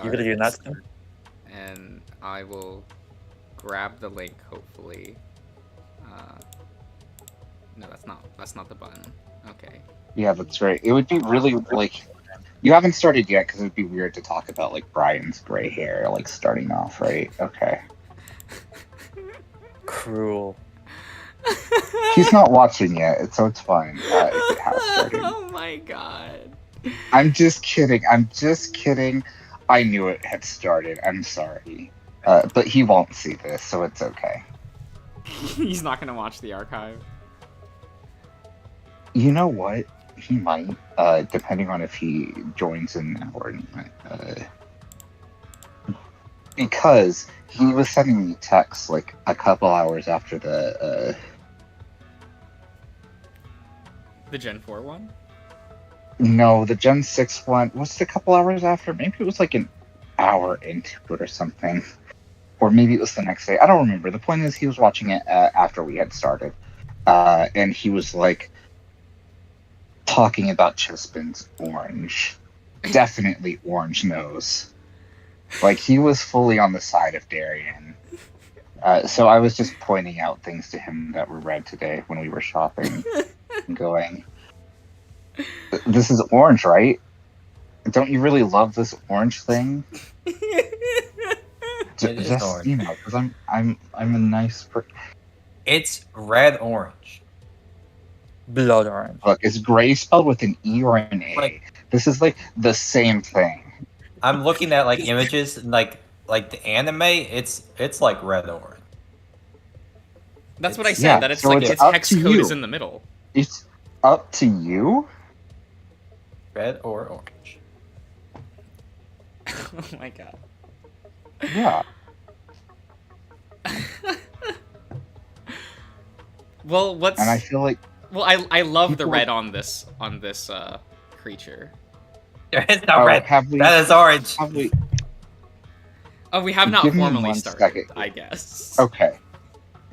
You really doing that? And I will grab the link. Hopefully. No, that's not the button. Okay. Yeah, that's right. It would be really like you haven't started yet because it would be weird to talk about like Brian's gray hair like starting off, right? Okay. Cruel. He's not watching yet, so it's fine if it has started. Oh my god. I'm just kidding. I'm just kidding. I knew it had started. I'm sorry. But he won't see this, so it's okay. He's not gonna watch the archive. You know what? He might, depending on if he joins in now or not. Because he was sending me texts like a couple hours after the Gen 4 one? No, the Gen 6 one. Was it a couple hours after? Maybe it was like an hour into it or something. Or maybe it was the next day. I don't remember. The point is, he was watching it after we had started. And he was like talking about Chispin's orange. Definitely orange nose. Like, he was fully on the side of Darian. So I was just pointing out things to him that were red today when we were shopping. And going, this is orange, right? Don't you really love this orange thing? Just orange. You know, because I'm a nice. It's red orange. Blood orange. Look, is gray spelled with an E or an A? Like, this is like the same thing. I'm looking at like images, and like the anime. It's like red orange. That's what I said. Yeah, that it's so like it's its up hex to code you. is in the middle. It's up to you. Red or orange. Oh my god. Yeah. Well, what's And I feel like well, I love the people- red on this creature. It's not red. Have we? That is orange. Have we? Oh, we have not Give me formally 1 started. second. I guess. Okay.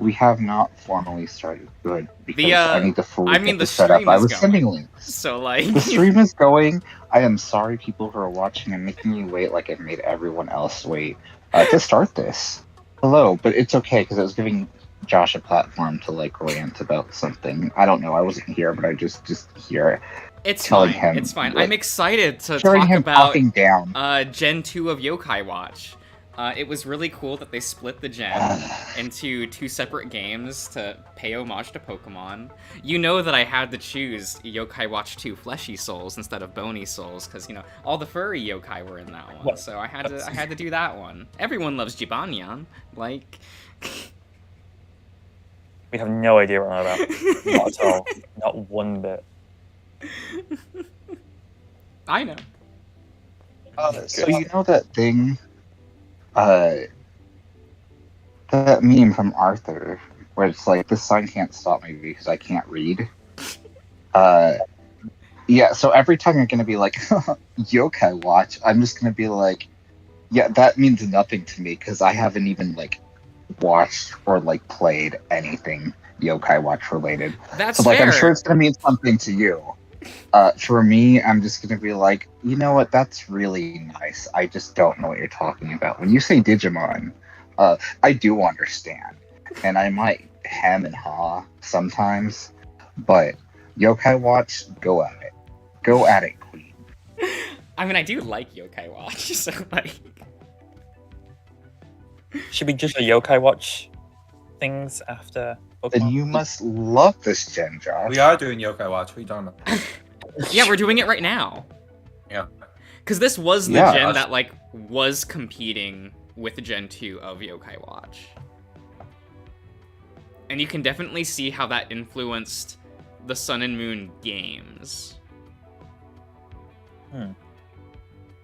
We have not formally started. Good, because I need to fully I mean, get the this set up. stream I is was going. sending links. So like, The stream is going. I am sorry, people who are watching and making you wait like I made everyone else wait to start this. Hello, but it's okay because I was giving Josh a platform to like rant about something. I don't know. I wasn't here, but I just hear it's telling fine. him, It's fine. like, I'm excited to hearing talk him about talking down. Gen 2 of Yokai Watch. It was really cool that they split the gen into 2 separate games to pay homage to Pokemon. You know that I had to choose Yokai Watch 2 Fleshy Souls instead of Bony Souls, because, you know, all the furry yokai were in that one, What? so I had to do that one. Everyone loves Jibanyan, like... We have no idea what I'm about. Not at all. Not one bit. I know. So you know that thing, that meme from Arthur, where it's like, this sign can't stop me because I can't read. Yeah, so every time you're gonna be like, Yokai Watch, I'm just gonna be like, yeah, that means nothing to me because I haven't even like watched or like played anything Yokai Watch related. That's So like, fair. I'm sure it's gonna mean something to you. For me, I'm just gonna be like, you know what? That's really nice. I just don't know what you're talking about. When you say Digimon, I do understand, and I might hem and haw sometimes, but Yokai Watch, go at it. Go at it, Queen. I mean, I do like Yokai Watch, so like... Should we just a Yokai Watch things after Pokemon? Then you must love this gen, Josh. We are doing Yokai Watch. What are you talking about? Yeah, we're doing it right now. Yeah. Because this was the Yeah. gen that, like, was competing with Gen 2 of Yokai Watch. And you can definitely see how that influenced the Sun and Moon games.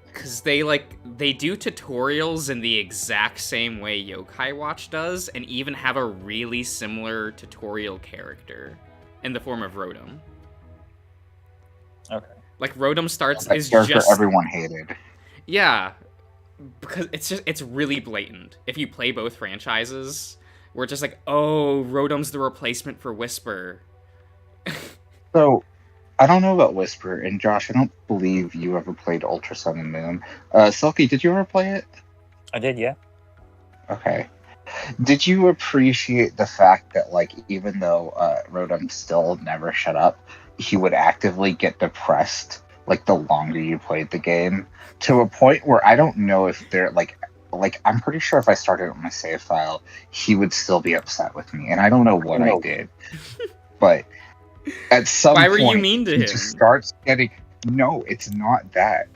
Because they do tutorials in the exact same way Yokai Watch does, and even have a really similar tutorial character in the form of Rotom. Okay. Like, Rotom starts That is character just... everyone hated. Yeah, because it's really blatant. If you play both franchises, we're just like, oh, Rotom's the replacement for Whisper. So, I don't know about Whisper, and Josh, I don't believe you ever played Ultra Sun and Moon. Silky, did you ever play it? I did, yeah. Okay. Did you appreciate the fact that, like, even though Rotom still never shut up, he would actively get depressed, like, the longer you played the game, to a point where I don't know if they're, like, I'm pretty sure if I started on my save file, he would still be upset with me, and I don't know what I did. But at some Why point, were you mean to he him? just starts getting... No, it's not that.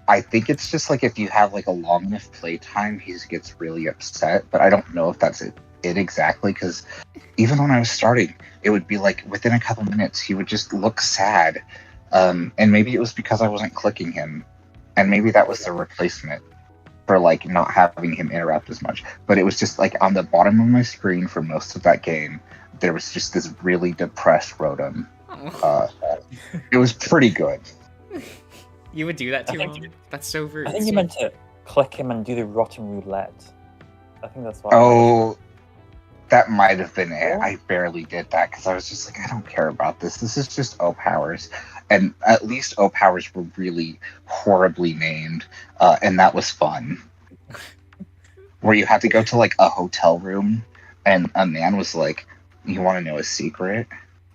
I think it's just like if you have like a long enough playtime, he just gets really upset. But I don't know if that's it exactly, because even when I was starting, it would be like within a couple minutes he would just look sad, and maybe it was because I wasn't clicking him, and maybe that was the replacement for like not having him interrupt as much. But it was just like on the bottom of my screen for most of that game, there was just this really depressed Rotom. It was pretty good. You would do that to I think him? That's so rude. I think you meant to click him and do the rotten roulette. I think that's what. Oh, that might have been it. I barely did that because I was just like, I don't care about this. This is just O powers, and at least O powers were really horribly named, and that was fun. Where you had to go to like a hotel room, and a man was like, "You want to know a secret?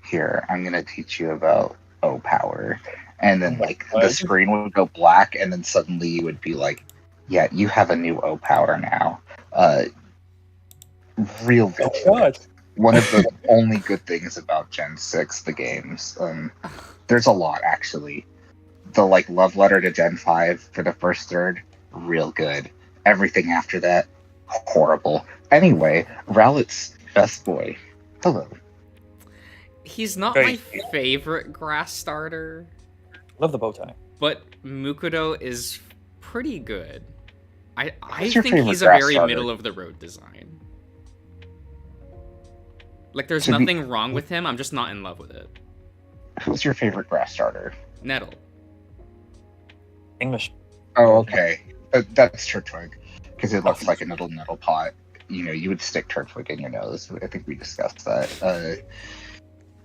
Here, I'm gonna teach you about O power." And then like the screen would go black, and then suddenly you would be like, "Yeah, you have a new O power now." Real good. God. One of the only good things about Gen 6, the games. There's a lot actually. The like love letter to Gen 5 for the first third, real good. Everything after that, horrible. Anyway, Rowlet's best boy. Hello. He's not Great. my favorite grass starter, Love the bow tie. but Mukudo is pretty good. I What's your think favorite he's a grass very starter? middle of the road design. Like there's To be- nothing wrong with him, I'm just not in love with it. Who's your favorite grass starter? Nettle. English. Oh, okay. That's Turtwig, because it looks like a little nettle pot. You know, you would stick Turtwig in your nose. I think we discussed that.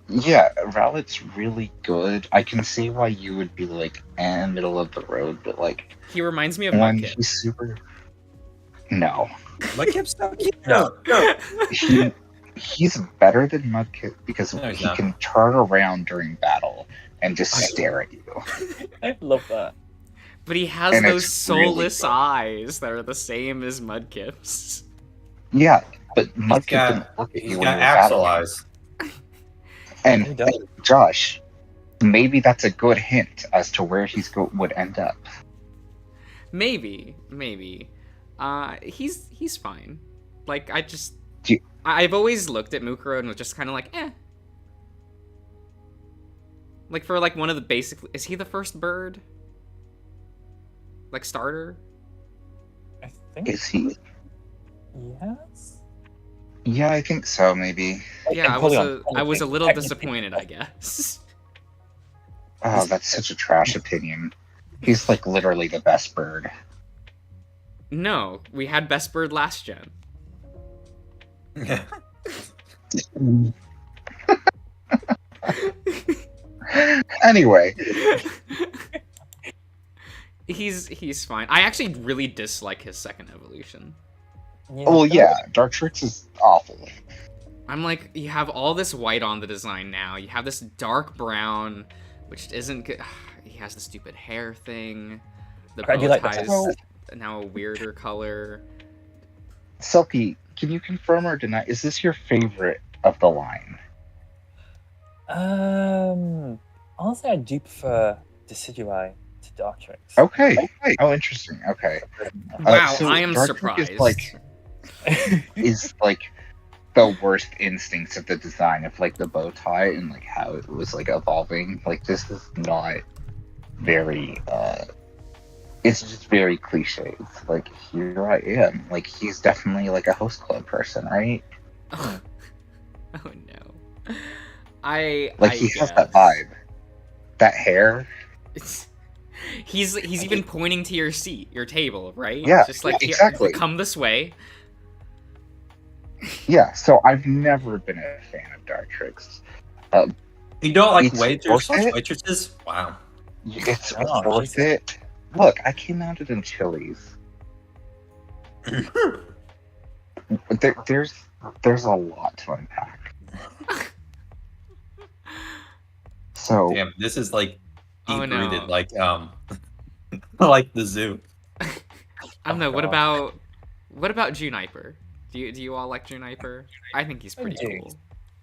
Yeah, Rowlet's really good. I can see why you would be like, middle of the road, but like, He reminds me of when Mudkip. he's super... No. Mudkip's so cute. No. He's better than Mudkip because No, he's he not. can turn around during battle and just stare at you. I love that. But he has And those it's really soulless good. eyes that are the same as Mudkip's. Yeah, but He's Mudkip got, didn't look at he's you when got you were axle battling. eyes. He And does. Josh, maybe that's a good hint as to where would end up. Maybe. He's fine. Like Do you- I've always looked at Mukuro and was just kind of like, eh. Like for like one of the basic, is he the first bird? Like starter? I think. Is he? Yes. Yeah, I think so, maybe. Yeah, I was a little disappointed, I guess. Oh, that's such a trash opinion. He's like literally the best bird. No, we had best bird last gen. Anyway, He's fine. I actually really dislike his second evolution. well, yeah, Dartrix is awful. I'm like, you have all this white on the design now. You have this dark brown, which isn't good. He has the stupid hair thing. The I do like bow that. tie's now a weirder color. Silky, can you confirm or deny? Is this your favorite of the line? Honestly, I do prefer Decidueye to Dartrix. Okay. Oh, interesting. Okay. Wow, so I am Dartrix surprised. Is like the worst instincts of the design of like the bow tie and like how it was like evolving. Like this is not very it's just very cliche. It's like here I am. Like he's definitely like a host club person, right? Oh no. I He has guess. that vibe. That hair. He's even pointing to your seat, your table, right? Yeah, Just like, yeah, "Here, exactly. come this way." Yeah, so I've never been a fan of Dartrix. You don't like It's waiters worth it. waitresses? Wow. It's Oh, worth Jesus. it. Look, I came out it in Chili's. There's a lot to unpack. So Damn, this is like Oh, deep no. rooted, like like the zoo. I don't know. Oh, What about Juniper? Do you all like Juniper? I think he's pretty do. cool.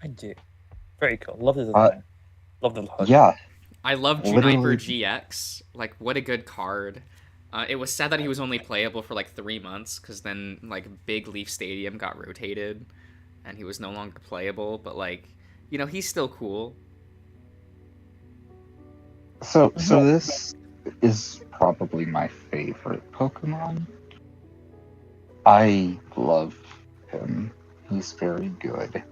I do. Very cool. Love the design. Love the hood. yeah, I love Juniper Literally- GX. Like, what a good card. It was sad that he was only playable for like 3 months, because then like Big Leaf Stadium got rotated, and he was no longer playable. But like, you know, he's still cool. So this is probably my favorite Pokemon. I love him. He's very good.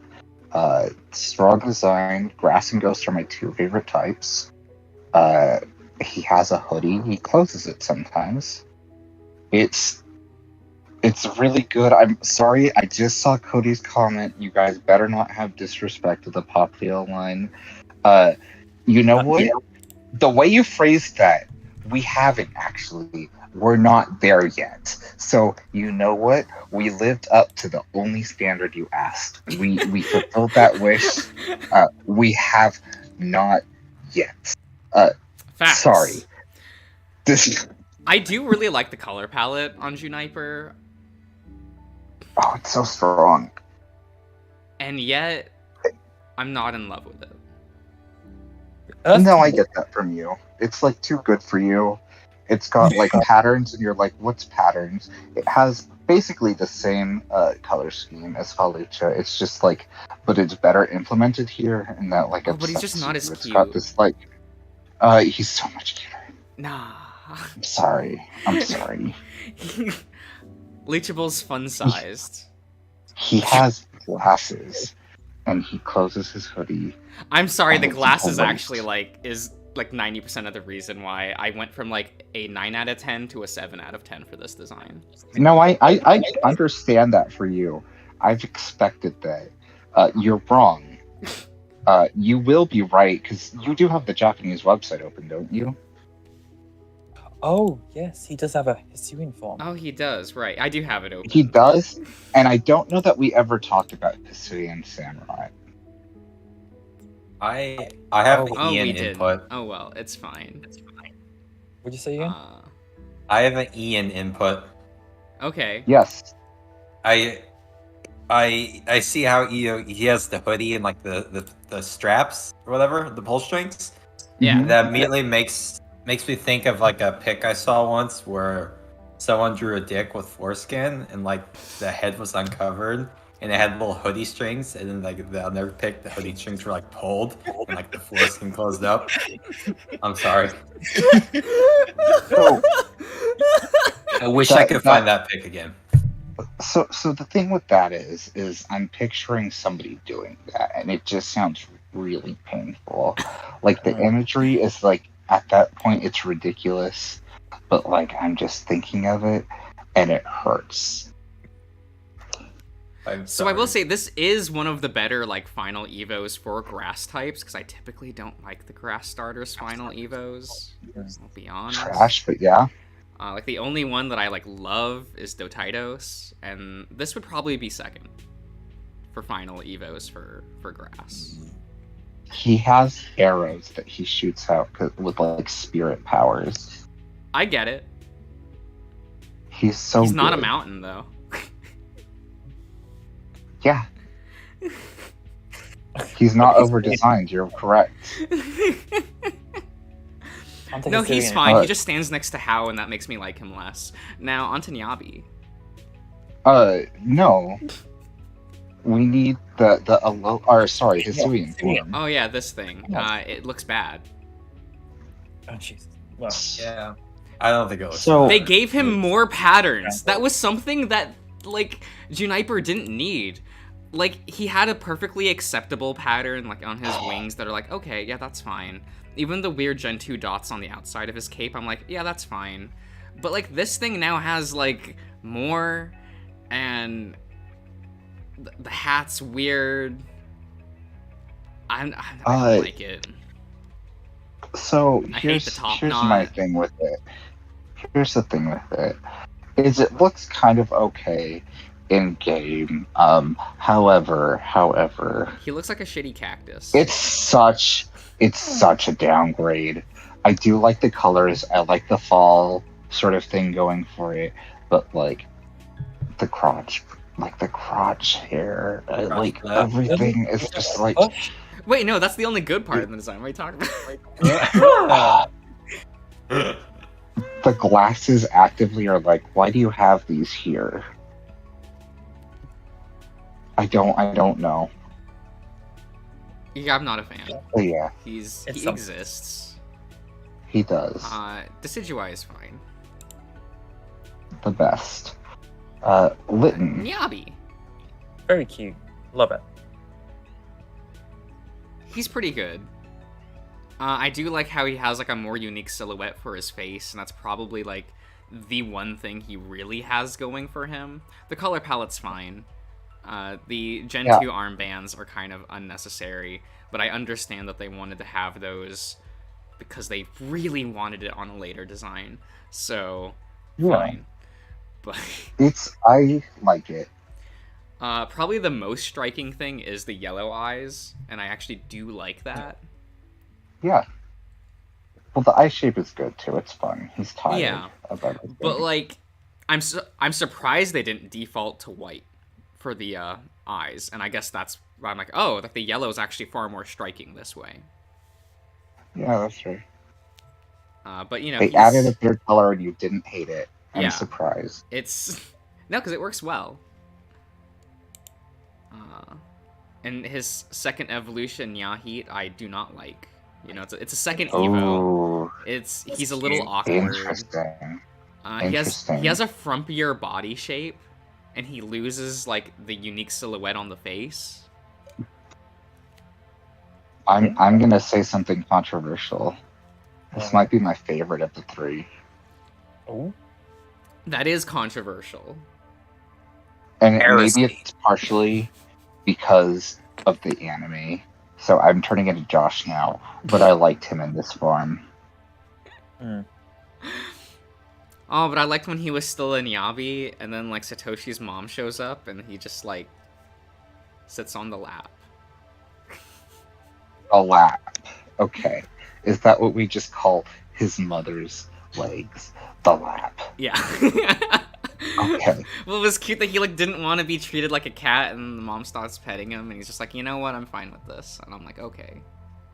Strong design. Grass and Ghost are my 2 favorite types. He has a hoodie. He closes it sometimes. It's really good. I'm sorry, I just saw Cody's comment. You guys better not have disrespect to the Poplio line. You know what? Yeah. The way you phrased that, we haven't actually. We're not there yet. So you know what? We lived up to the only standard you asked. We fulfilled that wish. We have not yet. Facts. Sorry. This. I do really like the color palette on Juniper, Oh, it's so strong. and yet I'm not in love with it. No, I get that from you. It's like too good for you. It's got like patterns, and you're like, what's patterns? It has basically the same color scheme as Falucha. It's just like, but it's better implemented here, and that like. Oh, but he's just upsets not you. as It's cute. got this like. He's so much cuter. Nah. I'm sorry. Leechable's fun-sized. He has glasses, and he closes his hoodie. I'm sorry, Oh, the it's glasses great. actually is 90% of the reason why I went from like a 9 out of 10 to a 7 out of 10 for this design. No, I understand that for you. I've expected that. You're wrong. You will be right, because you do have the Japanese website open, don't you? Oh, yes, he does have a Hisuian form. Oh, he does, right. I do have it open. He does, and I don't know that we ever talked about Hisuian Samurai. I have Oh, Ian we did. input. Oh, well, it's fine. Would you say again? I have an Ian input. Okay. Yes. I see how he has the hoodie and like the straps or whatever, the pull strings. Yeah. Mhm. That immediately makes me think of like a pic I saw once where someone drew a dick with foreskin and like the head was uncovered and it had little hoodie strings, and then like the other pic, the hoodie strings were like pulled and like the foreskin closed up. I'm sorry. So, I wish I That- could find that pic again. so the thing with that is I'm picturing somebody doing that, and it just sounds really painful. Like the imagery is like at that point it's ridiculous, but like I'm just thinking of it, and it hurts. I'm So I will sorry. say this is one of the better like final evos for grass types, because I typically don't like the grass starters final evos. I'll be honest. Trash, but yeah. Like the only one that I like love is Dotaidos, and this would probably be second for final evos for grass. He has arrows that he shoots out with like spirit powers. I get it. He's so He's not a good. mountain though. Yeah. He's not over designed, you're correct. I'll take No, Hisuian. he's fine. Uh, He just stands next to How, and that makes me like him less. Now onto Nyabi. No. We need the Hisuian form. Oh yeah, this thing. It looks bad. Oh, Jesus. Well, Yeah, I don't think it was. So- They gave him more patterns. That was something that, like, Juniper didn't need. Like, he had a perfectly acceptable pattern, like, on his wings that are like, okay, yeah, that's fine. Even the weird Gen 2 dots on the outside of his cape, I'm like, yeah, that's fine. But, like, this thing now has, like, more, and the hat's weird. I don't like it. So I hate the here's top my knot. thing with it. Here's the thing with it. Is it looks kind of okay in game. However, He looks like a shitty cactus. it's such a downgrade. I do like the colors. I like the fall sort of thing going for it, but like the crotch hair, like flap. everything is just like Bush? Wait, no, that's the only good part of the design. What are you talking about? the glasses actively are like, why do you have these here? I don't know. Yeah, I'm not a fan. But yeah, He something. exists. he does Decidueye is fine. the best. Litten. Nyabi. Very cute. Love it. He's pretty good. I do like how he has like a more unique silhouette for his face, and that's probably like the one thing he really has going for him. The color palette's fine. The Gen 2 armbands are kind of unnecessary, but I understand that they wanted to have those because they really wanted it on a later design. So, fine. But I like it. probably the most striking thing is the yellow eyes, and I actually do like that. Yeah. Well, the eye shape is good too. It's fun. He's tired Yeah. of everything. But like, I'm surprised they didn't default to white for the eyes, and I guess that's why I'm like, oh, like the yellow is actually far more striking this way. Yeah, that's true. But you know, They added a third color and you didn't hate it. I'm Yeah. surprised. It's no, because it works well. And his second evolution, Yahit, I do not like. You know, it's a second Evo. Oh, He's a little awkward. interesting. He Interesting. has a frumpier body shape, and he loses like the unique silhouette on the face. I'm gonna say something controversial. This might be my favorite of the three. Oh, That is controversial. And Heresy. maybe it's partially because of the anime. So I'm turning into Josh now, but I liked him in this form. Oh, but I liked when he was still in Yabi, and then like Satoshi's mom shows up, and he just like sits on the lap. A lap. Okay. Is that what we just call his mother's legs? The lap. Yeah. Okay. Well, it was cute that he like didn't want to be treated like a cat, and the mom starts petting him, and he's just like, you know what, I'm fine with this. And I'm like, okay,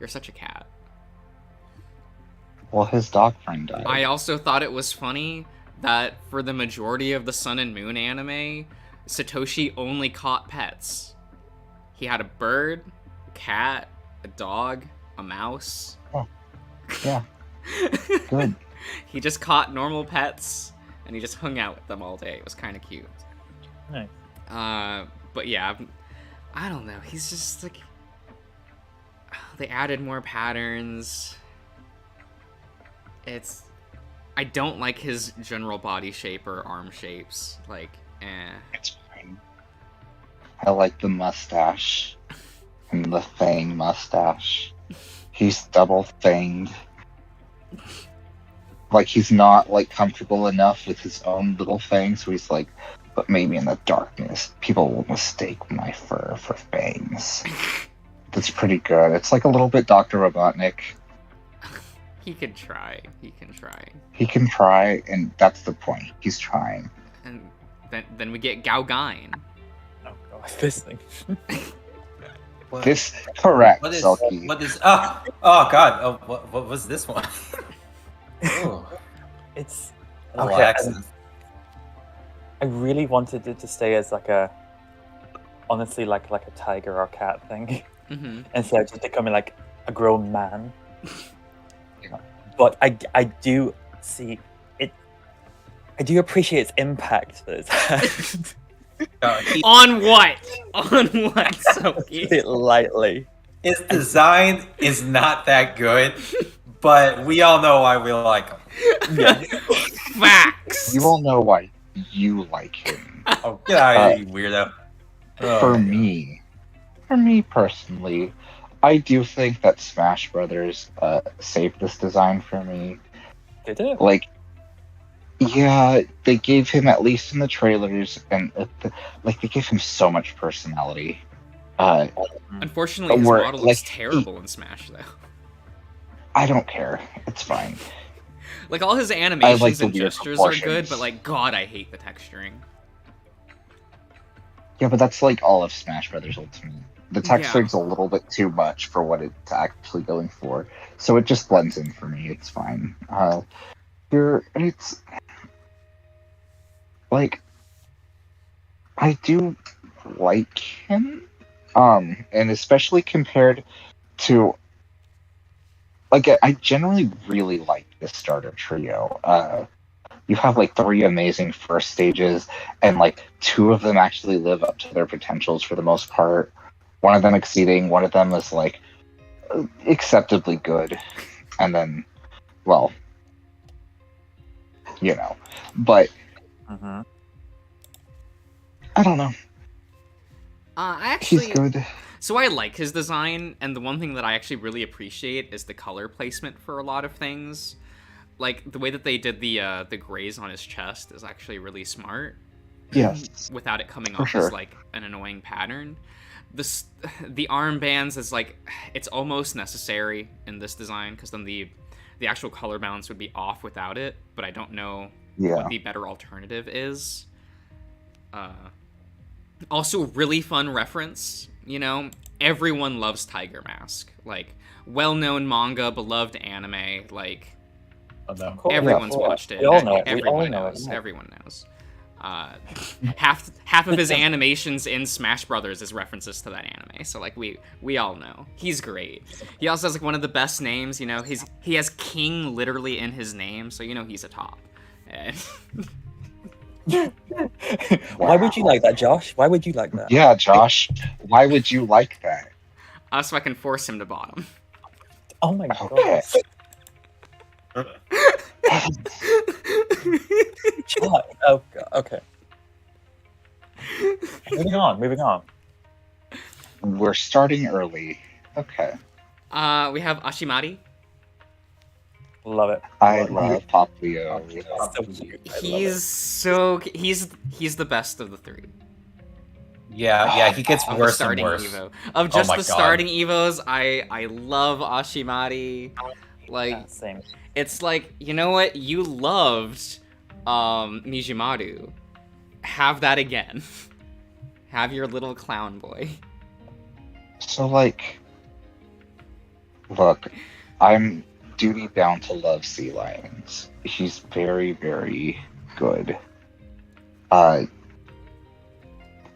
you're such a cat. Well, his dog friend died. I also thought it was funny that for the majority of the Sun and Moon anime, Satoshi only caught pets. He had a bird, a cat, a dog, a mouse. Oh. Yeah. Good. He just caught normal pets, and he just hung out with them all day. It was kind of cute. nice. But yeah, I don't know. He's just like, they added more patterns. I don't like his general body shape or arm shapes. Like, It's fine. I like the mustache. And the fang mustache. He's double fanged. Like, he's not, like, comfortable enough with his own little fangs, so he's like, but maybe in the darkness, people will mistake my fur for fangs. That's pretty good. It's like a little bit Dr. Robotnik. he could try. He can try. He can try, and that's the point. He's trying. And then we get Gaogain. Oh god, this thing. This correct, What is? Selkie. What is? Oh god! Oh, what was this one? Oh, It's okay. okay. I really wanted it to stay as like a, honestly, like a tiger or cat thing, Mm-hmm. instead of just becoming like a grown man. But I do see it. I do appreciate its impact that it's had. On what? On what, Soki? It lightly. His design is not that good, but we all know why we like him. Yeah. Facts. You all know why you like him. Oh, get out of here, you weirdo. Oh, For my me personally, I do think that Smash Brothers saved this design for me. They did. Like, yeah, they gave him, at least in the trailers, and like they gave him so much personality. Unfortunately, his Where, model like, looks terrible in Smash, though. I don't care. It's fine. Like, all his animations the and weird gestures are good, proportions. but, like, God, I hate the texturing. Yeah, but that's like all of Smash Brothers Ultimate. The texturing's a little bit too much for what it's actually going for, so it just blends in for me. It's fine. It's like I do like him, and especially compared to like I generally really like this starter trio. You have like 3 amazing first stages, and like 2 of them actually live up to their potentials for the most part. One of them exceeding, one of them is like acceptably good, and then, well, you know. But Mm-hmm. I don't know. Actually, He's good. So I like his design, and the one thing that I actually really appreciate is the color placement for a lot of things. Like, the way that they did the grays on his chest is actually really smart. Yes. Without it coming For off sure. as, like, an annoying pattern. The armbands is, like, it's almost necessary in this design, because then the actual color balance would be off without it, but I don't know what the better alternative is. Also, really fun reference, you know? Everyone loves Tiger Mask. Like, well-known manga, beloved anime, like... Everyone's watched it. We all know it. Everyone knows. Everyone knows. Half of his animations in Smash Brothers is references to that anime. So like we all know he's great. He also has like one of the best names. You know, he has King literally in his name, so you know he's a top. And Why would you like that, Josh? Why would you like that? Yeah, Josh. Why would you like that? So I can force him to bottom. Oh my god. Okay. Josh. Oh god. Okay. Moving on. We're starting early. Okay. We have Ashimari. Love it. I love Poplio. So cute. He's the best of the 3. Yeah, he gets Of worse the and starting worse. Evo. Of just my the God. starting Evos, I love Ashimari. Like, Yeah, same. it's like, you know what? You loved Mijimaru. Have that again. Have your little clown boy. So, like, look, I'm duty bound to love Sea Lions. He's very, very good.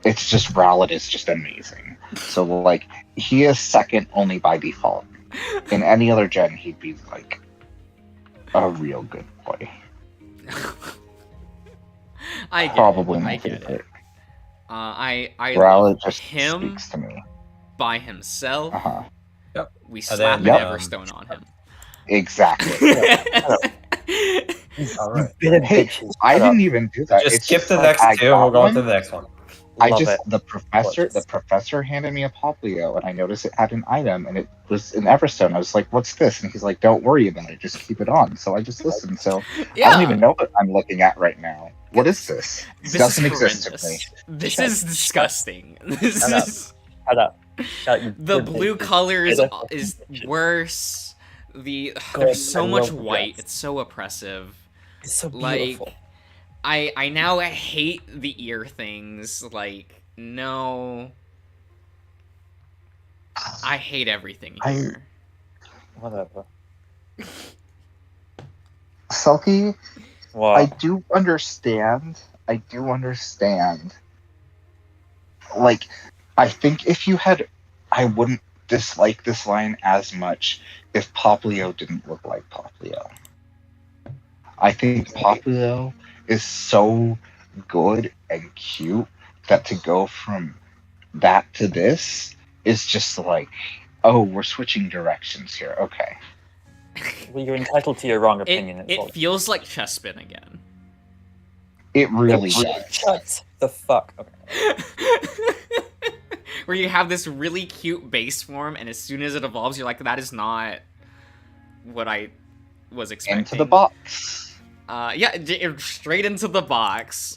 It's just Rowlet is just amazing. So, like, he is second only by default. In any other gen, he'd be, like, a real good boy. I get Probably it. my I get favorite. it. I Rowlet love just him speaks to me. by himself. Uh-huh. We And slap then, an Yep. Everstone on him. Exactly. All right. Bit of Hey, bitches. I Shut up. didn't even do that. Just It's skip the like, next I 2 and we'll got go on one. to the next one. Love it. The professor handed me a Poplio, and I noticed it had an item, and it was an Everstone. I was like, "What's this?" And he's like, "Don't worry about it. Just keep it on." So I just listened. So I don't even know what I'm looking at right now. What is this? It This doesn't is exist to me. horrendous. This Shut- is disgusting. This Shut up. is Shut up. Shut you the good blue bitches. color is Bitches. worse. There's God, so I much love white. that. It's so oppressive. It's so Like, beautiful. I now hate the ear things. Like, no. I hate everything here. Whatever. Selkie, Wow. I do understand. Like, I think if you had, I wouldn't dislike this line as much if Poplio didn't look like Poplio. I think Poplio is so good and cute that to go from that to this is just like, oh, we're switching directions here. Okay. Well, you're entitled to your wrong opinion. It feels like Chespin again. It really does. Shut the fuck. Okay. where you have this really cute base form, and as soon as it evolves, you're like, that is not what I was expecting. Into the box. Yeah, straight into the box.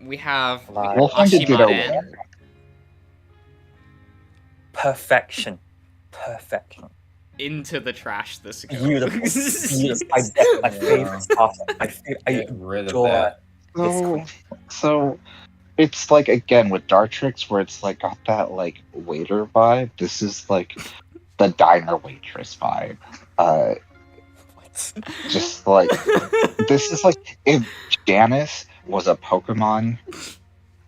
We have We'll find a Ditto Ashimaden. later. Perfection. Into the trash this goes. Beautiful. My favorite stuff. I Get rid of adore that. So it's like, again, with Dartrix, where it's like got that like waiter vibe. This is like the diner waitress vibe. Just like, this is like, if Janice was a Pokemon,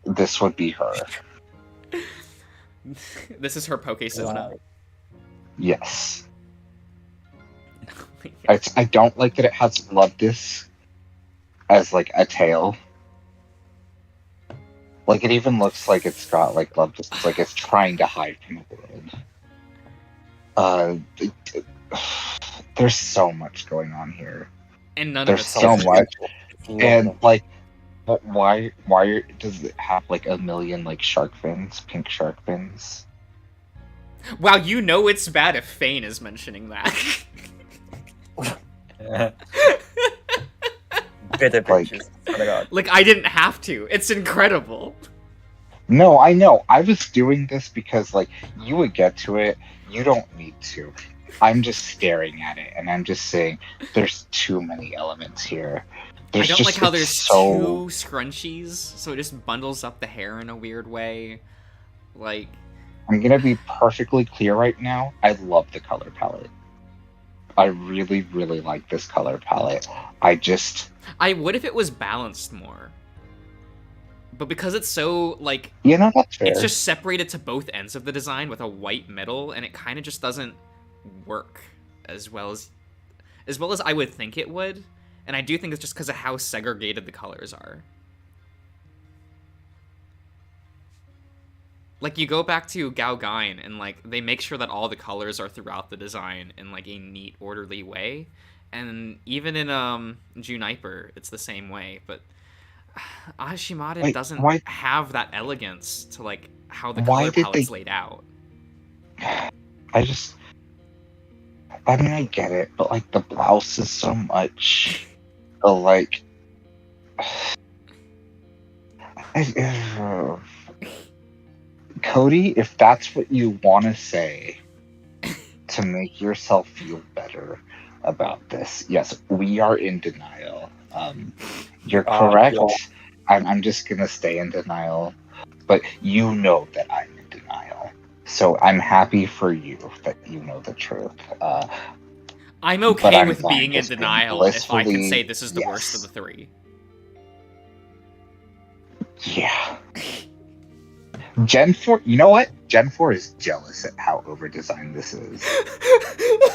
this would be her. This is her Pokesona. Yes. I don't like that it has Luvdis as like a tail. Like, it even looks like it's got like Luvdis. It's like it's trying to hide from the world. There's so much going on here. And none There's of it's so much. Yeah. And like, but why does it have like a million like shark fins, pink shark fins? Wow, you know it's bad if Fane is mentioning that. Bitter Like- bitches. Oh my god. Like, I didn't have to. It's incredible. No, I know. I was doing this because like you would get to it. You don't need to. I'm just staring at it and I'm just saying there's too many elements here. I don't like how it's there's so... two scrunchies, so it just bundles up the hair in a weird way. Like, I'm gonna be perfectly clear right now. I love the color palette. I really, really like this color palette. I would if it was balanced more. But because it's so, like, You know, that's fair. it's just separated to both ends of the design with a white middle, and it kind of just doesn't work as well as I would think it would. And I do think it's just because of how segregated the colors are. Like, you go back to Galgain, and, like, they make sure that all the colors are throughout the design in, like, a neat, orderly way. And even in, Juniper, it's the same way. But Ashimada Wait, doesn't why- have that elegance to, like, how the Why color did palette's they- laid out. I mean, I get it, but like the blouse is so much. Like, Cody, if that's what you want to say to make yourself feel better about this, yes, we are in denial. You're correct. yeah. I'm just gonna stay in denial, but you know that I'm in denial. So I'm happy for you that you know the truth. I'm But okay I'm with fine being in just being denial if I can blissfully- say this is the worst of yes. the three. Yeah. Gen 4, you know what? Gen 4 is jealous at how over-designed this is.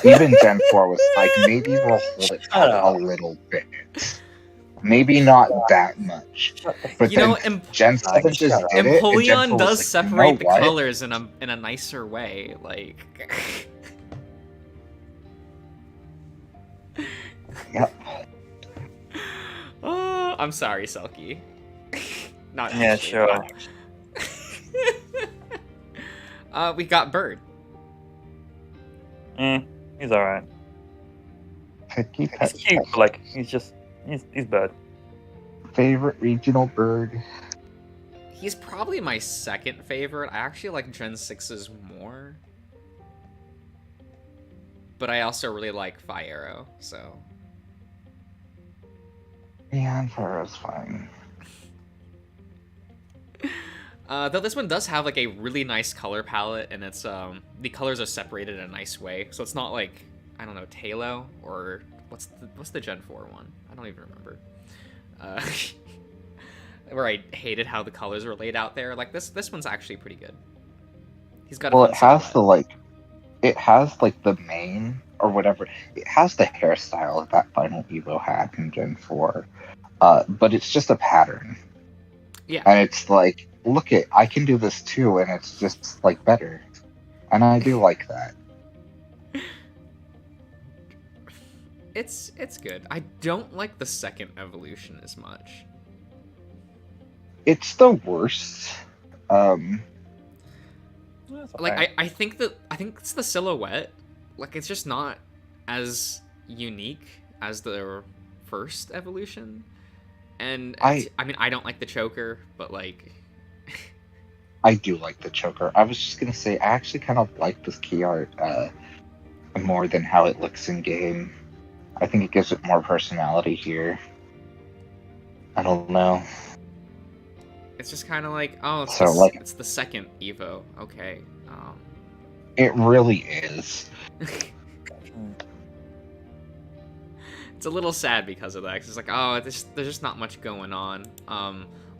Even Gen 4 was like, maybe we'll hold it Shut back a up. little bit. Maybe not that much. But You then know, Gen 7 just did it. and Gen Empoleon 4 was does like, separate you know the what? colors in a nicer way. Like, Yep. oh, I'm sorry, Selkie. Not Yeah, actually, sure. but- we got Bird. He's alright. Picky He's cute, but like he's bird. Favorite regional bird? He's probably my second favorite. I actually like Gen 6's more. But I also really like Fire, so... Yeah, Pharaoh's fine. Though this one does have like a really nice color palette, and it's the colors are separated in a nice way, so it's not like, I don't know, Talo or what's the Gen 4 one? I don't even remember. Where I hated how the colors were laid out there. Like this one's actually pretty good. He's got a Well, fun it has silhouette. it has like the mane or whatever. It has the hairstyle of that final Evo had in Gen 4. But it's just a pattern. Yeah. And it's like, look I can do this too, and it's just like better. And I do like that. It's good. I don't like the second evolution as much. It's the worst. That's Like okay. I think it's the silhouette. Like it's just not as unique as the first evolution. And I mean I don't like the choker, but like do like the choker. I was just gonna say I actually kind of like this key art more than how it looks in game. I think it gives it more personality here. I don't know. it's just kind of like, oh, it's the second Evo. Okay. It really is. It's a little sad because of that. 'Cause it's like, oh, there's just not much going on.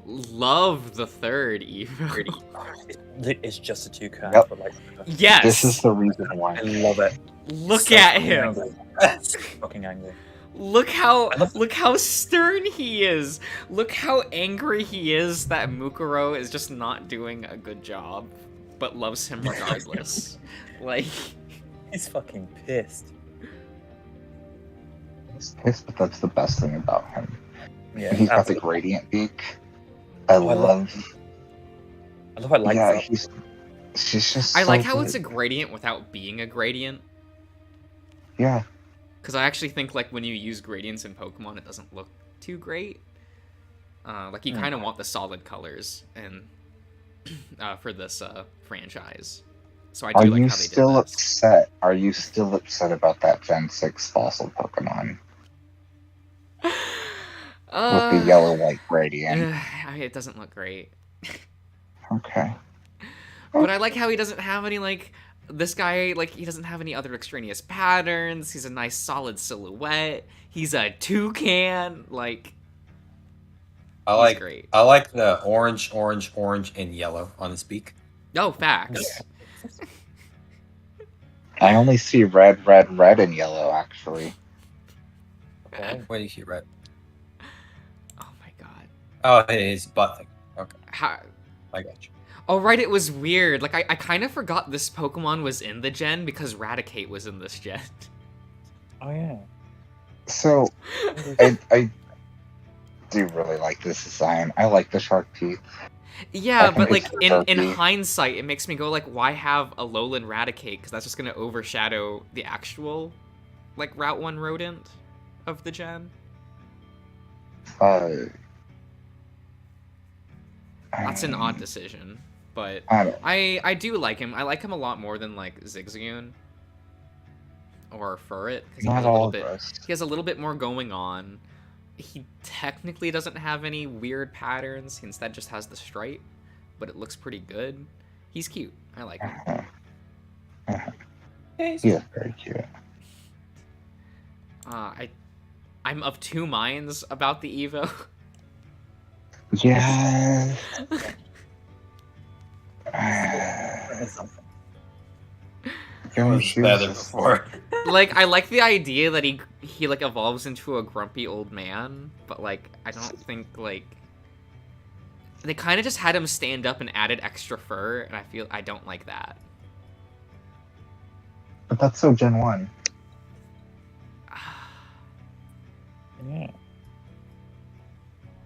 Love the third Evo. It's just a toucan, Yep. but like, Yes. This is the reason I why. love it. Look So at fucking him. angry. So fucking angry. Look how I love- look how stern he is. Look how angry he is that Mukuro is just not doing a good job, but loves him regardless. Like, He's fucking pissed. He's pissed, but that's the best thing about him. Yeah, And he's got the absolutely. gradient beak. I Oh, I love how it lights yeah, up. she's just I so like how good. it's a gradient without being a gradient. Yeah. Because I actually think like when you use gradients in Pokemon, it doesn't look too great. Like you kind of want the solid colors and for this franchise. So I do Are like you how they still did this. upset? Are you still upset about that Gen 6 fossil Pokemon with the yellow-white gradient? I mean, it doesn't look great. Okay. But I like how he doesn't have any, like, this guy, like, he doesn't have any other extraneous patterns. He's a nice, solid silhouette. He's a toucan. Like, he's great. I like the orange, and yellow on his beak. No, facts. I only see red, and yellow, actually. Okay. Where do you see red? Oh my god. Oh, his butt thing. Okay, How... I got you. Oh, right, it was weird. Like, I kind of forgot this Pokemon was in the gen because Raticate was in this gen. Oh yeah. So, I do really like this design. I like the shark teeth. Yeah, I but, think like, it's in derpy. hindsight, it makes me go, like, why have a Alolan Raticate? Because that's just going to overshadow the actual, like, Route 1 rodent of the gen. That's an odd decision, but I don't. I do like him. I like him a lot more than like Zigzagoon or Furret because Not all of us. he has a little bit more going on. He technically doesn't have any weird patterns. He instead just has the stripe, but it looks pretty good. He's cute. I like him. Yeah, very cute. I'm of two minds about the Evo. Yeah. It was better before. Like, I like the idea that he like evolves into a grumpy old man, but like I don't think like they kind of just had him stand up and added extra fur, and I don't like that. But that's so Gen 1. Yeah.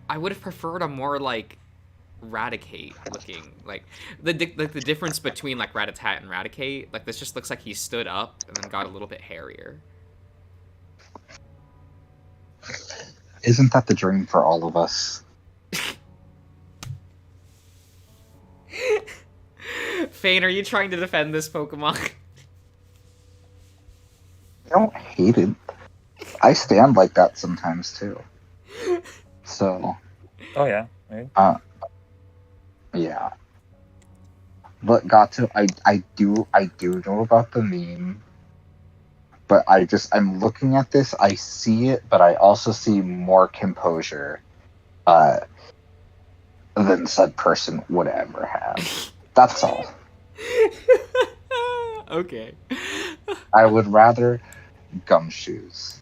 I would have preferred a more like Raticate looking, like the difference between like Rattata and Raticate. Like this just looks like he stood up and then got a little bit hairier. Isn't that the dream for all of us? Fane, are you trying to defend this Pokemon? I don't hate it. I stand like that sometimes too. So, Oh yeah. Maybe. yeah. But I do know about the meme. But I'm looking at this, I see it, but I also see more composure than said person would ever have. That's all. Okay. I would rather gumshoes.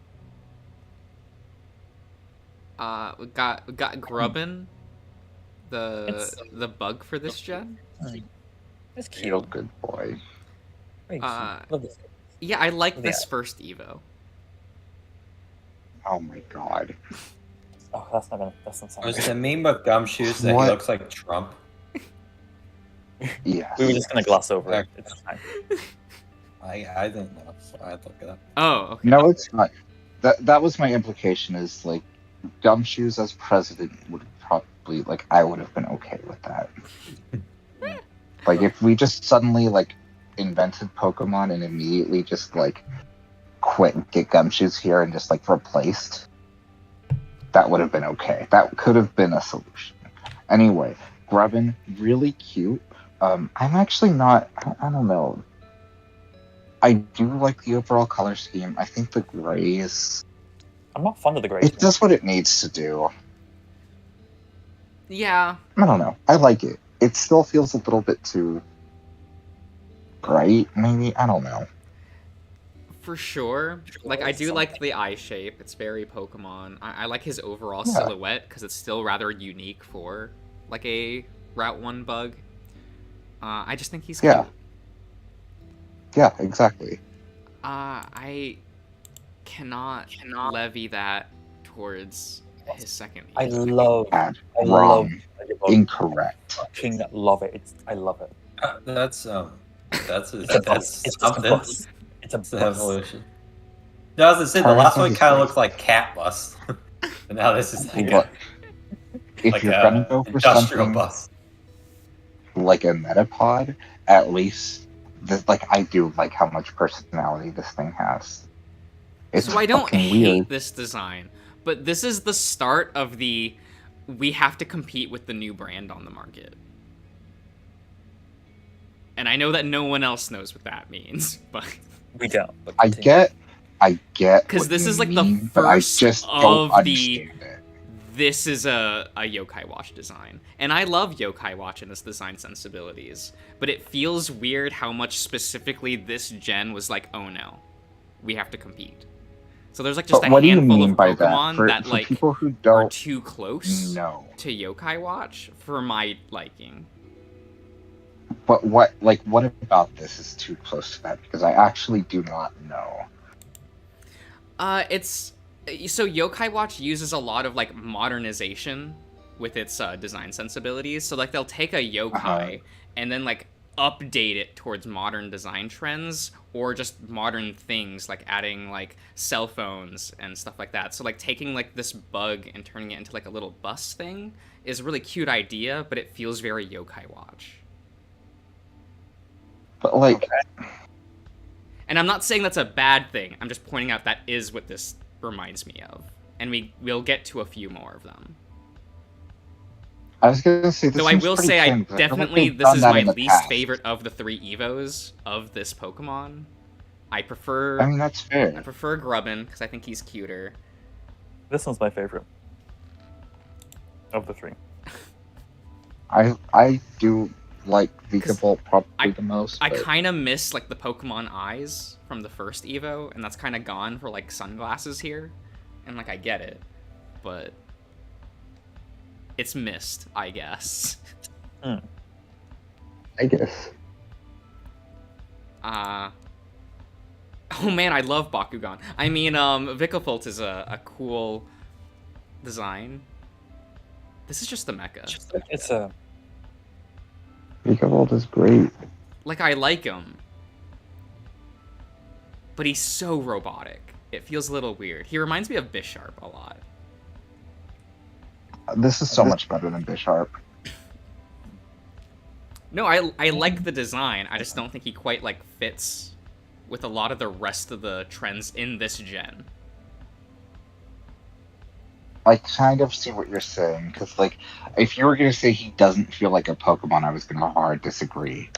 We got Grubbin, the bug for this gen. It's cute. Real good boy. Very cute. Love this. Yeah, I like this Yeah. first Evo. Oh my god. Oh, that's not sound Was good. the meme of gumshoes that What? he looks like Trump? Yes. We were just gonna gloss over it. Okay. It's fine. I didn't know, so I had to look it up. Oh, okay. No, it's not. That was my implication. Is like Gumshoes as president would probably like I would have been okay with that. Like if we just suddenly like invented Pokemon and immediately just like quit and get Gumshoes here and just like replaced, that would have been okay. That could have been a solution. Anyway, Grubbin, really cute. I'm actually not. I don't know. I do like the overall color scheme. I think the gray is. I'm not fond of the gray. It does what it needs to do. Yeah. I don't know. I like it. It still feels a little bit too bright, maybe. I don't know. For sure. Like, I do like the eye shape. It's very Pokemon. I like his overall Yeah. silhouette because it's still rather unique for, like, a Route 1 bug. I just think he's Yeah. cute. Yeah, exactly. I cannot levy that towards his second. I Eevee. love. Bad. I Wrong. love. Incorrect. Fucking love it. I love it. That's It's a that's bus. It's just a something. bus. It's a It's an bus. evolution. No, I was gonna say the Harvey last one is kind of great. looks like Cat Bus, and now this is like Look, if like you're a gonna go for industrial something bus. like a Metapod, at least like I do like how much personality this thing has. It's So I don't fucking hate weird. this design, but this is the start of the we have to compete with the new brand on the market. And I know that no one else knows what that means, but We don't. But I continue. get because what this you is like the mean, but I first just of don't the understand it. this is a Yokai Watch design. And I love Yokai Watch and its design sensibilities, but it feels weird how much specifically this gen was like, oh no, we have to compete. So there's like just But a what do you handful mean of by Pokemon that? For like people who are don't too close know. to Yokai Watch for my liking. But what about this is too close to that? Because I actually do not know. It's so Yokai Watch uses a lot of like modernization with its design sensibilities. So like they'll take a yokai and then like update it towards modern design trends or just modern things like adding like cell phones and stuff like that. So like taking like this bug and turning it into like a little bus thing is a really cute idea, but it feels very Yokai Watch. But like, And I'm not saying that's a bad thing. I'm just pointing out that is what this reminds me of. And we'll get to a few more of them. I was gonna say, this Though I seems will pretty say, I thin, 'cause feel like definitely, they've this done is that my in the least past. favorite of the 3 Evos of this Pokemon. I prefer I mean, that's fair. Grubbin, because I think he's cuter. This one's my favorite of the 3. I do like Vikavolt probably I- the most. I but kind of miss, like, the Pokemon eyes from the first Evo, and that's kind of gone for, like, sunglasses here. And, like, I get it. But it's missed, I guess. I guess. Oh man, I love Bakugan. I mean, Vikavolt is a cool design. This is just the mecha. It's a. Vikavolt is great. Like, I like him. But he's so robotic. It feels a little weird. He reminds me of Bisharp a lot. This is so much better than Bisharp. No, I like the design. I just don't think he quite, like, fits with a lot of the rest of the trends in this gen. I kind of see what you're saying, because, like, if you were going to say he doesn't feel like a Pokemon, I was going to hard disagree.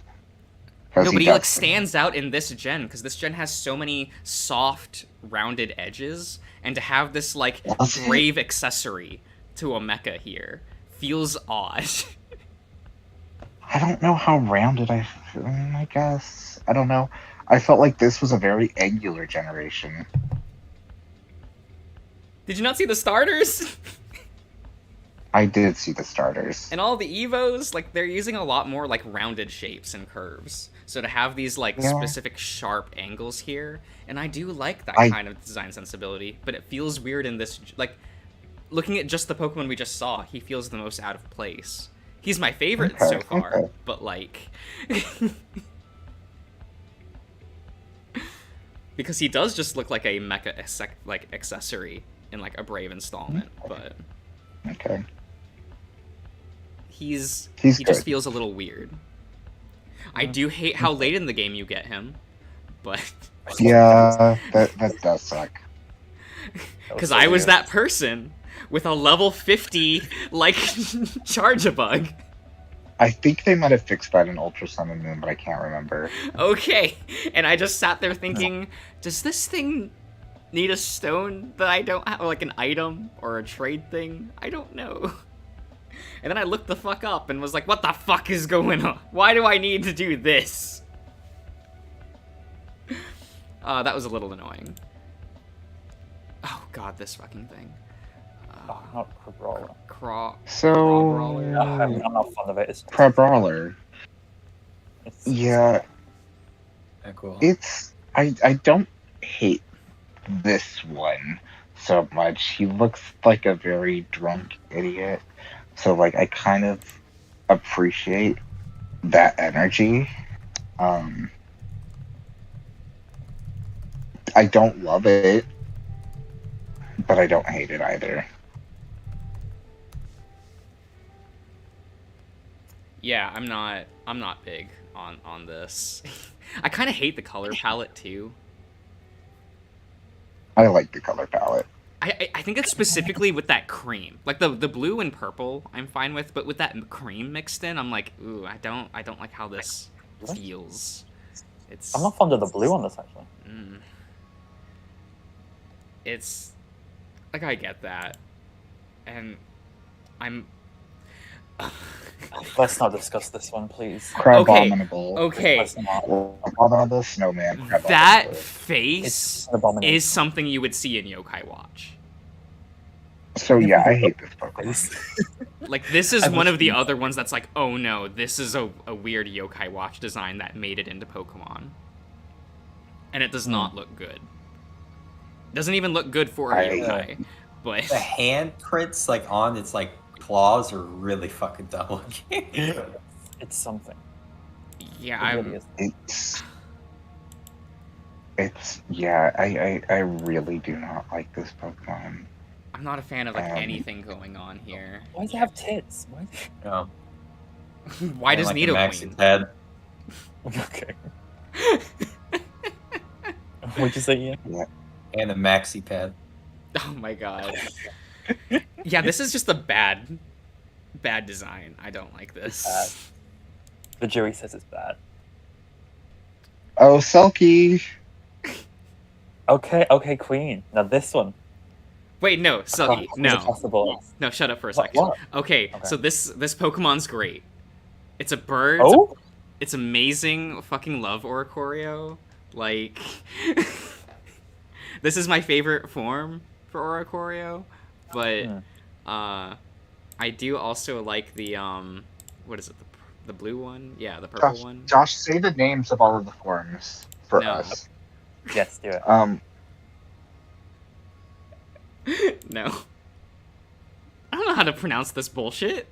No, but he, like, does. stands out in this gen, because this gen has so many soft, rounded edges, and to have this, like, Does it? brave accessory to a mecha here feels odd. I don't know how rounded I guess. I don't know. I felt like this was a very angular generation. Did you not see the starters? I did see the starters. And all the Evos, like, they're using a lot more, like, rounded shapes and curves. So to have these, like, Yeah. specific sharp angles here, and I do like that I- kind of design sensibility, but it feels weird in this, like, looking at just the Pokemon we just saw, he feels the most out of place. He's my favorite Okay, so far, okay. but like... because he does just look like a mecha like accessory in like a Brave installment, but Okay. he just good. feels a little weird. I do hate how late in the game you get him, but Yeah, that does suck. because I was that person with a level 50 like Charge-a-Bug. I think they might have fixed that in Ultra Sun and Moon, but I can't remember. Okay, and I just sat there thinking, does this thing need a stone that I don't have, or like an item or a trade thing? I don't know. And then I looked the fuck up and was like, what the fuck is going on? Why do I need to do this? That was a little annoying. Oh god, this fucking thing. Oh, not Crabrawler. Crawbrawler. I'm not fond of it. It's Crabrawler. Yeah, Yeah, cool. it's... I don't hate this one so much. He looks like a very drunk idiot. So, like, I kind of appreciate that energy. I don't love it, but I don't hate it either. Yeah, I'm not big on this. I kind of hate the color palette too. I like the color palette. I think it's specifically with that cream, like the blue and purple I'm fine with, but with that cream mixed in, I'm like, ooh, I don't like how this feels. It's I'm not fond of the blue on this actually. It's like, I get that, and I'm Let's not discuss this one, please. Crabominable. okay. Let's not. Abominable snowman. Crabominable. That face It's an abomination. is something you would see in Yokai Watch. So yeah, I hate this Pokemon. Like, this is I've one of the seen- other ones that's like, oh no, this is a weird Yokai Watch design that made it into Pokemon. And it does not look good. Doesn't even look good for a I- Yokai. But The handprints like on its like claws are really fucking dumb looking. It's something. yeah, It really is. It's yeah, I really do not like this Pokemon. I'm not a fan of like anything going on here. Why does it have tits? Why? Yeah. Why does like a Nidoqueen? maxi head. Okay. What'd you say, Ian? And a maxi pad. Oh my god. Yeah, this is just a bad design. I don't like this. Bad. The jury says it's bad. Oh, Selkie. Okay, Queen. Now this one. Wait, no, Sulky, It's no. possible. No, shut up for a What- second. what? Okay, Okay. so this Pokemon's great. It's a bird. Oh? It's amazing. Fucking love Oricorio. Like, this is my favorite form for Oricorio, but I do also like the what is it? The blue one? Yeah, the purple one. Josh, say the names of all of the forms for No. us. Yes, do it. No. I don't know how to pronounce this bullshit.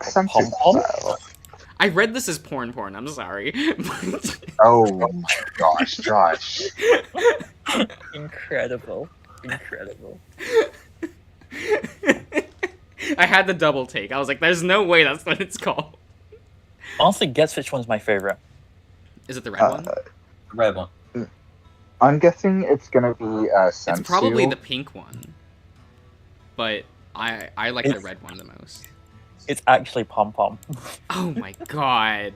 Something Pom-pom? style. I read this as porn. I'm sorry. Oh my gosh, Josh. Incredible. I had the double take. I was like, there's no way that's what it's called. Honestly, guess which one's my favorite. Is it the red one? Red one. I'm guessing it's gonna be Sensu. It's probably the pink one. But I like the It's- red one the most. It's actually Pom Pom. Oh my god.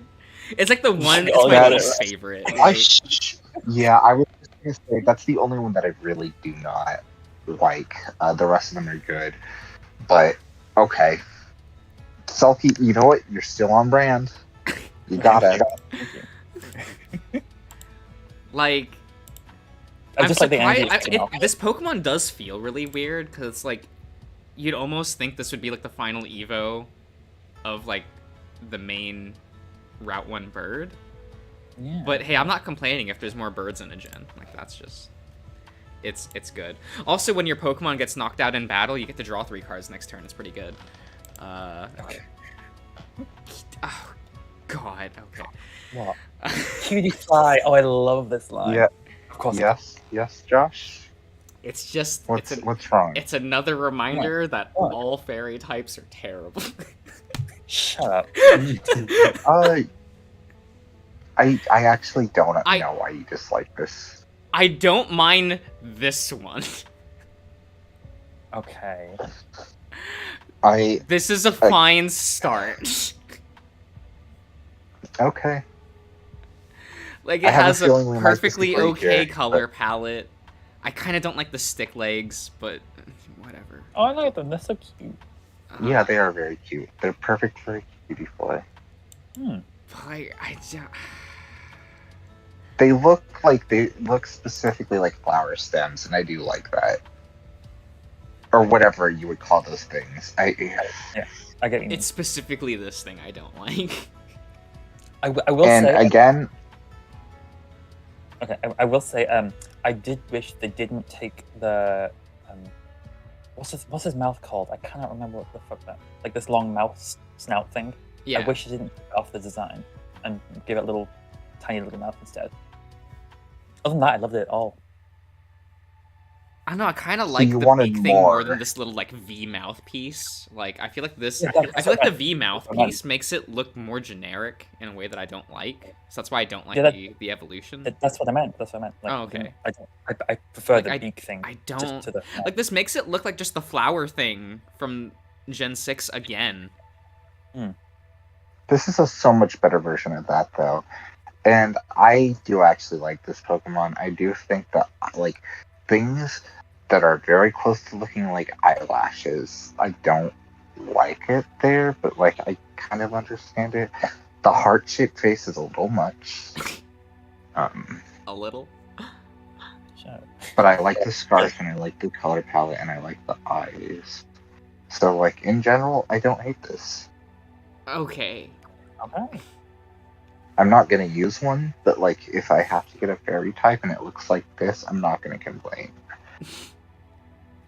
It's like the one, Oh, it's my yeah, least right. favorite. I Like, yeah, I was just gonna say that's the only one that I really do not like. The rest of them are good, but okay. Selkie, you know what? You're still on brand. You got it. like I just like the surprised- energy. it's enough. this Pokemon does feel really weird, because it's like, you'd almost think this would be like the final Evo of like the main Route 1 bird. Yeah. But hey, I'm not complaining if there's more birds in a gen. Like, that's just... It's good. Also, when your Pokemon gets knocked out in battle, you get to draw 3 cards next turn. It's pretty good. Okay. God. Okay. What? Cutie Fly. Oh, I love this line. Yeah. Of course. Yes, Josh. It's just What's wrong? it's another reminder that What? all fairy types are terrible. Shut up. I actually don't I- know why you dislike this. I don't mind this one. Okay. This is a fine start. Okay. Like, I it have a has a feeling we might perfectly disagree okay here, color palette. I kind of don't like the stick legs, but whatever. Oh, I like them. They're so cute. Yeah, they are very cute. They're perfect for a Cutie Fly. I don't... They look specifically like flower stems, and I do like that. Or whatever you would call those things. I get what you mean. It's specifically this thing I don't like. I will And say again, okay. I will say I did wish they didn't take the what's his mouth called? I cannot remember what the fuck that, like, this long mouth snout thing. Yeah. I wish they didn't take off the design and give it a little tiny little mouth instead. Other than that, I loved it all. I don't know, I kind of So like you the wanted beak thing more more. than this little, like, V mouth piece. Like, I feel like this... Yeah, I feel like the V mouth that's what I piece makes it look more generic in a way that I don't like. So that's why I don't like Yeah, the evolution. That's what I meant. That's what I meant. Like, Oh, okay. I prefer Like, the I- beak thing. I just don't... to the Like, this makes it look like just the flower thing from Gen 6 again. this is a so much better version of that, though. And I do actually like this Pokemon. I do think that, like, things that are very close to looking like eyelashes, I don't like it there, but, like, I kind of understand it. The heart-shaped face is a little much. A little. Shut up. But I like the scarf, and I like the color palette, and I like the eyes. So, like, in general, I don't hate this. Okay. Okay. I'm not gonna use one, but, like, if I have to get a fairy type and it looks like this, I'm not gonna complain.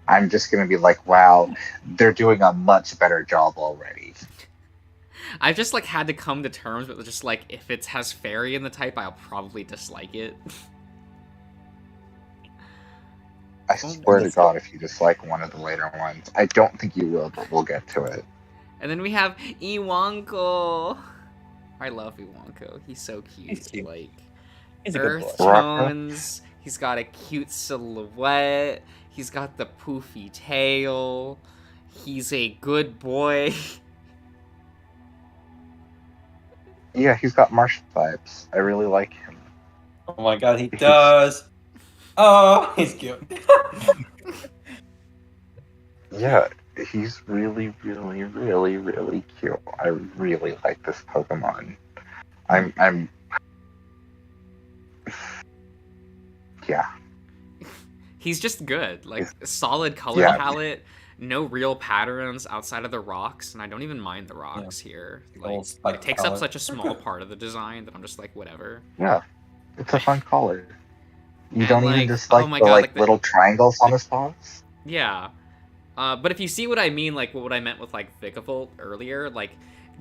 I'm just gonna be like, wow, they're doing a much better job already. I've just, like, had to come to terms with just, like, if it has fairy in the type, I'll probably dislike it. I swear to God, if you dislike one of the later ones, I don't think you will, but we'll get to it. And then we have Iwongal. I love Iwongal. He's so cute. He's cute. Like, He's a good earth boy. tones. He's got a cute silhouette. He's got the poofy tail. He's a good boy. Yeah, he's got marsh vibes. I really like him. Oh my god, he does. Oh, he's cute. Yeah, he's really, really, really, really cute. I really like this Pokemon. I'm yeah. He's just good. Like, solid color Yeah. palette. No real patterns outside of the rocks, and I don't even mind the rocks here. Like, Like it takes up color. such a small part of the design that I'm just like, whatever. Yeah. It's a fun color. You And, don't like, even dislike oh my the God, like the- little triangles on his paws? Yeah. But if you see what I mean, like what I meant with like Vikavolt earlier, like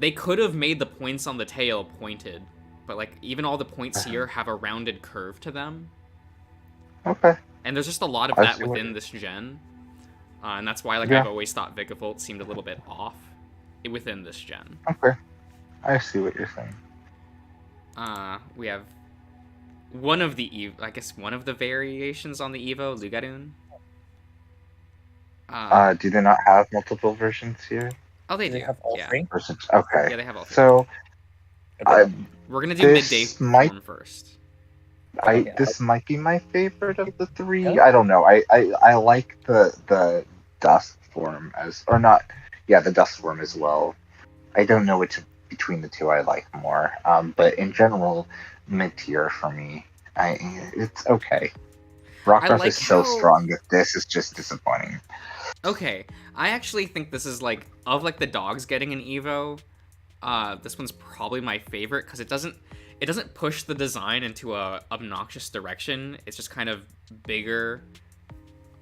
they could have made the points on the tail pointed, but like even all the points here have a rounded curve to them, Okay. and there's just a lot of I that see what within you- this gen, and that's why like Yeah. I've always thought Vikavolt seemed a little bit off within this gen. Okay. I see what you're saying. We have one of the I guess one of the variations on the Evo, Lugadoon. Do they not have multiple versions here? Oh, they Do they do. have all Yeah. three? Okay. Yeah, they have all three. So, We're gonna do this midday might- form first. Okay. this might be my favorite of the three. Yeah. I don't know. I like the dust form or not. Yeah, the dust form as well. I don't know which between the two I like more. But in general, mid tier for me. It's okay. Rockruff like is so how- strong that this is just disappointing. Okay, I actually think this is like of like the dogs getting an Evo. This one's probably my favorite because it doesn't push the design into a obnoxious direction. It's just kind of bigger,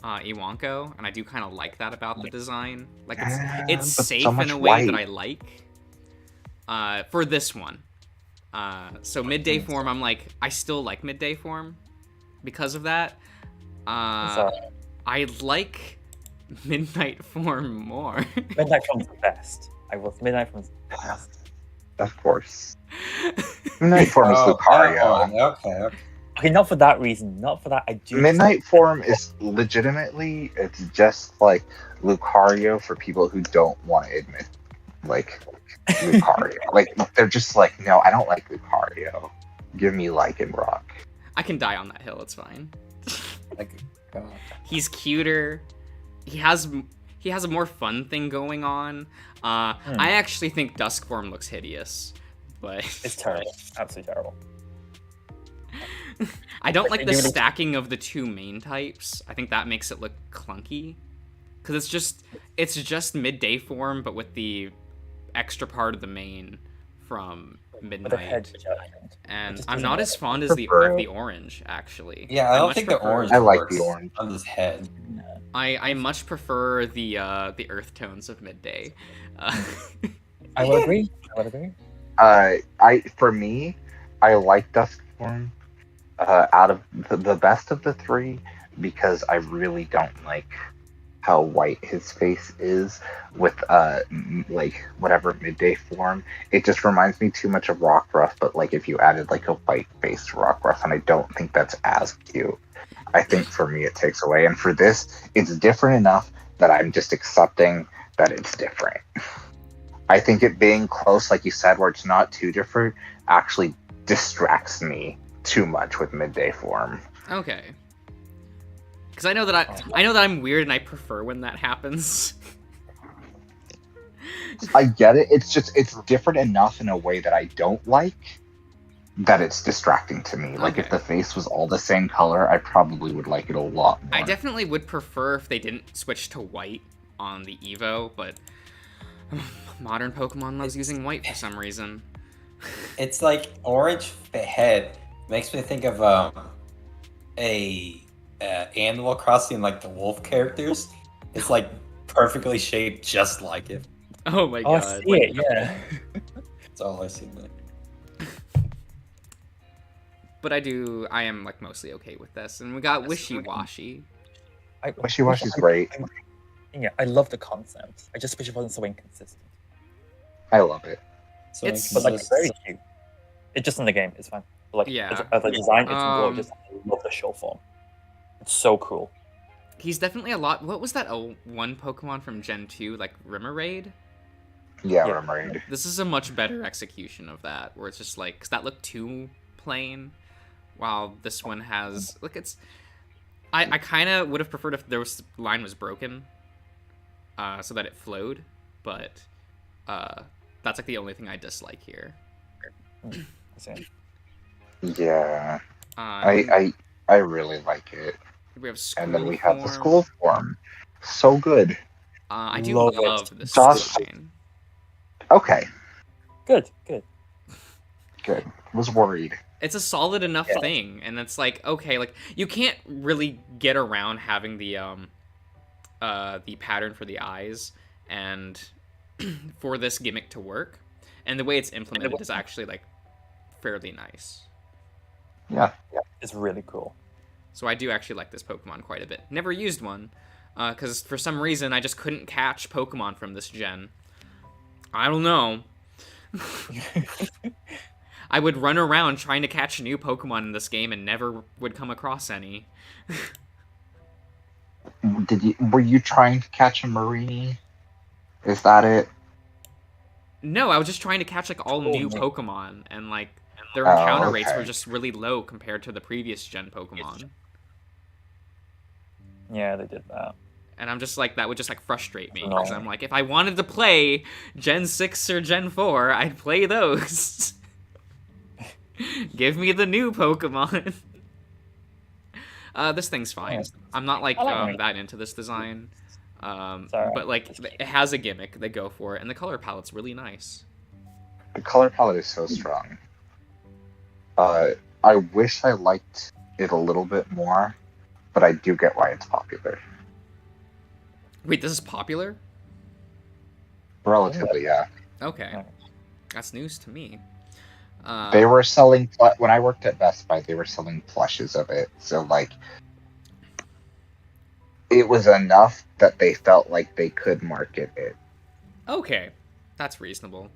Iwonko, and I do kind of like that about the design. Like it's But safe so in much a way that white. I like. For this one, So midday form, I'm like, I still like midday form because of that. I like midnight form more. Midnight Form's the best. Midnight Form's the best. Of course. Midnight Form is Lucario. Okay. Okay, not for that reason. Not for that. I do. Midnight Form is legitimately, it's just like Lucario for people who don't want to admit, like, Lucario. Like, they're just like, no, I don't like Lucario. Give me Lycanroc. I can die on that hill, it's fine. Like, God. He's cuter. He has a more fun thing going on. I actually think Dusk form looks hideous, but It's terrible. Absolutely terrible. I don't like the stacking of the two main types. I think that makes it look clunky. Because it's just midday form, but with the extra part of the main from midnight. And I'm not as fond as the orange, actually. Yeah, I don't think the orange. I like works the orange on his head. I much prefer the earth tones of midday. I would agree. For me, I like Dusk Form out of the best of the three because I really don't like how white his face is with like whatever midday form. It just reminds me too much of Rockruff, but like if you added like a white face to Rockruff, and I don't think that's as cute. I think for me it takes away, and for this it's different enough that I'm just accepting that it's different. I think it being close, like you said, where it's not too different, actually distracts me too much with midday form. Okay. Because I know that I'm weird and I prefer when that happens. I get it. It's different enough in a way that I don't like that it's distracting to me. Like if the face was all the same color, I probably would like it a lot more. I definitely would prefer if they didn't switch to white on the Evo, but modern Pokemon loves using white for some reason. It's like orange head makes me think of Animal Crossing, like the wolf characters. It's like perfectly shaped just like it. Oh my god. I see it, yeah. That's all I see there. But I am like mostly okay with this. And we got Wishy-Washy. Wishy-Washy's great. Yeah, I love the concept. I just wish it wasn't so inconsistent. I love it. So But like, it's very cute. It's just in the game, it's fine. But, like, Yeah. as a design, it's gorgeous. I love the show form. It's so cool. He's definitely a lot. What was that one Pokemon from Gen 2, like Remoraid? Yeah, Remoraid. This is a much better execution of that, where it's just like, because that looked too plain, while this one has, look, it's, I kind of would have preferred if the line was broken, so that it flowed, but that's like the only thing I dislike here. Yeah, I really like it. We have school and then we form. have the school form. So good. I do Love love this Josh- design. Okay, Good. was worried. It's a solid enough thing, and it's like, okay, like you can't really get around having the pattern for the eyes and for this gimmick to work, and the way it's implemented is actually like fairly nice. Yeah. It's really cool. So I do actually like this Pokemon quite a bit. Never used one, because for some reason I just couldn't catch Pokemon from this gen. I don't know. I would run around trying to catch new Pokemon in this game and never would come across any. Were you trying to catch a Marini? Is that it? No, I was just trying to catch like all new Pokemon, and like their encounter rates were just really low compared to the previous gen Pokemon. Yeah, they did that. And I'm just like, that would just like frustrate me, because I'm like, if I wanted to play Gen 6 or Gen 4, I'd play those. Give me the new Pokemon. This thing's fine. I'm not like that into this design. But like, it has a gimmick, they go for it, and the color palette's really nice. The color palette is so strong. I wish I liked it a little bit more, but I do get why it's popular. Wait, this is popular? Relatively, yeah. Okay. That's news to me. They were selling when I worked at Best Buy. They were selling plushes of it, so like it was enough that they felt like they could market it. Okay, that's reasonable.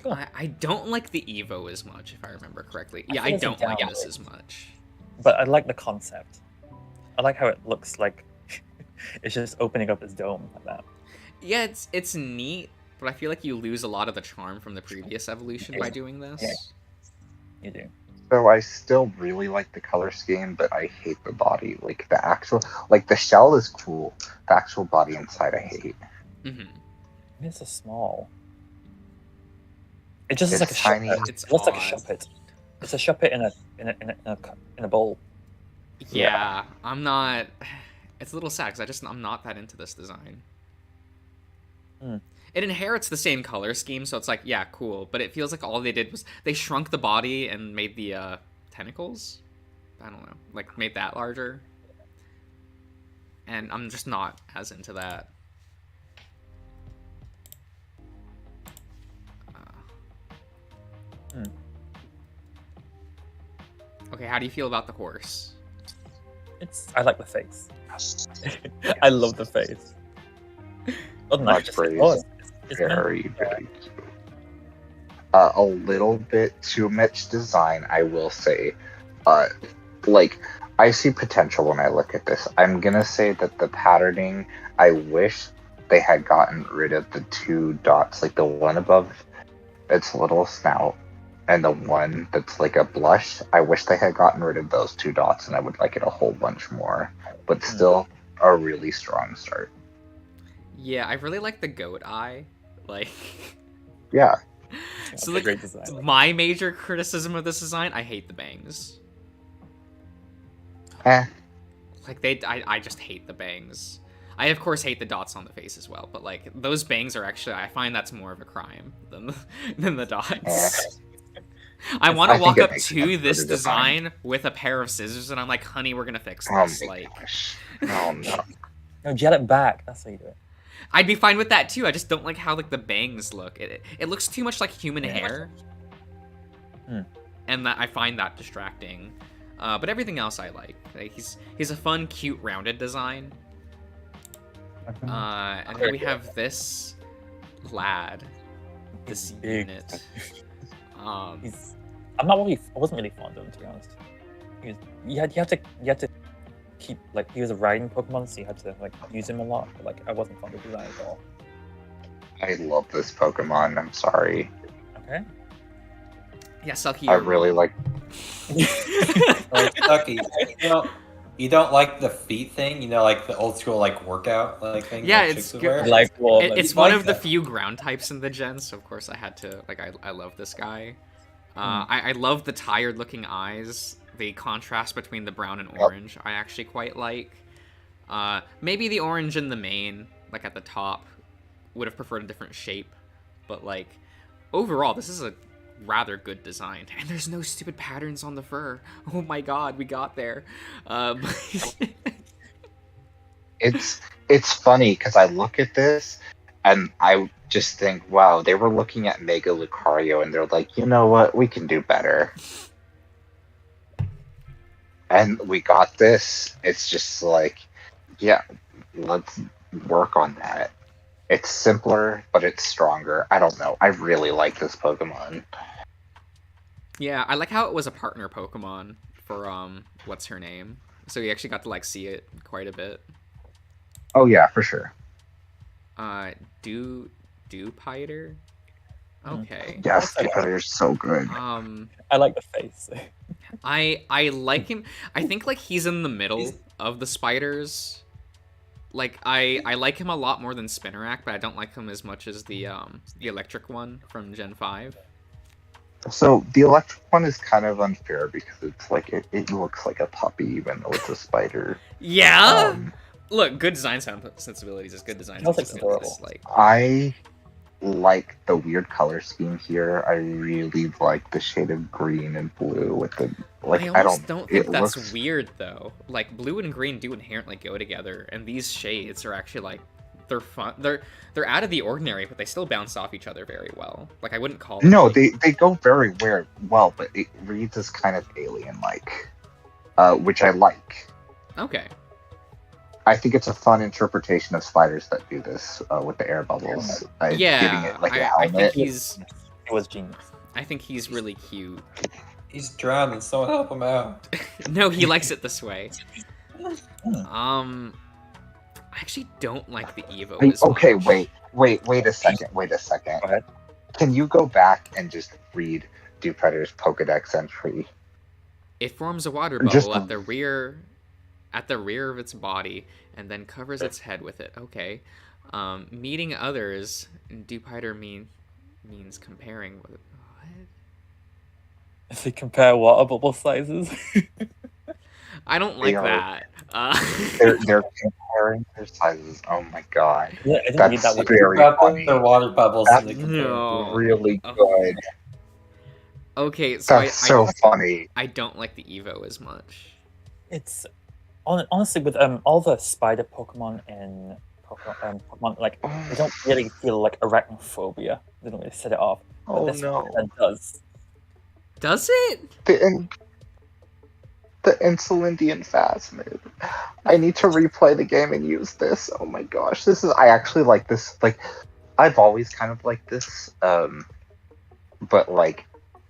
Cool. I don't like the Evo as much, if I remember correctly. Yeah, I think it's a don't like downgrade. this as much. But I like the concept. I like how it looks like it's just opening up its dome like that. Yeah, it's neat, but I feel like you lose a lot of the charm from the previous evolution by doing this. Yeah. You do. So I still really like the color scheme, but I hate the body. Like the actual, like the shell is cool. The actual body inside, I hate. Mm-hmm. It's so small. It just looks It's like a tiny. shuppet. It's It looks like a odd. shuppet. It's a shuppet in a bowl. Yeah, I'm not. It's a little sad because I'm not that into this design. Hmm. It inherits the same color scheme, so it's like, yeah, cool. But it feels like all they did was they shrunk the body and made the tentacles. I don't know, like made that larger. And I'm just not as into that. Okay, how do you feel about the horse? I like the face. I love the face. Other than that, Much just praise. it's Very, meant- very cute. A little bit too much design, I will say. Like, I see potential when I look at this. I'm gonna say that the patterning, I wish they had gotten rid of the two dots, like the one above its little snout and the one that's like a blush. I wish they had gotten rid of those two dots, and I would like it a whole bunch more. But still, a really strong start. Yeah, I really like the goat eye. Like, Yeah. it's so a like, great design. my major criticism of this design, I hate the bangs. Eh. Like I just hate the bangs. I of course hate the dots on the face as well, but like those bangs are actually, I find that's more of a crime than the dots. I want I to think walk it up makes to sense for this the design. design with a pair of scissors, and I'm like, honey, we're gonna fix Oh this. my Like, gosh. Oh no. No, jet it back. That's how you do it. I'd be fine with that too. I just don't like how like the bangs look. It looks too much like human Yeah. hair, Hmm. and that I find that distracting. But everything else I like. Like he's a fun, cute, rounded design. And then we have this lad, this big. unit. I wasn't really fond of him, to be honest. You had to keep, like, he was a riding Pokemon, so you had to like use him a lot. But, like, I wasn't fond of his design at all. I love this Pokemon. I'm sorry. Okay. Yeah, Sucky. I really like. Lucky, you don't like the feet thing, like the old school like workout like thing. Yeah, that it's chicks would good. wear? Like, well, It's You one like of the that. few ground types in the gen, so of course I had to like. I love this guy. Hmm. I love the tired looking eyes. The contrast between the brown and orange I actually quite like. Maybe the orange in the main, like at the top, would have preferred a different shape, but like overall this is a rather good design. And there's no stupid patterns on the fur. Oh my god, we got there. It's funny because I look at this and I just think, wow, they were looking at Mega Lucario and they're like, you know what, we can do better. And we got this. It's just like, yeah, let's work on that. It's simpler, but it's stronger. I don't know. I really like this Pokemon. Yeah, I like how it was a partner Pokemon for what's her name. So you actually got to like see it quite a bit. Oh yeah, for sure. Dewpider? Okay. Yes, they're so good. I like the face. I like him. I think like he's in the middle of the spiders. Like I like him a lot more than Spinarak, but I don't like him as much as the electric one from Gen 5. So the electric one is kind of unfair because it's like it looks like a puppy even though it's a spider. Yeah. Look, good design sensibilities is good design It looks sensibilities. adorable. Like I like the weird color scheme here. I really like the shade of green and blue with the like. I almost don't think it that's looks- weird though. Like blue and green do inherently go together, and these shades are actually like they're fun. They're out of the ordinary, but they still bounce off each other very well. Like I wouldn't call them. No, they go very well, but it reads as kind of alien-like, which I like. Okay. I think it's a fun interpretation of spiders that do this with the air bubbles. Yeah, giving it like a I helmet. think It was genius. I think he's really cute. He's drowning. Someone help him out. No, he likes it this way. Hmm. I actually don't like the Evo. Wait, as okay, much. wait a second. Go ahead. Can you go back and just read Dewpetter's Pokedex entry? It forms a water bubble Just- at the rear of its body and then covers its head with it. Okay. Meeting others, Dewpider means comparing with what? If they compare water bubble sizes. I don't like are- that. They're comparing their sizes. Oh my god, Yeah, I didn't read that's that one. very About funny. their water bubbles. That's so they can- No. Really Oh. good. Okay, so That's so funny. I don't like the Evo as much. It's honestly with all the spider Pokemon in Pokemon, like they don't really feel like arachnophobia. They don't really set it off. But Oh this no. one does. Does it? The Insulindian Phasmid. I need to replay the game and use this. Oh my gosh, I actually like this. Like, I've always kind of liked this, but like,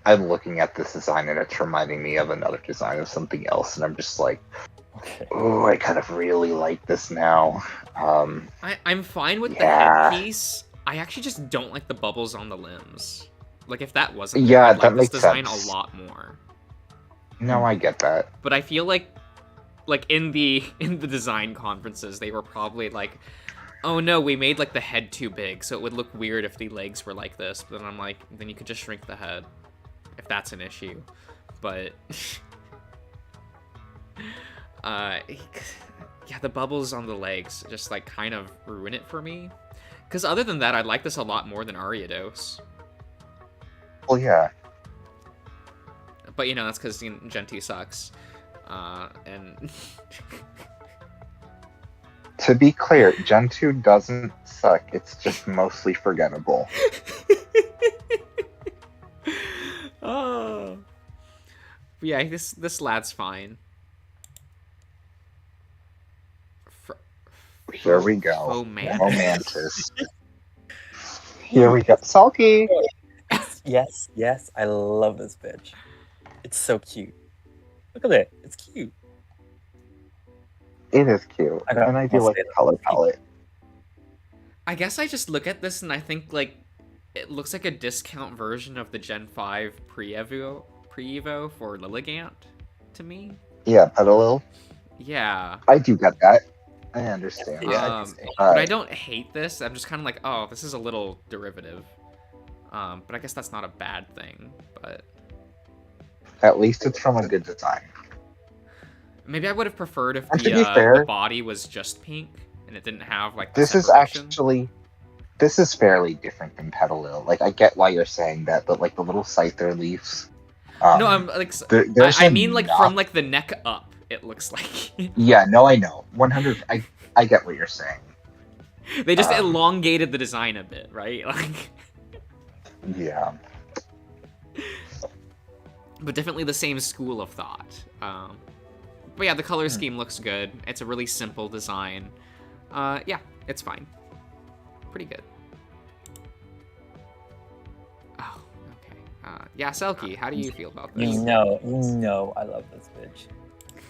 I'm looking at this design and it's reminding me of another design of something else, and I'm just like, Okay. oh, I kind of really like this now. I'm fine with Yeah. the headpiece. I actually just don't like the bubbles on the limbs. Like if that wasn't Yeah, there, I'd that like this makes design sense. a lot more. No, I get that. But I feel like in the design conferences, they were probably like, oh no, we made like the head too big, so it would look weird if the legs were like this. But then I'm like, then you could just shrink the head, if that's an issue. But yeah, the bubbles on the legs just like kind of ruin it for me. Because other than that, I like this a lot more than Ariados. Well, yeah. But you know, that's because Gen 2 sucks. And To be clear, Gen 2 doesn't suck. It's just mostly forgettable. oh, but yeah, this lad's fine. Here we go. Fomantis. Momantis. Here we go. Sulky! Yes, I love this bitch. It's so cute. Look at it. It's cute. It is cute. I got- And I do I'll like say the that. color palette. I guess I just look at this and I think like it looks like a discount version of the Gen 5 pre-Evo for Lilligant to me. Yeah, Petalil. Yeah. I do get that. I understand. Yeah, But I don't hate this. I'm just kind of like, oh, this is a little derivative. But I guess that's not a bad thing. But At least it's from a good design. maybe I would have preferred if And to be the fair- body was just pink and it didn't have like the This is separation. this is fairly different than Petalil. Like, I get why you're saying that, but like the little Scyther leaves. No, I'm like there's I mean like enough- from like the neck up. It looks like Yeah, no, I know. 100. I get what you're saying. they just Um, elongated the design a bit, right? Like. Yeah. But definitely the same school of thought. But yeah, the color scheme looks good. It's a really simple design. Yeah, it's fine. Pretty good. Oh, okay. Yeah, Selkie, how do you feel about this? You know, I love this bitch.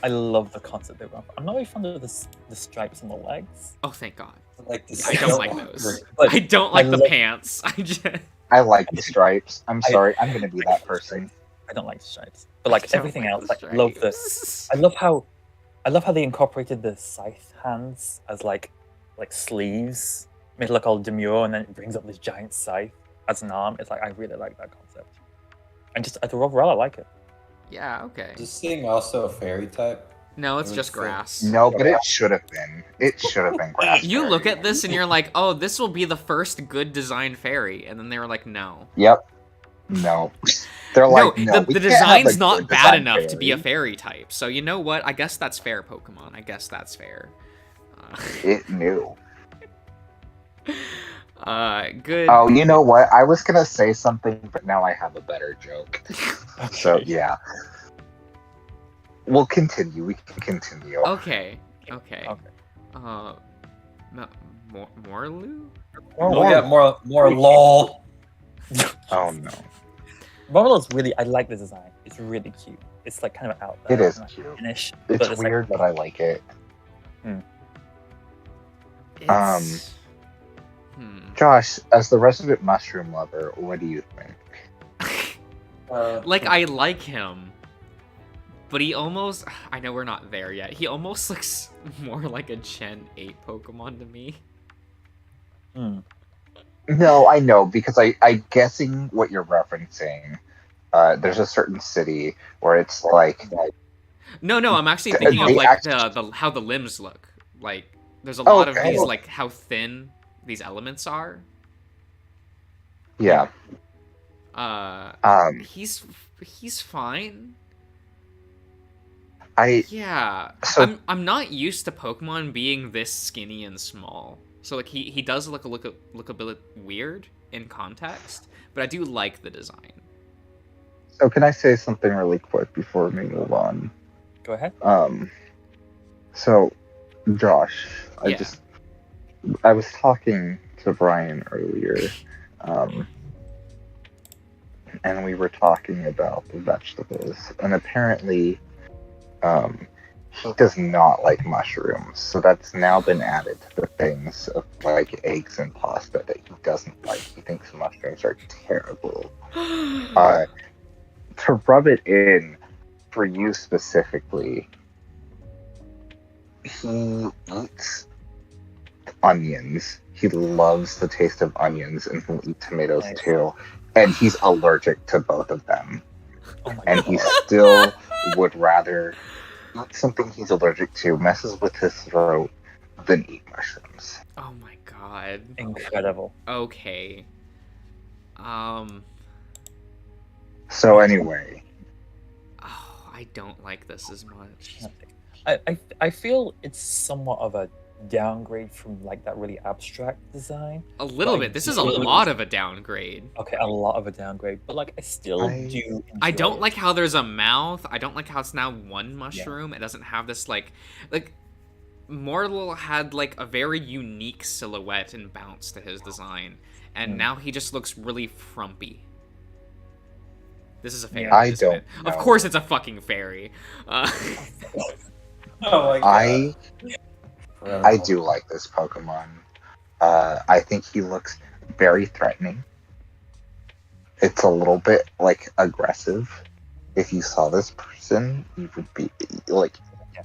I love the concept they're going for. I'm not really fond of the stripes on the legs. Oh, thank God. Like the I don't like silk. those. But I don't like I the love- pants. I just... I like the stripes. I'm sorry. I'm gonna be that person. I don't like the stripes, but like I don't everything like else, the like love this. stripes. I love how they incorporated the scythe hands as like sleeves, made it look all demure, and then it brings up this giant scythe as an arm. It's like I really like that concept, and just overall I like it. Yeah, okay. Is this thing also a fairy type? No, it's I would just say- grass. No, but it should have been. It should have been grass. You look fairy. at this and you're like, oh, this will be the first good design fairy. And then they were like, no. Yep. No. They're like, no. the we can't have design's a not good bad design enough to be a fairy. fairy type. So you know what? I guess that's fair, Pokemon. I guess that's fair. It knew. Good. Oh, you know what? I was gonna say something, but now I have a better joke. So Okay. yeah, we'll continue. We can continue. Okay. Okay. Morlu? Oh yeah, more lol. Oh no, Morlo's really, I like the design. It's really cute. It's like kind of out there. it is and, like, cute. Finish, It's but weird, like, but I like it. It's... Josh, as the resident mushroom lover, what do you think? Like, I like him. But he almost... I know we're not there yet. He almost looks more like a Gen 8 Pokemon to me. No, I know, because I'm guessing what you're referencing. There's a certain city where it's like... No, I'm actually thinking of, like, the how the limbs look. Like, there's a lot of these, like, how thin these elements are. Yeah. He's fine. So, I'm not used to Pokemon being this skinny and small. So like he does look a bit weird in context, but I do like the design. So can I say something really quick before we move on? Go ahead. So Josh, Yeah. I was talking to Brian earlier, and we were talking about the vegetables, and apparently, he does not like mushrooms, so that's now been added to the things of like eggs and pasta that he doesn't like. He thinks mushrooms are terrible. To rub it in for you specifically, he eats onions. He loves the taste of onions, and he'll eat tomatoes too. And he's allergic to both of them. Oh my and God. he still would rather eat something he's allergic to, messes with his throat, than eat mushrooms. Oh my god. Incredible. Okay. So anyway, Oh, I don't like this as much. I feel it's somewhat of a downgrade from like that really abstract design. A little But bit. This is a lot of a downgrade. Okay, a lot of a downgrade, but like I still do. I don't enjoy like it. how there's a mouth. I don't like how it's now one mushroom. It doesn't have this like Morlul had like a very unique silhouette and bounce to his design, and now he just looks really frumpy. This is a fairy. I isn't don't it? know. Of course, it's a fucking fairy. Oh my god. I do like this Pokemon. I think he looks very threatening. It's a little bit like aggressive. If you saw this person, you would be like,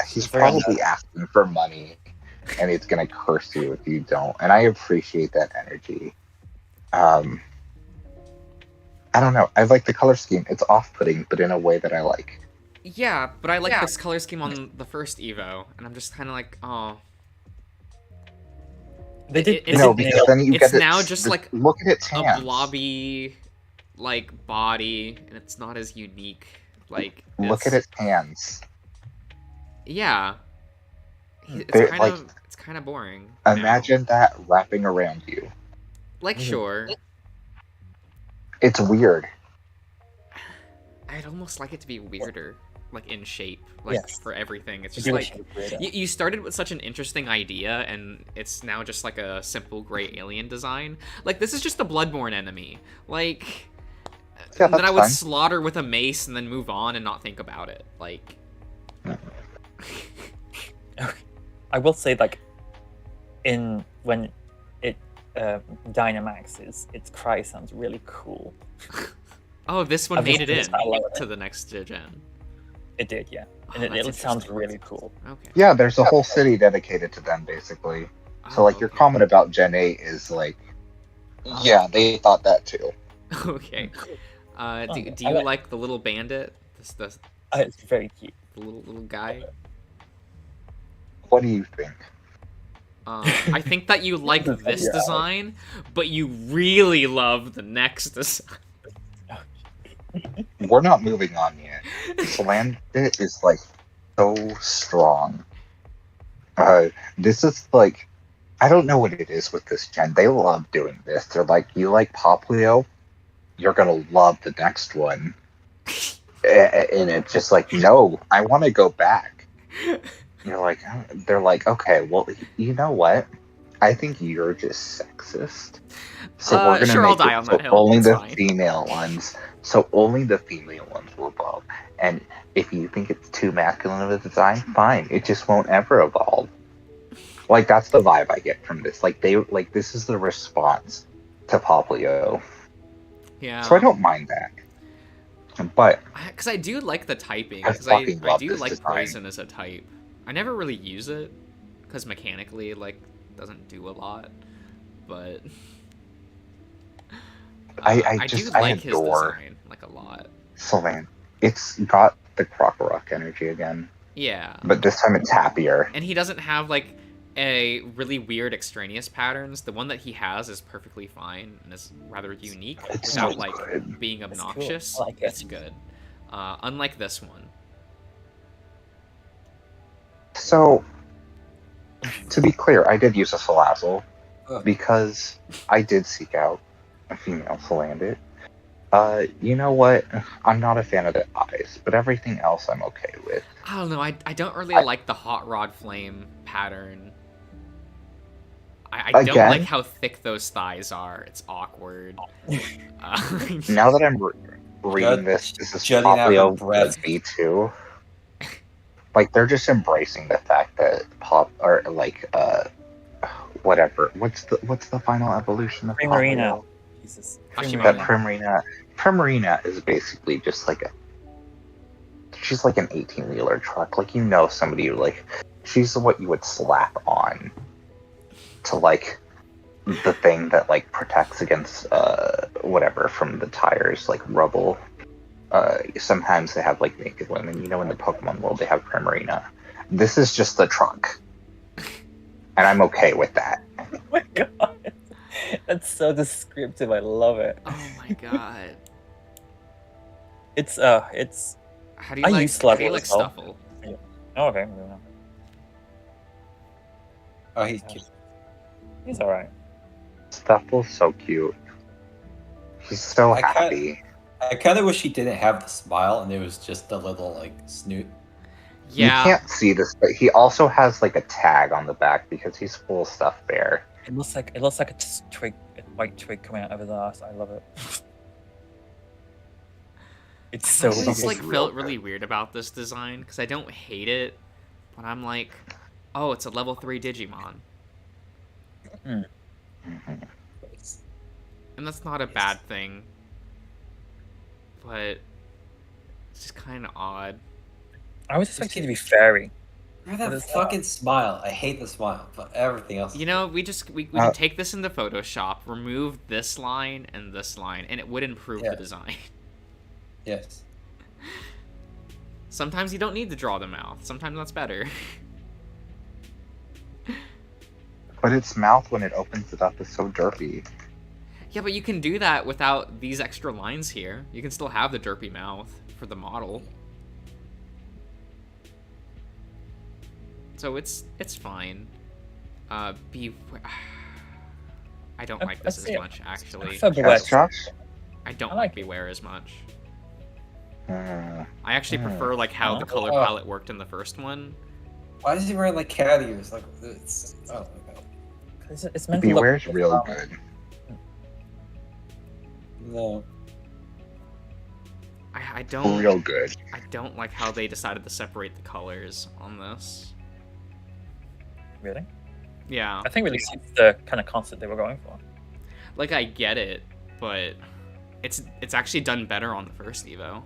he's probably asking for money, and he's gonna curse you if you don't. And I appreciate that energy. I don't know. I like the color scheme. It's off-putting, but in a way that I like. Yeah, but I like this color scheme on the first Evo, and I'm just kind of like, oh. They did. No, because then you It's get now just like look at its a hands. blobby, like body, and it's not as unique. Like Look at its hands. Yeah, it's They're, kind of boring. Imagine that wrapping around you. Like sure, It's weird. I'd almost like it to be weirder, like in shape, like Yes. for everything. It's I just do like wish it was weirder. you started with such an interesting idea, and it's now just like a simple gray alien design. Like this is just a Bloodborne enemy, like Yeah, that I that's would fine. slaughter with a mace and then move on and not think about it. Like, I will say, like, when it Dynamaxes, its cry sounds really cool. oh, this one I've made it just- in I love it. to the next gen. It did, yeah, Oh, and that's it sounds interesting. really cool. Okay. Yeah, there's a whole city dedicated to them, basically. So, Oh, like, your okay. comment about Gen 8 is like, yeah, they thought that too. Okay. Do I you like- like the little bandit? The It's very cute. little guy? What do you think? I think that you like this Yeah. design, but you really love the next design. We're not moving on yet. Slandit is like so strong. This is like, I don't know what it is with this gen. They love doing this. They're like, you like Poplio? You're gonna love the next one. And it's just like, no, I want to go back. You're like, they're like, okay, well, you know what? I think you're just sexist. So we're gonna sure, I'll make die it on so that hill. only It's the fine. female ones. So only the female ones will evolve. And if you think it's too masculine of a design, fine. It just won't ever evolve. Like that's the vibe I get from this. Like this is the response to Poplio. Yeah. So I don't mind that. But because I do like the typing. I Because I fucking love do this like design. poison as a type. I never really use it because mechanically, like, doesn't do a lot. But I do just I like his adore design like a lot. Sylvan. It's got the Krokorok energy again, Yeah. but this time it's happier. And he doesn't have like a really weird extraneous patterns. The one that he has is perfectly fine and is rather unique It's without so like good. being It's cool. obnoxious. I like it. It's good. Unlike this one. So, to be clear, I did use a Salazzle Ugh. because I did seek out a female Salandit. You know what? I'm not a fan of the eyes, but everything else I'm okay with. I don't know. I don't really I- like the hot rod flame pattern. I don't Again? like how thick those thighs are. It's awkward. Now that I'm reading Jud- this is jutting out probably her a breath. V2. Like they're just embracing the fact that whatever. What's the final evolution of Primarina. Poplio? Jesus. Passimian. That Primarina. Primarina is basically just like she's like an 18-wheeler truck. Like somebody who like she's what you would slap on to like the thing that like protects against whatever from the tires, like rubble. Sometimes they have like naked women. In the Pokemon world they have Primarina. This is just the truck. And I'm okay with that. Oh my god. That's so descriptive. I love it. Oh my god. It's How do you I like? use How do you Sluggle like as well. Stuffle? oh, okay. Moving on. Oh, he's cute. He's alright. Stuffle's so cute. He's so I kinda- happy. I kind of wish he didn't have the smile and it was just a little like snoot. Yeah. You can't see this, but he also has like a tag on the back because he's full stuff bear. It looks like a twig, a white twig coming out of his ass. I love it. It's so I just Stuffle's like real felt good. really weird about this design because I don't hate it, but I'm like, oh, it's a level 3 Digimon, Mhm. and that's not a bad thing. But it's just kind of odd. I was expecting it to be fairy. Look What at is that that? fucking smile. I hate the smile, but everything else. You know, we can take this into Photoshop, remove this line and this line, and it would improve Yeah. the design. Yes. Sometimes you don't need to draw the mouth. Sometimes that's better. But its mouth when it opens it up is so derpy. Yeah, but you can do that without these extra lines here. You can still have the derpy mouth for the model. So it's fine. Be. I don't like this as much, actually. So Yes, Josh? I don't I like like it. Beware as much. Uh, I actually prefer like how the color Oh. palette worked in the first one. Why is he wearing like cat ears? Like it's. Oh my god. It's meant to look. Beware's real good. No. I don't Real good. I don't like how they decided to separate the colors on this. Really? Yeah, I think really suits the kind of concept they were going for. like I get it, but it's actually done better on the first Evo.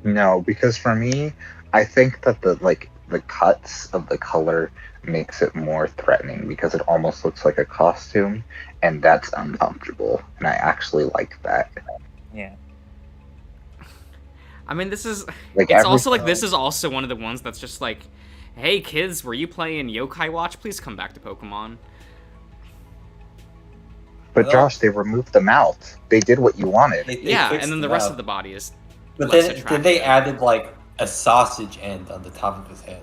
No, because for me, I think that the cuts of the color makes it more threatening because it almost looks like a costume, and that's uncomfortable. And I actually like that. Yeah. I mean, this is Like it's every- also like this is also one of the ones that's just like, hey kids, were you playing Yokai Watch? Please come back to Pokemon. But Well- Josh, they removed the mouth. They did what you wanted. They Yeah, fixed and then the the rest mouth. of the body is But less then attractive. they added like a sausage end on the top of his head.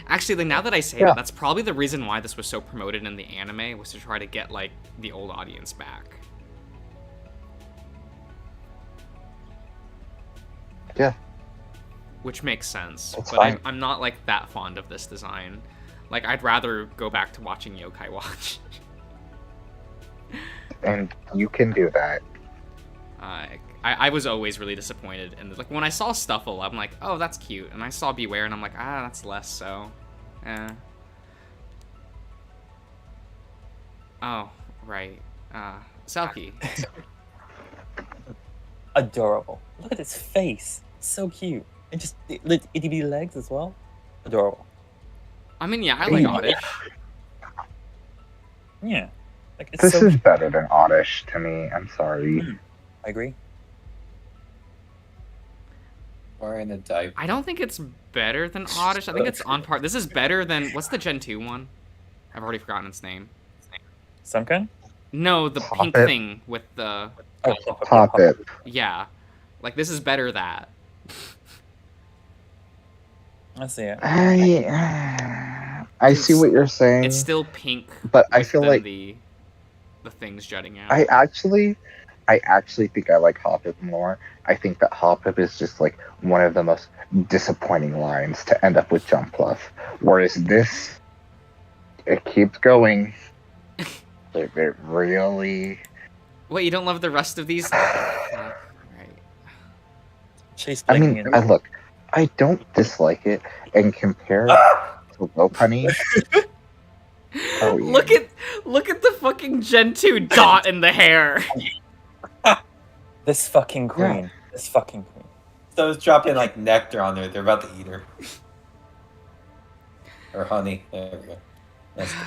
Actually, like, now that I say Yeah. that, that's probably the reason why this was so promoted in the anime, was to try to get, like, the old audience back. Yeah. Which makes sense. It's but fine. I'm not, like, that fond of this design. Like, I'd rather go back to watching Yokai Watch. And you can do that. I was always really disappointed. And, like, when I saw Stuffle, I'm like, oh, that's cute. And I saw Beware, and I'm like, that's less so. Oh, right. Selkie. Adorable. Look at its face. So cute. And just itty bitty legs as well. Adorable. I mean, yeah, I like Oddish. Yeah. Like, it's This so is better than Oddish to me. I'm sorry. I agree. Or in a diaper. I don't think it's better than Oddish. I think it's on par. This is better than... What's the Gen 2 one? I've already forgotten its name. Sunken? No, the pink Poppet. thing with the... Oh, Pop it. Yeah. Like, this is better that. I see it. I see what you're saying. It's still pink, but I with feel like the things jutting out. I actually think I like Hoppip more. I think that Hoppip is just like one of the most disappointing lines to end up with Jump Bluff. Whereas this, it keeps going. It really. Wait, you don't love the rest of these? Right. Chase I blinking mean, in. look, I don't dislike it, and compare it to Lopunny. Oh, yeah. Look at the fucking Gen 2 dot in the hair. This fucking queen. Yeah. This fucking queen. So it's dropping like nectar on there. They're about to eat her. Or honey. There we go. That's good.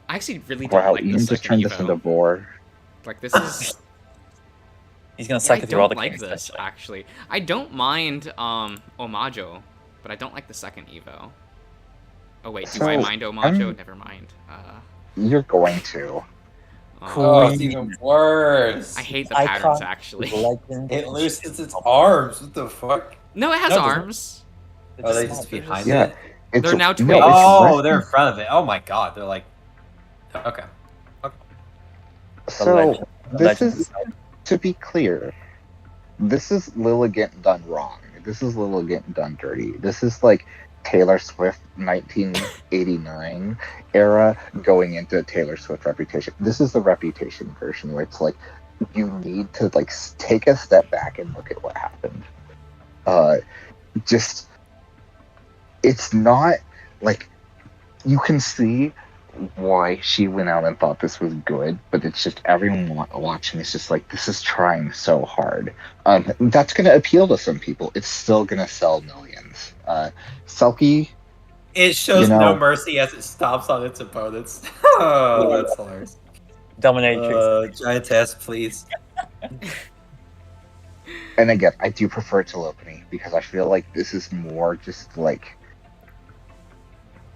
I actually really don't Wow, like Ian this just second turned this into Evo. Vor. Like, this is... He's gonna I cycle through all don't the like kings, this, essentially. actually. I don't mind Omajo, but I don't like the second Evo. Oh wait, do I So, mind Omajo? I'm- Never mind. You're going to. Oh, it's even worse. I hate the Icon. patterns, actually. Legend. It loosens its arms. What the fuck? No, it has No, it doesn't. arms. Oh, they small. just behind Yeah. it? It's They're now no, twins. it's Oh, resting. they're in front of it. Oh my god. They're like... Okay. So legend. The this legend is, to be clear, this is Lila getting done wrong. This is Lila getting done dirty. This is like Taylor Swift 1989 era going into Taylor Swift Reputation. This is the Reputation version where it's like you need to like take a step back and look at what happened. Just it's not like you can see why she went out and thought this was good, but it's just everyone watching is just like, this is trying so hard. That's going to appeal to some people. It's still going to sell millions. Selkie, It shows You know- no mercy as it stomps on its opponents. Oh, that's hilarious. Dominatrix. Giantess, please. and again, I do prefer Telepany because I feel like this is more just like,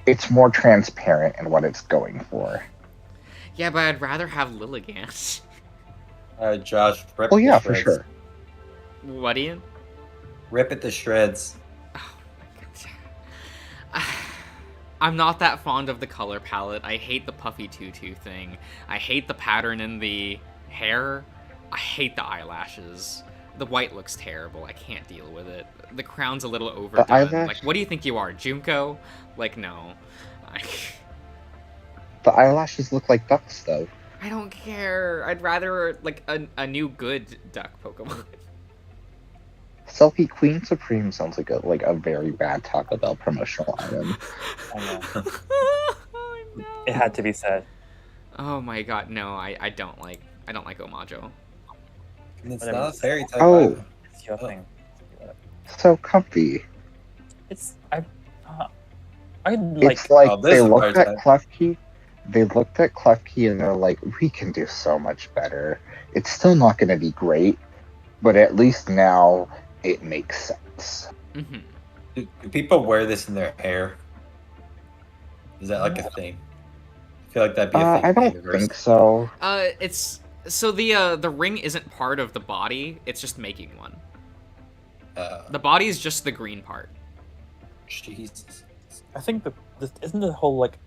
it's more transparent in what it's going for. Yeah, but I'd rather have Lilligant. Josh, rip Oh the yeah, for shreds. sure. What, Ian? Rip it to shreds. Oh my god. I'm not that fond of the color palette. I hate the puffy tutu thing. I hate the pattern in the hair. I hate the eyelashes. The white looks terrible. I can't deal with it. The crown's a little overdone. eyelash- Like, what do you think you are, Junko? Like, no. The eyelashes look like ducks, though. I don't care. I'd rather, like, a new good duck Pokemon. Selkie Queen Supreme sounds like a very bad Taco Bell promotional item. I know. Oh, no. It had to be said. Oh my god, no, I don't like Omajo. And it's Whatever. not a fairy type Oh. item. It's your Oh. thing. So comfy. It's I like. It's like Oh, this they is looked where at it's Klefki. They looked at Klefki and they're like, we can do so much better. It's still not going to be great, but at least now it makes sense. Mm-hmm. Do people wear this in their hair? Is that like a thing? I feel like that'd be a thing. I in the don't universe. think so. It's so the ring isn't part of the body. It's just making one. The body is just the green part. Jesus. I think isn't the whole like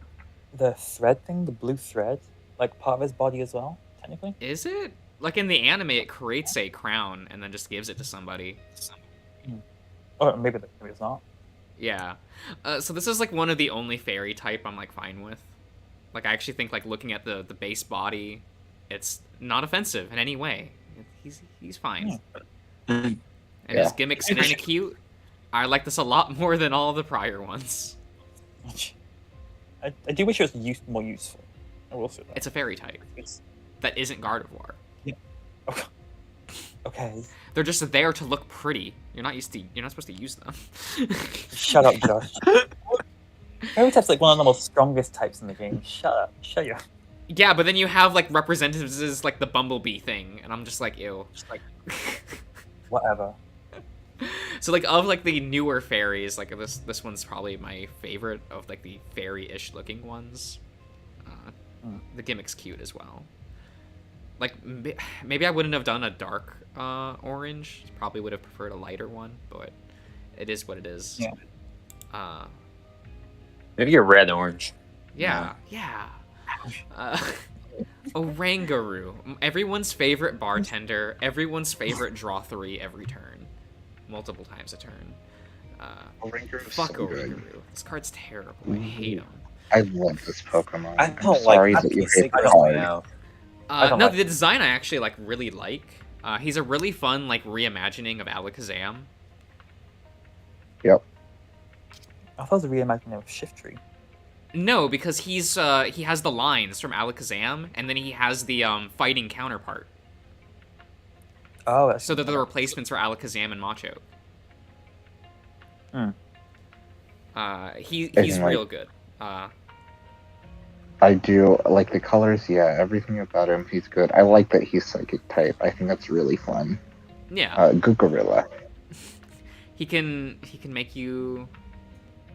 the thread thing, the blue thread, like part of his body as well, technically? Is it? Like in the anime, it creates a crown and then just gives it to somebody. Or maybe it's not. Yeah. So this is like one of the only fairy type I'm like fine with. Like I actually think like looking at the base body, it's not offensive in any way. He's fine. And his gimmick's kind of cute. I like this a lot more than all the prior ones. I do wish it was more useful. I will say that. It's a fairy type that isn't Gardevoir. Yeah. Okay. They're just there to look pretty. You're not supposed to use them. Shut up, Josh. Fairy type's like one of the most strongest types in the game. Shut up. Shut you. Yeah, but then you have like representatives as like the bumblebee thing, and I'm just like, ew. Just like Whatever. So like of like the newer fairies, like this one's probably my favorite of like the fairy-ish looking ones. The gimmick's cute as well. Like maybe I wouldn't have done a dark orange. Probably would have preferred a lighter one, but it is what it is. Yeah. Maybe a red orange. Yeah. Oranguru, everyone's favorite bartender, everyone's favorite draw 3 every turn, multiple times a turn. Fuck so good. Oranguru. This card's terrible. I hate him. I love this Pokemon. I I'm don't sorry like that you this hate the right card. now. don't No, like the design I actually like really like. He's a really fun like reimagining of Alakazam. Yep. I thought it was a reimagining of Shiftry. No, because he has the lines from Alakazam, and then he has the fighting counterpart. Oh, that's So they're the replacements for Alakazam and Macho. He's And, like, real good. I do like the colors. Yeah, everything about him. He's good. I like that he's psychic type. I think that's really fun. Yeah. Good gorilla. He can make you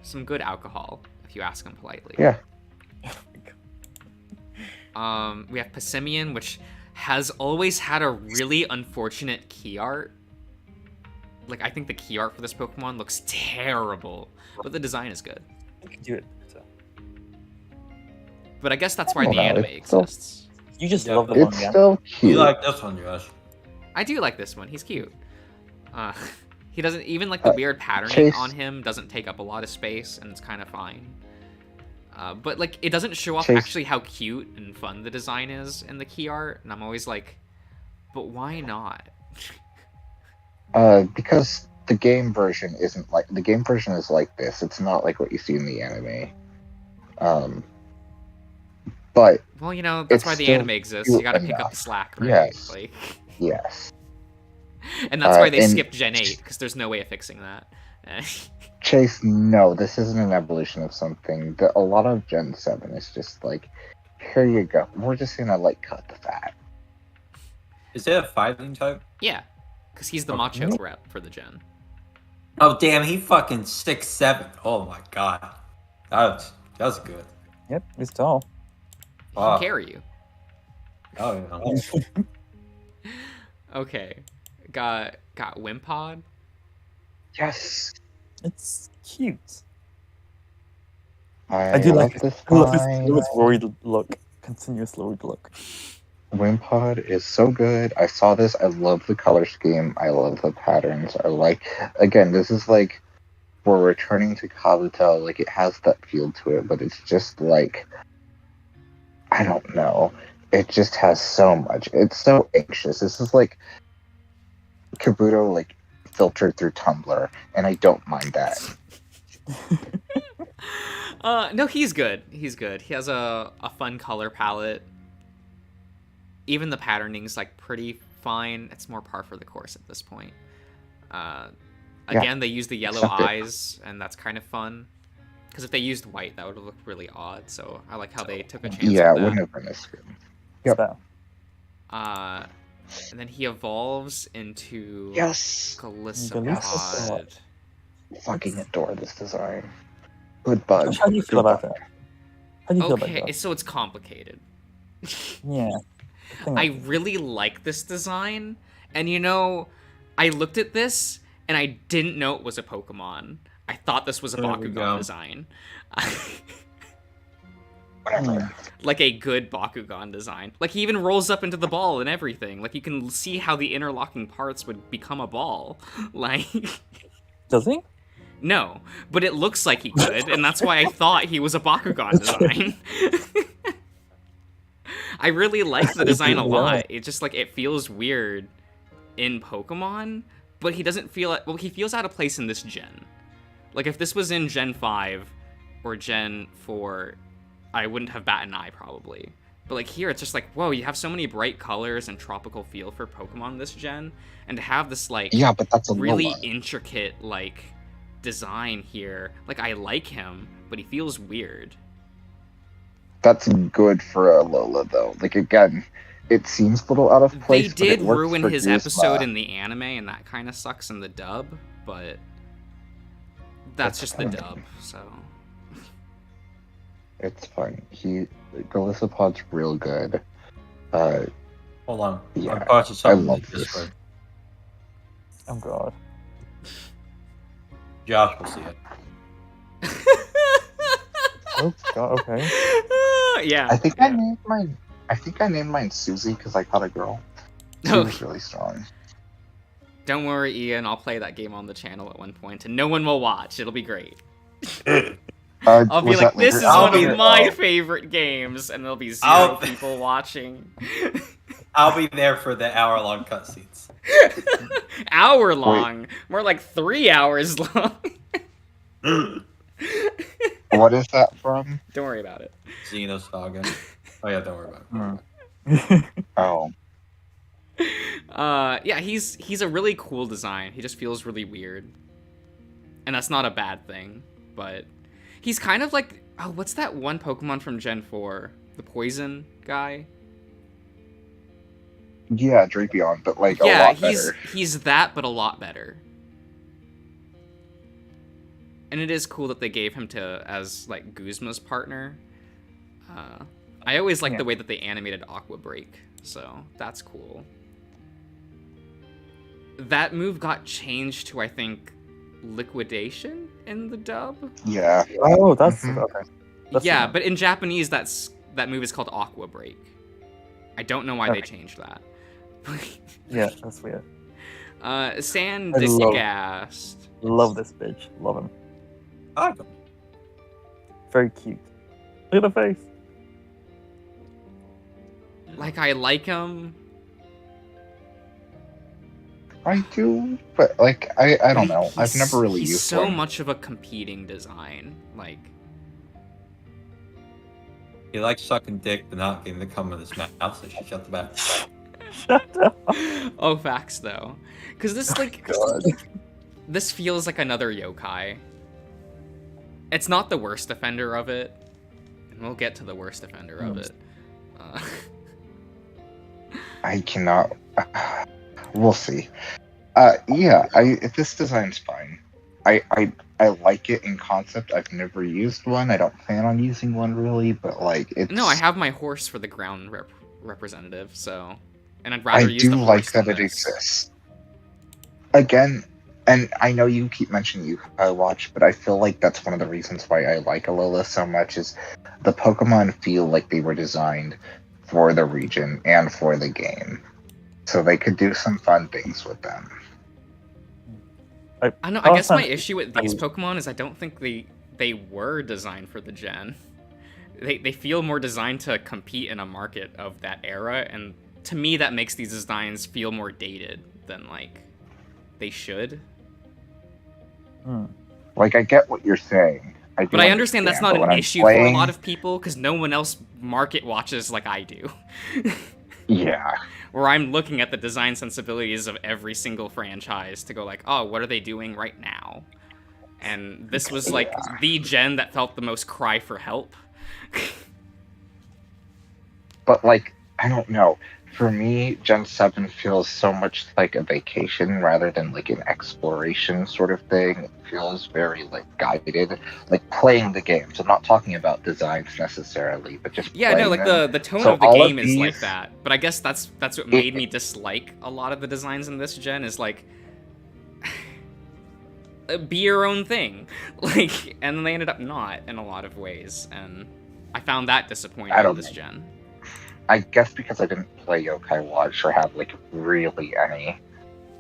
some good alcohol if you ask him politely. Yeah. We have Passimian, which has always had a really unfortunate key art. Like I think the key art for this Pokemon looks terrible, but the design is good. You can do it. So. But I guess that's why Oh, the no, anime it's still- exists. You just Yeah, love the one, It's yeah? still You cute. like this one, Josh? I do like this one. He's cute. He doesn't even like the weird patterning Chase- on him doesn't take up a lot of space, and it's kind of fine. But like it doesn't show off Chase- actually how cute and fun the design is in the key art, and I'm always like, but why not? Because the game version isn't like the game version is like this. It's not like what you see in the anime. But Well, you know that's It's why the still anime exists. You got to pick up enough. the slack, right? Yes. Like, yes, and that's why they and- skipped Gen 8 because there's no way of fixing that. Chase. No, this isn't an evolution of something. A lot of Gen 7 is just like, here you go. We're just gonna like cut the fat. Is it a fighting type? Yeah, because he's the Okay. macho rep for the gen. Oh damn, he fucking 6'7". Oh my god, that's good. Yep, he's tall. He Wow. can carry you. Oh yeah. Okay, got Wimpod. Yes, It's cute. I do love like this I love line. this worried look. Continuous worried look. Wimpod is so good. I saw this. I love the color scheme. I love the patterns. I like, again, this is like, we're returning to Kabuto. Like, it has that feel to it, but it's just like, I don't know. It just has so much. It's so anxious. This is like Kabuto, like, filtered through Tumblr, and I don't mind that. No, he's good. He's good. He has a fun color palette. Even the patterning's like pretty fine. It's more par for the course at this point. Again, they use the yellow Accept it. eyes, and that's kind of fun. Because if they used white, that would have looked really odd. So I like how they took a chance Yeah, it with wouldn't that. have been as good. Yep. So, And then he evolves into Yes! Galissapod. Fucking adore this design. Good bug. Josh, how do you feel Good about bug. it? How do you feel about Okay, that? so it's complicated. Yeah. I really like this design, and you know, I looked at this and I didn't know it was a Pokemon. I thought this was a There we Bakugan go. design. Whatever. Like a good Bakugan design. Like he even rolls up into the ball and everything. Like you can see how the interlocking parts would become a ball. Like Does he? no, but it looks like he could, and that's why I thought he was a Bakugan design. I really like the design a lot. It just like it feels weird in Pokemon, but he doesn't feel well. He feels out of place in this gen. Like if this was in Gen 5 or Gen 4, I wouldn't have batted an eye probably. But like here, it's just like, whoa, you have so many bright colors and tropical feel for Pokemon this gen, and to have this like Yeah, but that's a really Lola. intricate like design here. Like I like him, but he feels weird. That's good for a Lola, though. Like, again, it seems a little out of place. They but did it works ruin for his Guzma. episode in the anime, and that kind of sucks in the dub, but that's just the dub, so. It's fine. Golisopod's real good. Hold on. Yeah, I'm watching I something love like this. Discord. Oh god. Josh will see it. Oh god. Okay. Yeah. I think I named mine Susie because I caught a girl. She Oh. was really strong. Don't worry, Ian. I'll play that game on the channel at one point, and no one will watch. It'll be great. I'll be was like, that this later? is I'll one be- of my favorite games, and there'll be 0 I'll- people watching. I'll be there for the hour-long cutscenes. Hour long. More like 3 hours long. What is that from? Don't worry about it. Xenosaga. Oh yeah, don't worry about it. Oh, Yeah, he's a really cool design. He just feels really weird. And that's not a bad thing, but he's kind of like, oh, what's that one Pokemon from Gen 4? The poison guy? yeah, Drapion, but like a Yeah, lot better. he's that, but a lot better. And it is cool that they gave him to as like Guzma's partner. I always like Yeah. the way that they animated Aqua Break, so that's cool. That move got changed to, I think, Liquidation in the dub. Yeah. Oh, that's Mhm. okay. That's Yeah, fine. but in Japanese, that move is called Aqua Break. I don't know why they Okay. changed that. Yeah, that's weird. Sandygast. Love this bitch. Love him. I like them. Very cute. Look at the face. Like, I like him. I do, but like I don't know. I've never really He's used so one. much of a competing design. Like, He likes sucking dick, but not getting the cum in his mouth, so she shut the back. Shut up. oh, facts though. Because this, like, God. this feels like another yokai. It's not the worst offender of it, and we'll get to the worst offender of it. I cannot. We'll see. Yeah, this design's fine. I like it in concept. I've never used one. I don't plan on using one really, but like it's. No, I have my horse for the ground representative, so, and I'd I rather use do the like horse that than it this. exists. Again, and I know you keep mentioning Yokai Watch, but I feel like that's one of the reasons why I like Alola so much is the Pokemon feel like they were designed for the region and for the game. So they could do some fun things with them. I know. I guess my issue with these Pokemon is I don't think they were designed for the gen. They feel more designed to compete in a market of that era, and to me that makes these designs feel more dated than like they should. Like I get what you're saying. But I understand that's not but when an I'm issue for a playing- lot of people because no one else market watches like I do. Yeah. Where I'm looking at the design sensibilities of every single franchise to go like, oh, what are they doing right now? And this was like the gen that felt the most cry for help. But like, I don't know. For me, Gen 7 feels so much like a vacation rather than like an exploration sort of thing. It feels very like guided, like playing the games. I'm not talking about designs necessarily, but just Yeah, no, playing like them. the tone So of the all of game is like these- that. But I guess that's what made me dislike a lot of the designs in this gen is like be your own thing. Like, and then they ended up not in a lot of ways, and I found that disappointing in this gen. I guess because I didn't play Yokai Watch or have like really any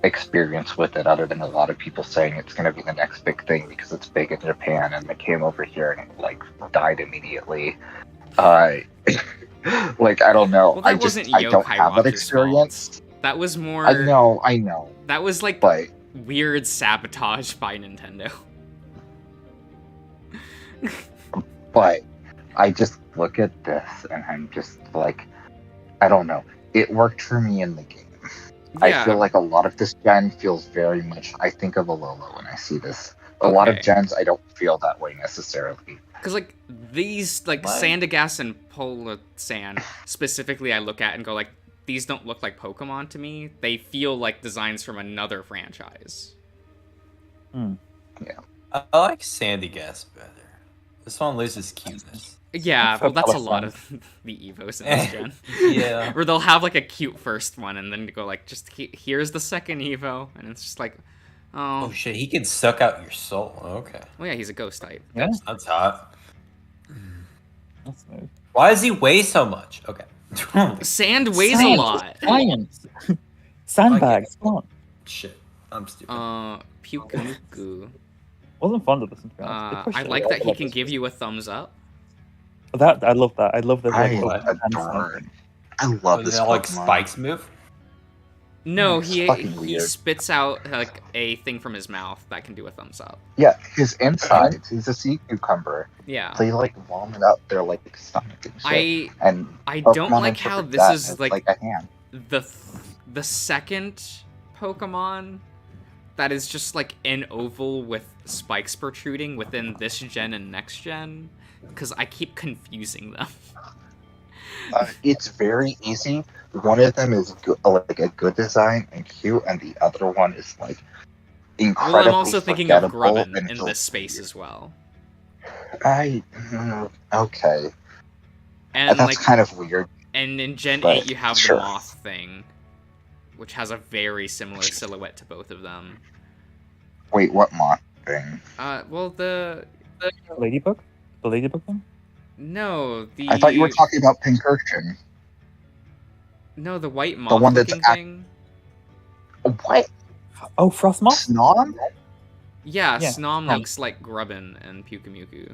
experience with it other than a lot of people saying it's going to be the next big thing because it's big in Japan, and it came over here and it like died immediately. Like, I don't know. Well, that wasn't Yokai I don't have that experience. Fault. That was more. I know. That was like weird sabotage by Nintendo. But I just look at this and I'm just like, I don't know. It worked for me in the game. Yeah. I feel like a lot of this gen feels very much. I think of Alola when I see this. A lot of gens, I don't feel that way necessarily. Because, like, these, like, Sandygast and Polasan, specifically, I look at and go, like, these don't look like Pokemon to me. They feel like designs from another franchise. Yeah. I like Sandygast better. This one loses cuteness. Yeah, well, that's a lot of the Evos in this gen. Yeah. Where they'll have, like, a cute first one, and then go, like, just here's the second Evo, and it's just like, oh shit, he can suck out your soul. Okay. Well, yeah, he's a ghost type. Yeah, That's hot. that's smooth. Why does he weigh so much? Okay. Sand weighs a lot. Science. Sandbags. Come on. Shit. I'm stupid. Pyukumuku. Wasn't fond of this. To be honest. They pushed I it like a lot. that he can give you a thumbs up. That I love that. I love the I like, adore it. I love this That, like Pokemon. Spike's move? No, It's he fucking weird. spits out like a thing from his mouth that can do a thumbs up. Yeah, his insides. He's a sea cucumber. Yeah. They like vomit up their like stomach and shit. I Pokemon don't like how interpret this that is as, like a hand. the second Pokemon that is just like an oval with spikes protruding within this gen and next gen, because I keep confusing them. It's very easy. One of them is like a good design and cute, and the other one is like incredibly. Well, I'm also thinking of forgettable Grubbin and in feels this space weird. as well. Okay. And That's like, kind of weird. and in Gen but 8 you have sure. the moth thing, which has a very similar silhouette to both of them. Wait, what moth thing? Well, the Ladybug. The ladybug thing. no, the I thought you were talking about Pincurchin. no, the white moth one that's looking act- thing. What? Oh, Frostmoth. Snom? Yeah, Yeah, Snom Snom. looks like Grubbin and Pyukumuku.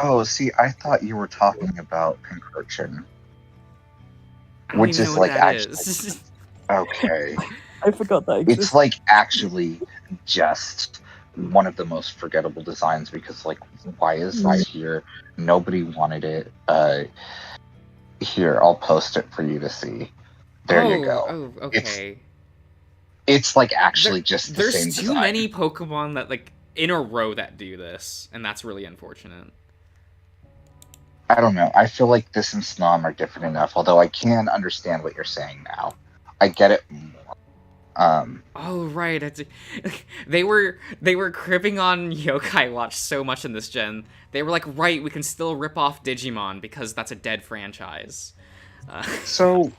Oh, see, I thought you were talking about Pincurchin. I don't Which even is, know what like, that actually- is. Okay. I forgot that existed. It's like actually just one of the most forgettable designs because like why is this here? Nobody wanted it. Here, I'll post it for you to see. There you go. Oh, okay. It's like actually just the There's same too design. many Pokemon that like in a row that do this, and that's really unfortunate. I don't know. I feel like this and Snom are different enough, although I can understand what you're saying now. I get it more. Oh right, they were cribbing on Yokai Watch so much in this gen. They were like, right, we can still rip off Digimon because that's a dead franchise. So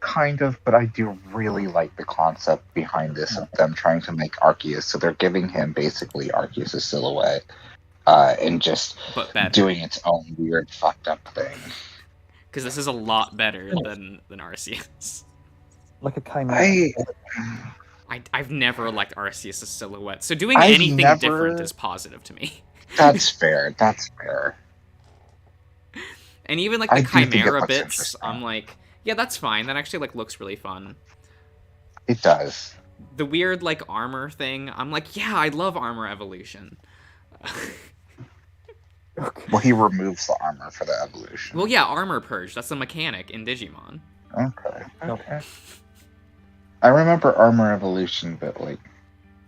kind of, but I do really like the concept behind this of them trying to make Arceus. So they're giving him basically Arceus' silhouette, and just But better. doing its own weird fucked up thing. Because this is a lot better than Arceus. Like a chimera. I've never liked Arceus' silhouette, so doing I've anything never- different is positive to me. That's fair. That's fair. And even like I the do think it chimera looks bits, interesting. I'm like, yeah, that's fine. That actually like looks really fun. It does. The weird like armor thing, I'm like, yeah, I love armor evolution. Well, he removes the armor for the evolution. Well, yeah, armor purge. That's the mechanic in Digimon. Okay. I remember armor evolution, but like,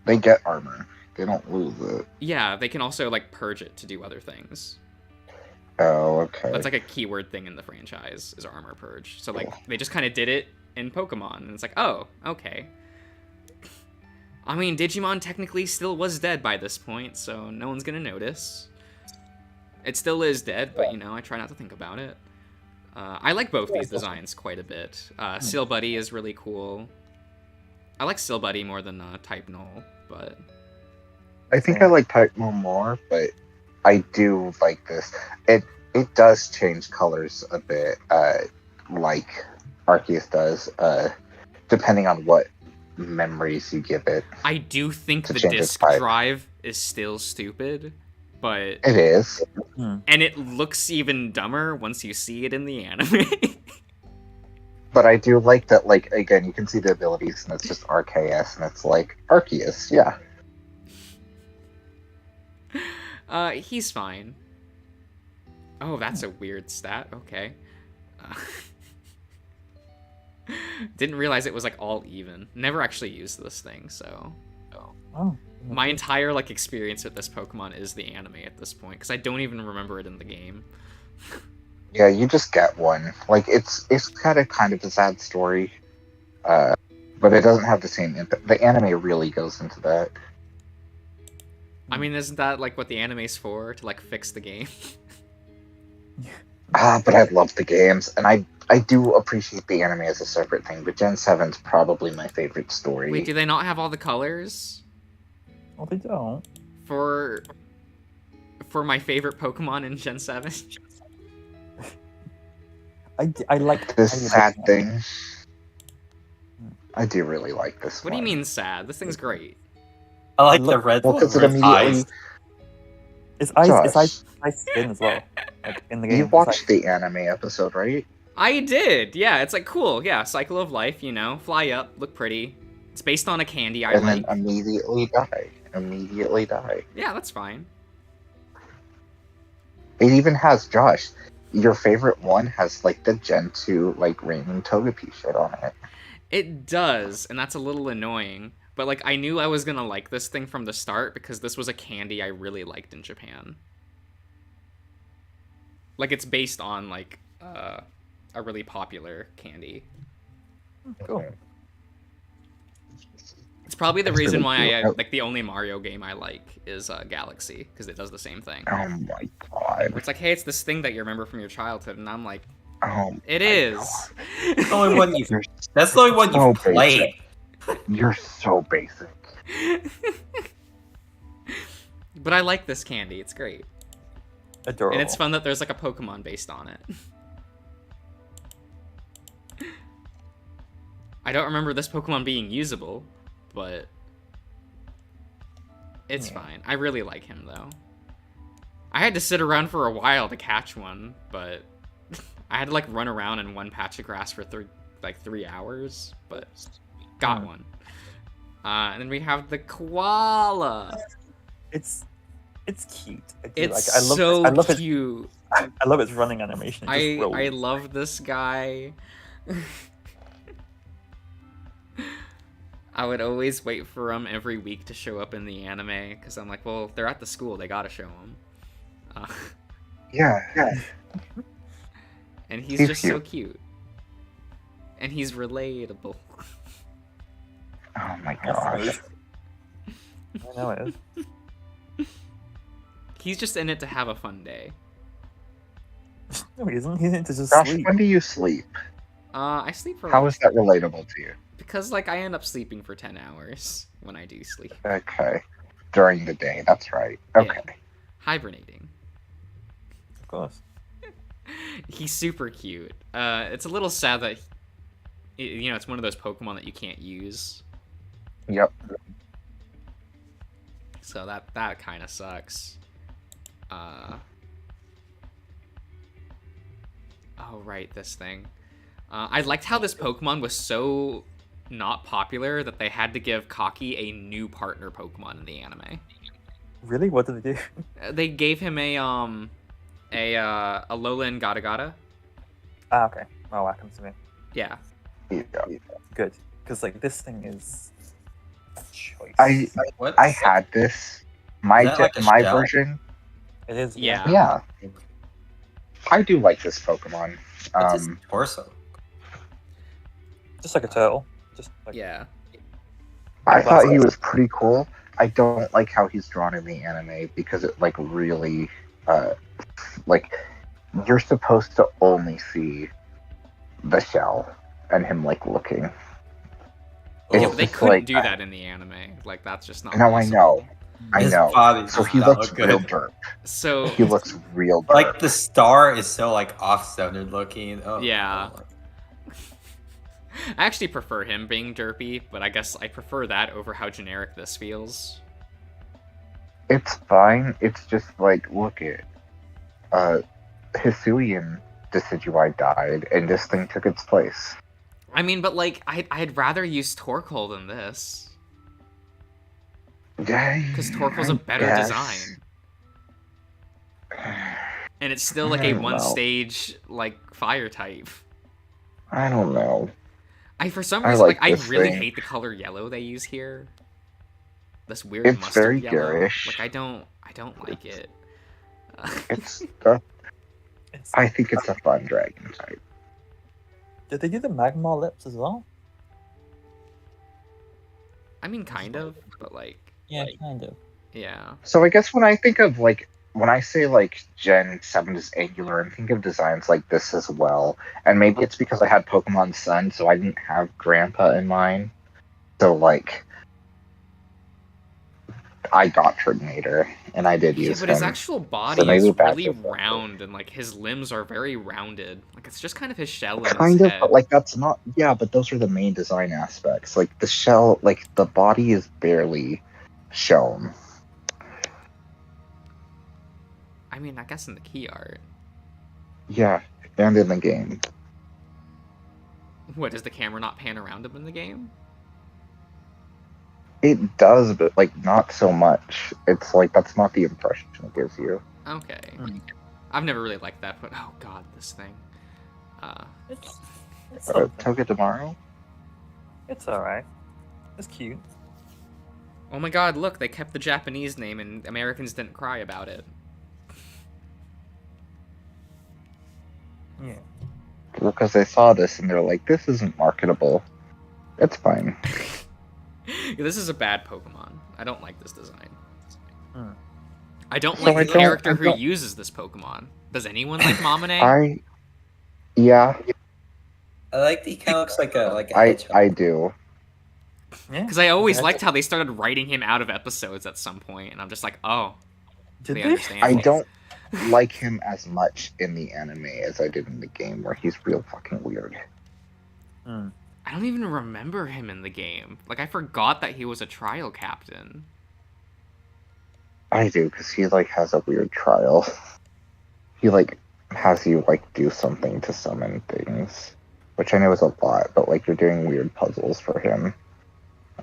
they get armor. They don't lose it. Yeah, they can also like purge it to do other things. Oh, okay. That's like a keyword thing in the franchise is armor purge. So like they just kind of did it in Pokemon, and it's like, oh, okay. I mean, Digimon technically still was dead by this point, so no one's gonna notice. It still is dead, but you know, I try not to think about it. I like both these designs quite a bit. Seal Buddy is really cool. I like Seal Buddy more than Type Null. but I think I like Typemo more, but I do like this. It does change colors a bit, like Arceus does, depending on what memories you give it. I do think To the change its disk type. drive is still stupid, but It is. and it looks even dumber once you see it in the anime. But I do like that, like, again, you can see the abilities, and it's just RKS, and it's like, Arceus, yeah. He's fine. Oh, that's a weird stat. Okay. Didn't realize it was, like, all even. Never actually used this thing, so... Oh. My entire, like, experience with this Pokemon is the anime at this point, because I don't even remember it in the game. Yeah, you just get one. Like, it's kind of a sad story, but it doesn't have the same impact. The anime really goes into that. I mean, isn't that, like, what the anime's for? To, like, fix the game? But I love the games, and I do appreciate the anime as a separate thing, but Gen 7's probably my favorite story. Wait, do they not have all the colors? Well, they don't. For my favorite Pokemon in Gen 7? I like This sad thing. I do really like this What one. do you mean sad? This thing's great. I like the Look- red Well, one because it where its immediately... eyes. It's eyes. Josh. It's eyes spin as well. Like in the game. You it's watched like- the anime episode, right? I did. Yeah, it's like cool. Yeah, cycle of life. You know, fly up, look pretty. It's based on a candy I And like. then immediately die. Yeah, that's fine. It even has, Josh, your favorite one has, like, the Gen 2, like, raining Togepi shit on it. It does, and that's a little annoying. But, like, I knew I was gonna like this thing from the start because this was a candy I really liked in Japan. Like, it's based on, like, a really popular candy. Cool. It's probably the That's reason really why cool. like, the only Mario game I like is Galaxy, because it does the same thing. Oh my god. It's like, hey, it's this thing that you remember from your childhood, and I'm like, Oh, it my is. God. That's the only one you. You're That's the only one so you've played. You're so basic. But I like this candy. It's great. Adorable. And it's fun that there's like a Pokemon based on it. I don't remember this Pokemon being usable, but it's fine. I really like him though. I had to sit around for a while to catch one, but I had to like run around in one patch of grass for 3 hours, but got one. And then we have the Koala. It's cute. I do It's like it. so I love cute. I love its running animation. It just rolls. I love this guy. I would always wait for him every week to show up in the anime because I'm like, well, they're at the school, they gotta show him. Yeah. And he's He's just so cute. And he's relatable. Oh my Yes, it gosh. is. I know it is. He's just in it to have a fun day. No, he isn't. He's into just Josh, sleep. when do you sleep? I sleep for How is that relatable to you? because like I end up sleeping for 10 hours when I do sleep. Okay. During the day, that's right. Okay. Yeah. Hibernating. Of course. He's super cute. It's a little sad that it's one of those Pokemon that you can't use. Yep. So that kind of sucks. Oh right, this thing. I liked how this Pokemon was so not popular that they had to give Kaki a new partner Pokemon in the anime. Really? What did they do? They gave him a Alolan Gata Gata. Ah, okay. Oh, that comes to me. Yeah. Yeah. Good. Because, like, this thing is a choice. What? I had this. My Is that like a my shell? version. It is. Yeah. Yeah. I do like this Pokemon. It's his torso. Just like a turtle. Just like Yeah. I thought he was pretty cool. I don't like how he's drawn in the anime because it like really like you're supposed to only see the shell and him like looking. It's Yeah, but they just couldn't like, do that in the anime. Like, that's just not No, possible. I His know. body So does he not looks look real good. derp. So, He looks real derp. Like the star is so like off-centered looking. Oh, Yeah. oh, I actually prefer him being derpy, but I guess I prefer that over how generic this feels. It's fine. It's just like, look it. Hisuian Decidueye died, and this thing took its place. I mean, but like, I'd rather use Torkoal than this. Because Torkoal's a better design. And it's still like I a don't know. one-stage, like, fire type. I don't know. For some I reason, like I this really thing. hate the color yellow they use here. This weird It's mustard very yellow. garish. Like, I don't like it. It's It's, I think it's a fun dragon type. did they do the magma lips as well? I mean, kind of, but like, Yeah, kind of. yeah. So I guess when I think of like when I say like Gen 7 is angular, I think of designs like this as well. And maybe it's because I had Pokemon Sun, so I didn't have Grandpa in mind. So like I got Turtonator and I did Yeah, use but him. his actual body maybe is that's really what that round, and like his limbs are very rounded. Like it's just kind of his shell and Kind his of, head. but like that's not. Yeah, but those are the main design aspects. Like the shell, like the body is barely shown. I mean, I guess in the key art. Yeah, and in the game. What, does the camera not pan around him in the game? It does, but like not so much. It's like that's not the impression it gives you. Okay. Mm. I've never really liked that, but oh god, this thing. It's something. Toga tomorrow. It's alright. It's cute. Oh my god, look, they kept the Japanese name and Americans didn't cry about it. Yeah. Because they saw this and they're like, "This isn't marketable." It's fine. Yeah, this is a bad Pokemon. I don't like this design. Hmm. I don't So like I the don't- character I who don't- uses this Pokemon. Does anyone like Mamane? Yeah, I like he kind of looks like a I hedgehog. do. Yeah. Because I always That's- liked how they started writing him out of episodes at some point, and I'm just like, oh, Did they they? understand. I don't like him as much in the anime as I did in the game, where he's real fucking weird. Hmm. I don't even remember him in the game. Like, I forgot that he was a trial captain. I do, because he like has a weird trial. He like has you like do something to summon things, which I know is a lot, but like you're doing weird puzzles for him,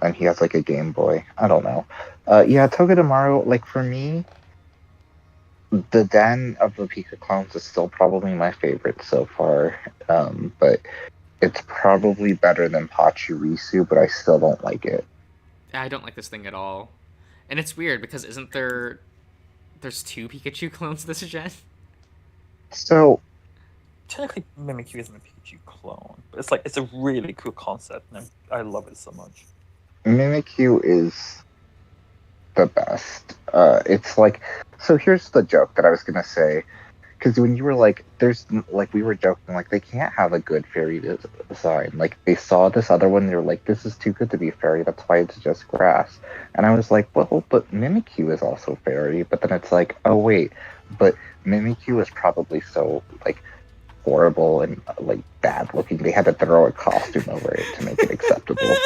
and he has like a Game Boy. I don't know. Yeah, Togedemaru, like for me, the Den of the Pika clones is still probably my favorite so far. But it's probably better than Pachirisu, but I still don't like it. I don't like this thing at all. And it's weird, because isn't there... There's 2 Pikachu clones this gen? So Technically, Mimikyu isn't a Pikachu clone, but it's like it's a really cool concept, and I love it so much. Mimikyu is the best. It's like, so here's the joke that I was gonna say, because when you were like, there's like we were joking like they can't have a good fairy design. Like they saw this other one, they were like, this is too good to be fairy. That's why it's just grass. And I was like, well, but Mimikyu is also fairy. But then it's like, oh wait, but Mimikyu is probably so like horrible and like bad looking. They had to throw a costume over it to make it acceptable.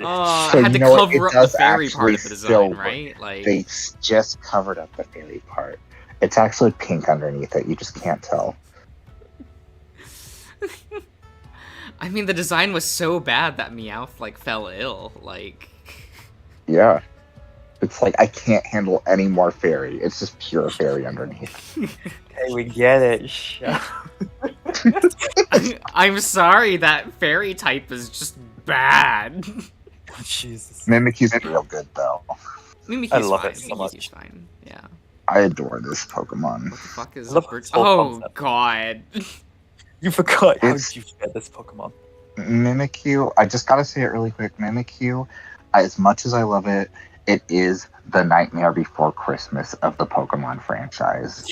Oh, So, I had to you know what, cover it up the does fairy part actually of the design, still work. right? Like, They just covered up the fairy part. It's actually pink underneath it. You just can't tell. I mean, the design was so bad that Meowth, like, fell ill. Like, Yeah. It's like, I can't handle any more fairy. It's just pure fairy underneath. Okay, we get it. Shut I'm sorry, that fairy type is just bad. Jesus. Mimikyu's real good, though. Mimikyu's I love fine. it so Mimikyu's much. fine. Yeah. I adore this Pokemon. What the fuck is I love Bird- this whole Oh concept. god. You forgot. How It's- did you forget this Pokemon? Mimikyu, I just gotta say it really quick. Mimikyu, as much as I love it, it is the Nightmare Before Christmas of the Pokemon franchise.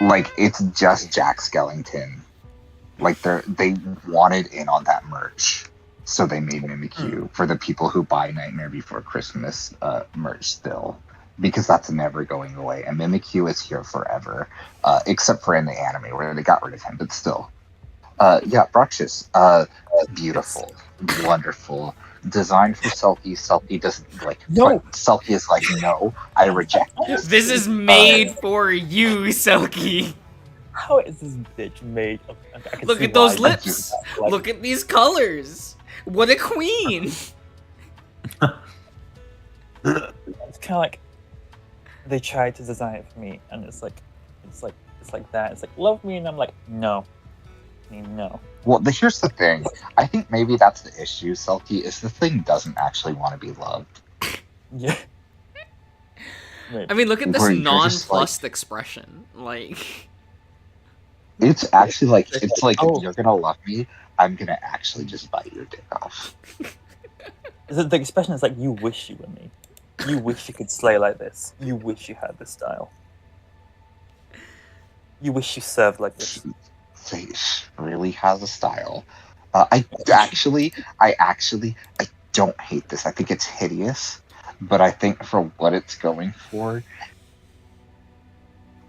Like, it's just Jack Skellington. Like they wanted in on that merch, so they made Mimikyu for the people who buy Nightmare Before Christmas merch still, because that's never going away. And Mimikyu is here forever, except for in the anime where they got rid of him, but still. Yeah, Bruxish, beautiful, wonderful. Designed for Selkie. Selkie doesn't like. No. Selkie is like, no, I reject this. This is made for you, Selkie. How is this bitch made? I can Look see at those why. lips. Like, Look at these colors. What a queen. It's kind of like they tried to design it for me, and it's like that. It's like love me, and I'm like no. Well, here's the thing. I think maybe that's the issue, Selkie, is the thing doesn't actually want to be loved. Yeah. Wait. I mean, look at this Where you're just nonplussed expression. Like, It's actually like, it's like, Oh. if you're gonna love me, I'm gonna actually just bite your dick off. The expression is like you wish you were me. You wish you could slay like this. You wish you had this style. You wish you served like this. Face really has a style. I don't hate this. I think it's hideous, but I think for what it's going for,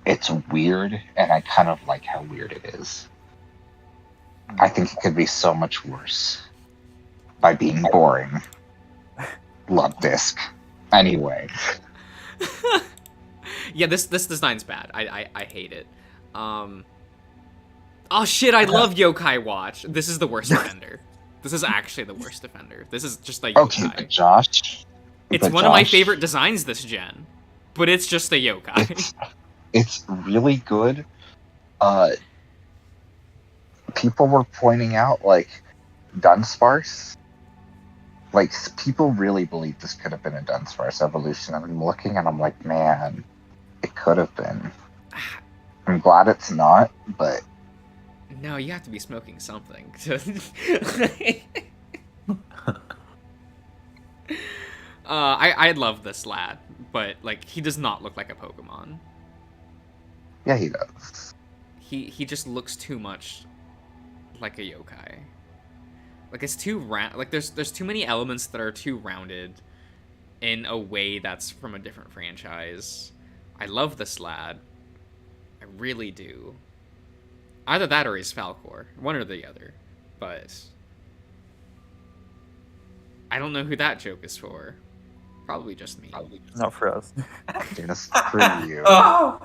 it's weird, and I kind of like how weird it is. I think it could be so much worse by being boring. Love disc. Anyway. yeah, this design's bad. I hate it. Oh shit, I love Yokai Watch. This is the worst offender. This is actually the worst offender. This is just a yokai. Okay, but Josh. It's one of my favorite designs this gen, but it's just a yokai. It's really good. People were pointing out, like, Dunsparce. Like, people really believe this could have been a Dunsparce evolution. I'm looking and I'm like, man, it could have been. I'm glad it's not, but... No, you have to be smoking something. I love this lad, but, like, he does not look like a Pokemon. Yeah, he does. He just looks too much like a yokai. Like, it's too round. Like, there's too many elements that are too rounded in a way that's from a different franchise. I love this lad. I really do. Either that or he's Falcor. One or the other. But I don't know who that joke is for. Probably just me. Not for us. Just for you. Oh,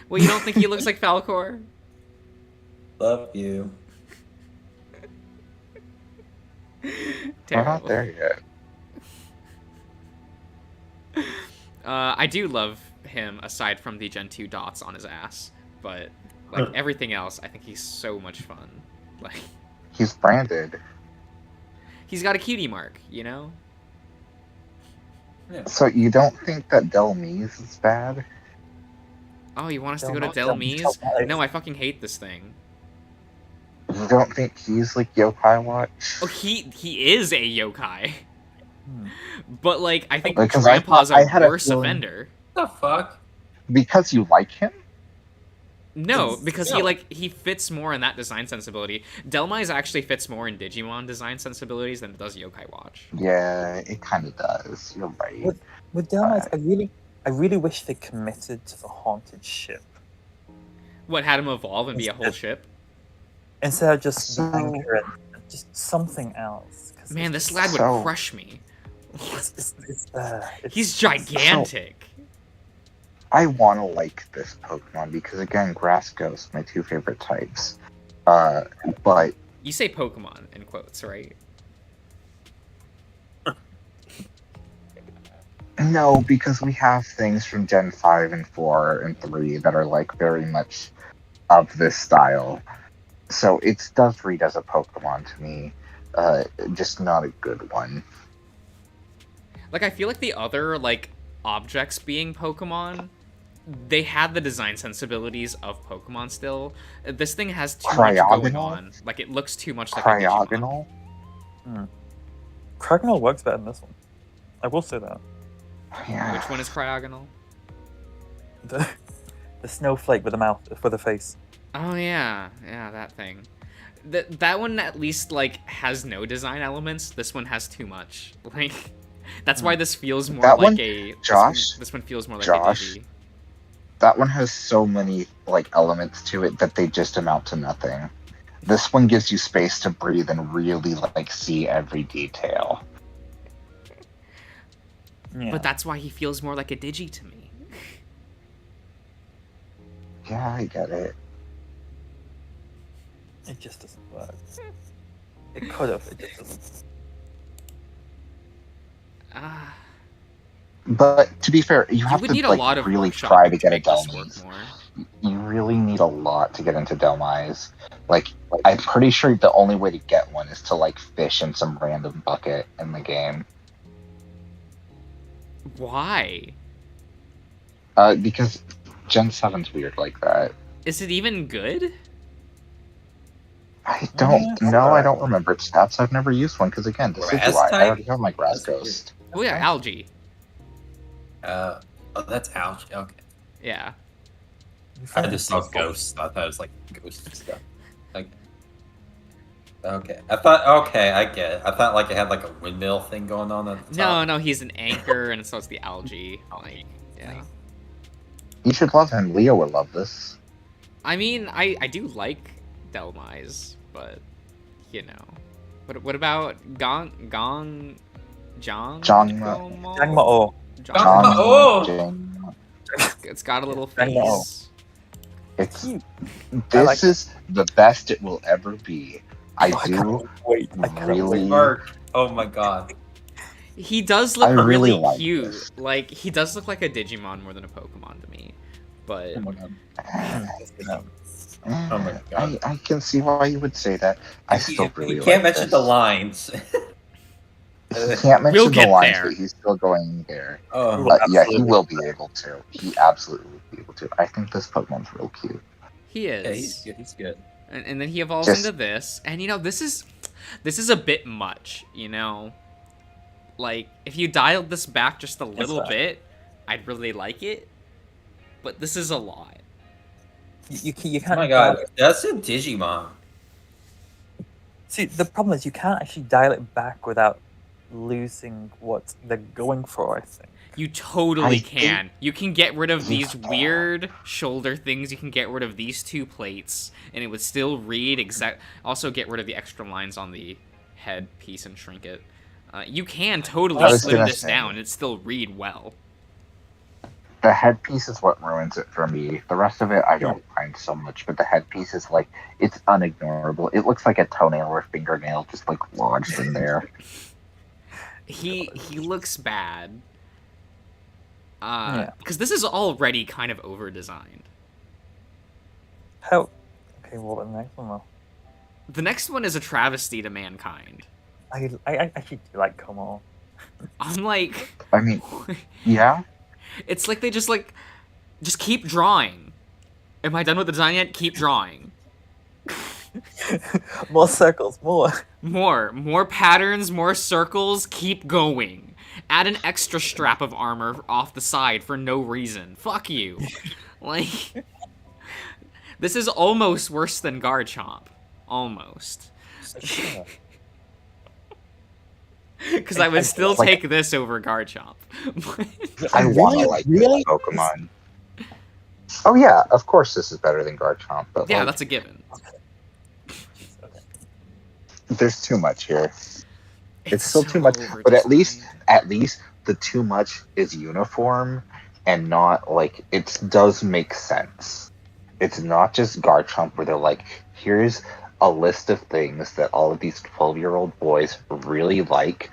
Well, you don't think he looks like Falcor? love you. We're Terrible. not there yet. I do love him aside from the Gen 2 dots on his ass, but like everything else, I think he's so much fun. Like, He's branded. he's got a cutie mark, you know? So you don't think that Delmise is bad? Oh, you want us to Del- go to Del- Del Mies? Del- No, I fucking hate this thing. You don't think he's like Yokai Watch? Oh, he is a yokai. But like, I think Because I Grandpa's thought- I a had a worse feeling- offender. What the fuck? Because you like him? No, because No. he fits more in that design sensibility. Delmise actually fits more in Digimon design sensibilities than it does Yokai Watch. Yeah, it kind of does. You're right. With Delmice, I really wish they committed to the haunted ship What, had him evolve and be a whole Instead- ship? instead of just So- the anchor and just something else. 'Cause Man, it's this lad would So- crush me. it's He's gigantic. I want to like this Pokemon because, again, Grass Ghost, my two favorite types. But You say Pokemon in quotes, right? no, because we have things from Gen 5 and 4 and 3 that are, like, very much of this style. So it does read as a Pokemon to me. Just not a good one. Like, I feel like the other, like, objects being Pokemon, they had the design sensibilities of Pokemon still. This thing has too much going Cryogonal? on. Like, it looks too much like a Digimon. Cryogonal? Cryogonal works better than this one. I will say that. Yeah. Which one is Cryogonal? The snowflake with the mouth for the face. Oh yeah, yeah, that thing. That one at least like has no design elements. This one has too much. Like that's why this feels more That like one, a Josh, this one feels more like a Josh, digi. that one has so many like elements to it that they just amount to nothing. This one gives you space to breathe and really like see every detail. Yeah. But that's why he feels more like a digi to me. Yeah, I get it. It just doesn't work. It could have, it just doesn't. Ah, But to be fair, you you have would to need a like lot of really workshopping try to get a make this work Delmise. more. You really need a lot to get into Delmise. Like, I'm pretty sure the only way to get one is to like fish in some random bucket in the game. Why? Because Gen 7's weird like that. Is it even good? I don't Yeah, know. I alright. don't remember its stats. I've never used one because again, Grass Decidueye. I type? already have my Grass That's weird. Ghost. Oh yeah, algae. Oh, that's algae. Okay. Yeah. I just saw ghosts. I thought it was like ghost stuff. Like, okay. I thought, okay, I get it. I thought like it had like a windmill thing going on at the No, top. no, he's an anchor, and so it's the algae. Like, yeah. You should love him. Leo would love this. I mean, I do like Delmise, but you know, what about Jang? Jangmo-o. Jang- It's got a little Jangmo-o. face. It's Cute. this like is the best it will ever be. I Oh, do can't wait. I can't really. wait. Mark. Oh my god. He does look I really really like cute. this. Like he does look like a Digimon more than a Pokemon to me. But Oh my god. Oh my God. I can see why you would say that. I He- still he really can't like mention this. the lines. He can't mention We'll the get lines, there. but he's still going there. Oh, Well, Yeah, he absolutely. will be able to. He absolutely will be able to. I think this Pokemon's real cute. he is. yeah, he's good. He's good. And then he evolves Just- into this, and you know, this is a bit much, you know. Like if you dialed this back just a little right. bit, I'd really like it. But this is a lot. You Oh can't. my god, that's a Digimon. See, the problem is you can't actually dial it back without losing what they're going for, I think. You totally I can. You can get rid of You these can. weird shoulder things. You can get rid of these two plates, and it would still read exact. Also, get rid of the extra lines on the head piece and shrink it. You can I totally was slim gonna this say- down and still read well. The headpiece is what ruins it for me. The rest of it I don't mind so much, but the headpiece is like it's unignorable. It looks like a toenail or fingernail just like lodged in there. He looks bad. Yeah. Because this is already kind of over designed. How? Okay, what about the next one though? The next one is a travesty to mankind. I actually do like Como. I'm like, I mean, yeah. it's like they just keep drawing. Am I done with the design yet? Keep drawing. More circles, more. More patterns, more circles, keep going. Add an extra strap of armor off the side for no reason. Fuck you. Like, this is almost worse than Garchomp. Almost. Sure. Because I would still Like- take this over Garchomp. I want to Really? like Really? this Pokemon. Oh yeah, of course this is better than Garchomp, but Yeah, like, that's a given. Okay. there's too much here. It's still so too much, over but at least designed. the too much is uniform and not like it does make sense. It's not just Garchomp where they're like, here's a list of things that all of these 12-year-old boys really like.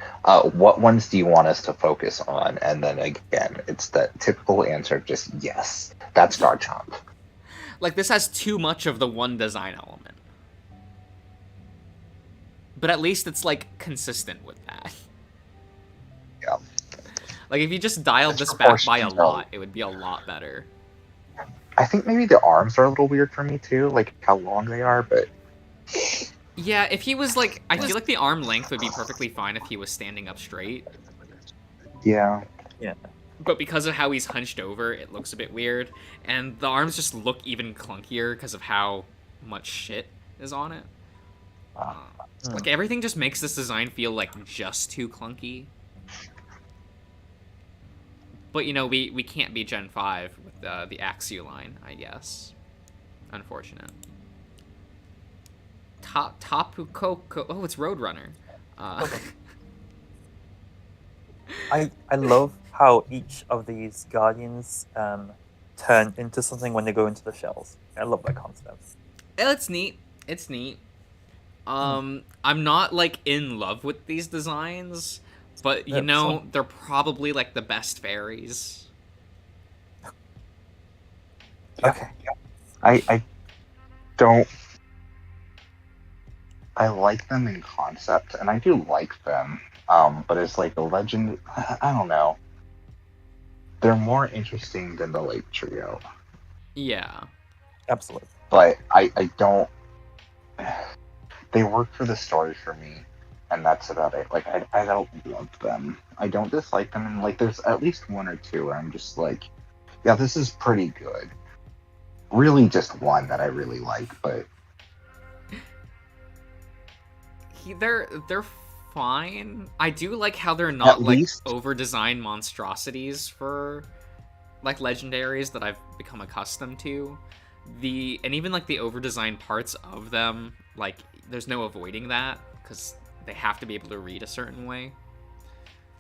What ones do you want us to focus on? And then again, it's the typical answer, just yes. That's Garchomp. Like, this has too much of the one design element. But at least it's, like, consistent with that. Yeah. Like, if you just dialed It's this back by a proportions are- lot, it would be a lot better. I think maybe the arms are a little weird for me too, like how long they are, but Yeah, if he was, like... I feel like the arm length would be perfectly fine if he was standing up straight. yeah. but because of how he's hunched over, it looks a bit weird, and the arms just look even clunkier because of how much shit is on it. Like, everything just makes this design feel like just too clunky. But, you know, we can't be Gen 5 with the Axio line, I guess. Unfortunate. Tapu Koko... Oh, it's Roadrunner. I love how each of these guardians turn into something when they go into the shells. I love that concept. It's neat. It's neat. I'm not, like, in love with these designs, but, you know, they're probably, like, the best fairies. Okay. I don't. I like them in concept, and I do like them. But it's like a legend. I don't know. They're more interesting than the Lake Trio. Yeah. Absolutely. But I don't. They work for the story for me, and that's about it. Like, I don't love them. I don't dislike them, and like, there's at least one or two where I'm just like, yeah, this is pretty good. Really, just one that I really like, but they're fine. I do like how they're not like over-designed monstrosities for like legendaries that I've become accustomed to. And even like the over-designed parts of them, like there's no avoiding that because they have to be able to read a certain way.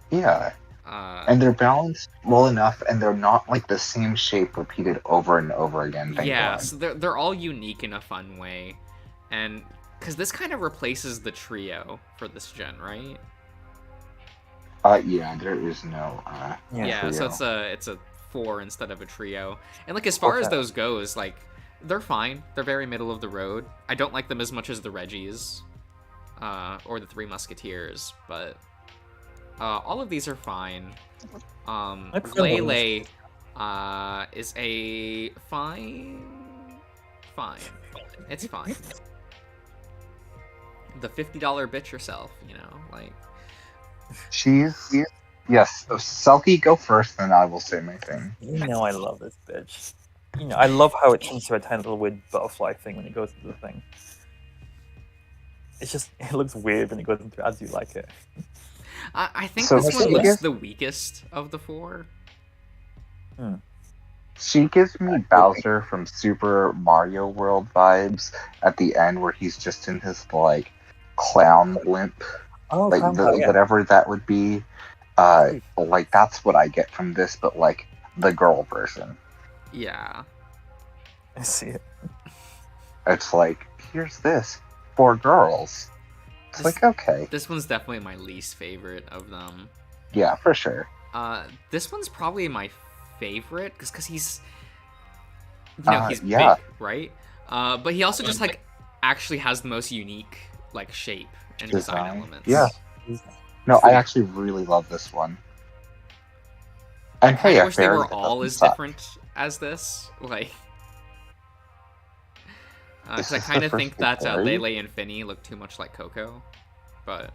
Yeah. And they're balanced well enough, and they're not like the same shape repeated over and over again. Yeah, so they're all unique in a fun way, and because this kind of replaces the trio for this gen, right? Yeah, there is no. Yeah, so it's a 4 instead of a trio, and like as far as those goes, like they're fine. They're very middle of the road. I don't like them as much as the Reggies, or the Three Musketeers, but. All of these are fine. Lele is a fine. It's fine. The $50 bitch herself, you know, like. Yes. So Selkie, go first, then I will say my thing. You know I love this bitch. You know, I love how it turns to a tiny little weird butterfly thing when it goes into the thing. It looks weird when it goes into it as you like it. I think this one looks the weakest of the 4. She gives me Bowser from Super Mario World vibes at the end, where he's just in his like clown limp, like whatever that would be. Like that's what I get from this, but like the girl version. Yeah, I see it. It's like, here's this for girls. It's like, okay. This one's definitely my least favorite of them. Yeah, for sure. This one's probably my favorite because he's, you know, he's big, right? But he also just like actually has the most unique like shape and design elements. Yeah. No, I actually really love this one. And hey, I wish they were all as different as this. Like, because I kind of think that Lele and Finny look too much like Coco, but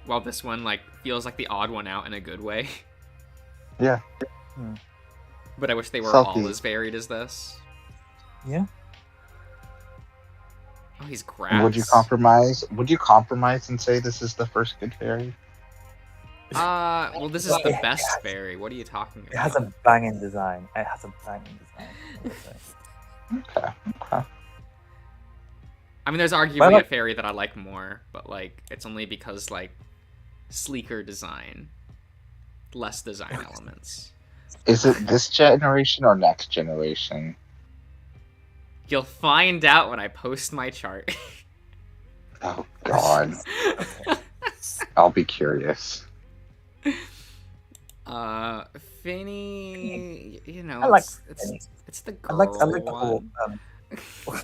while this one like feels like the odd one out in a good way. Yeah. But I wish they were all as varied as this. Yeah. Oh, he's grass. Would you compromise? Would you compromise and say this is the first good fairy? Well, this is the best fairy. What are you talking about? It has a banging design. Okay. I mean, there's arguably a fairy that I like more, but like it's only because like sleeker design, less design elements. Is it this generation or next generation? You'll find out when I post my chart. Oh God. I'll be curious. Finny, you know, it's the girl I like the whole.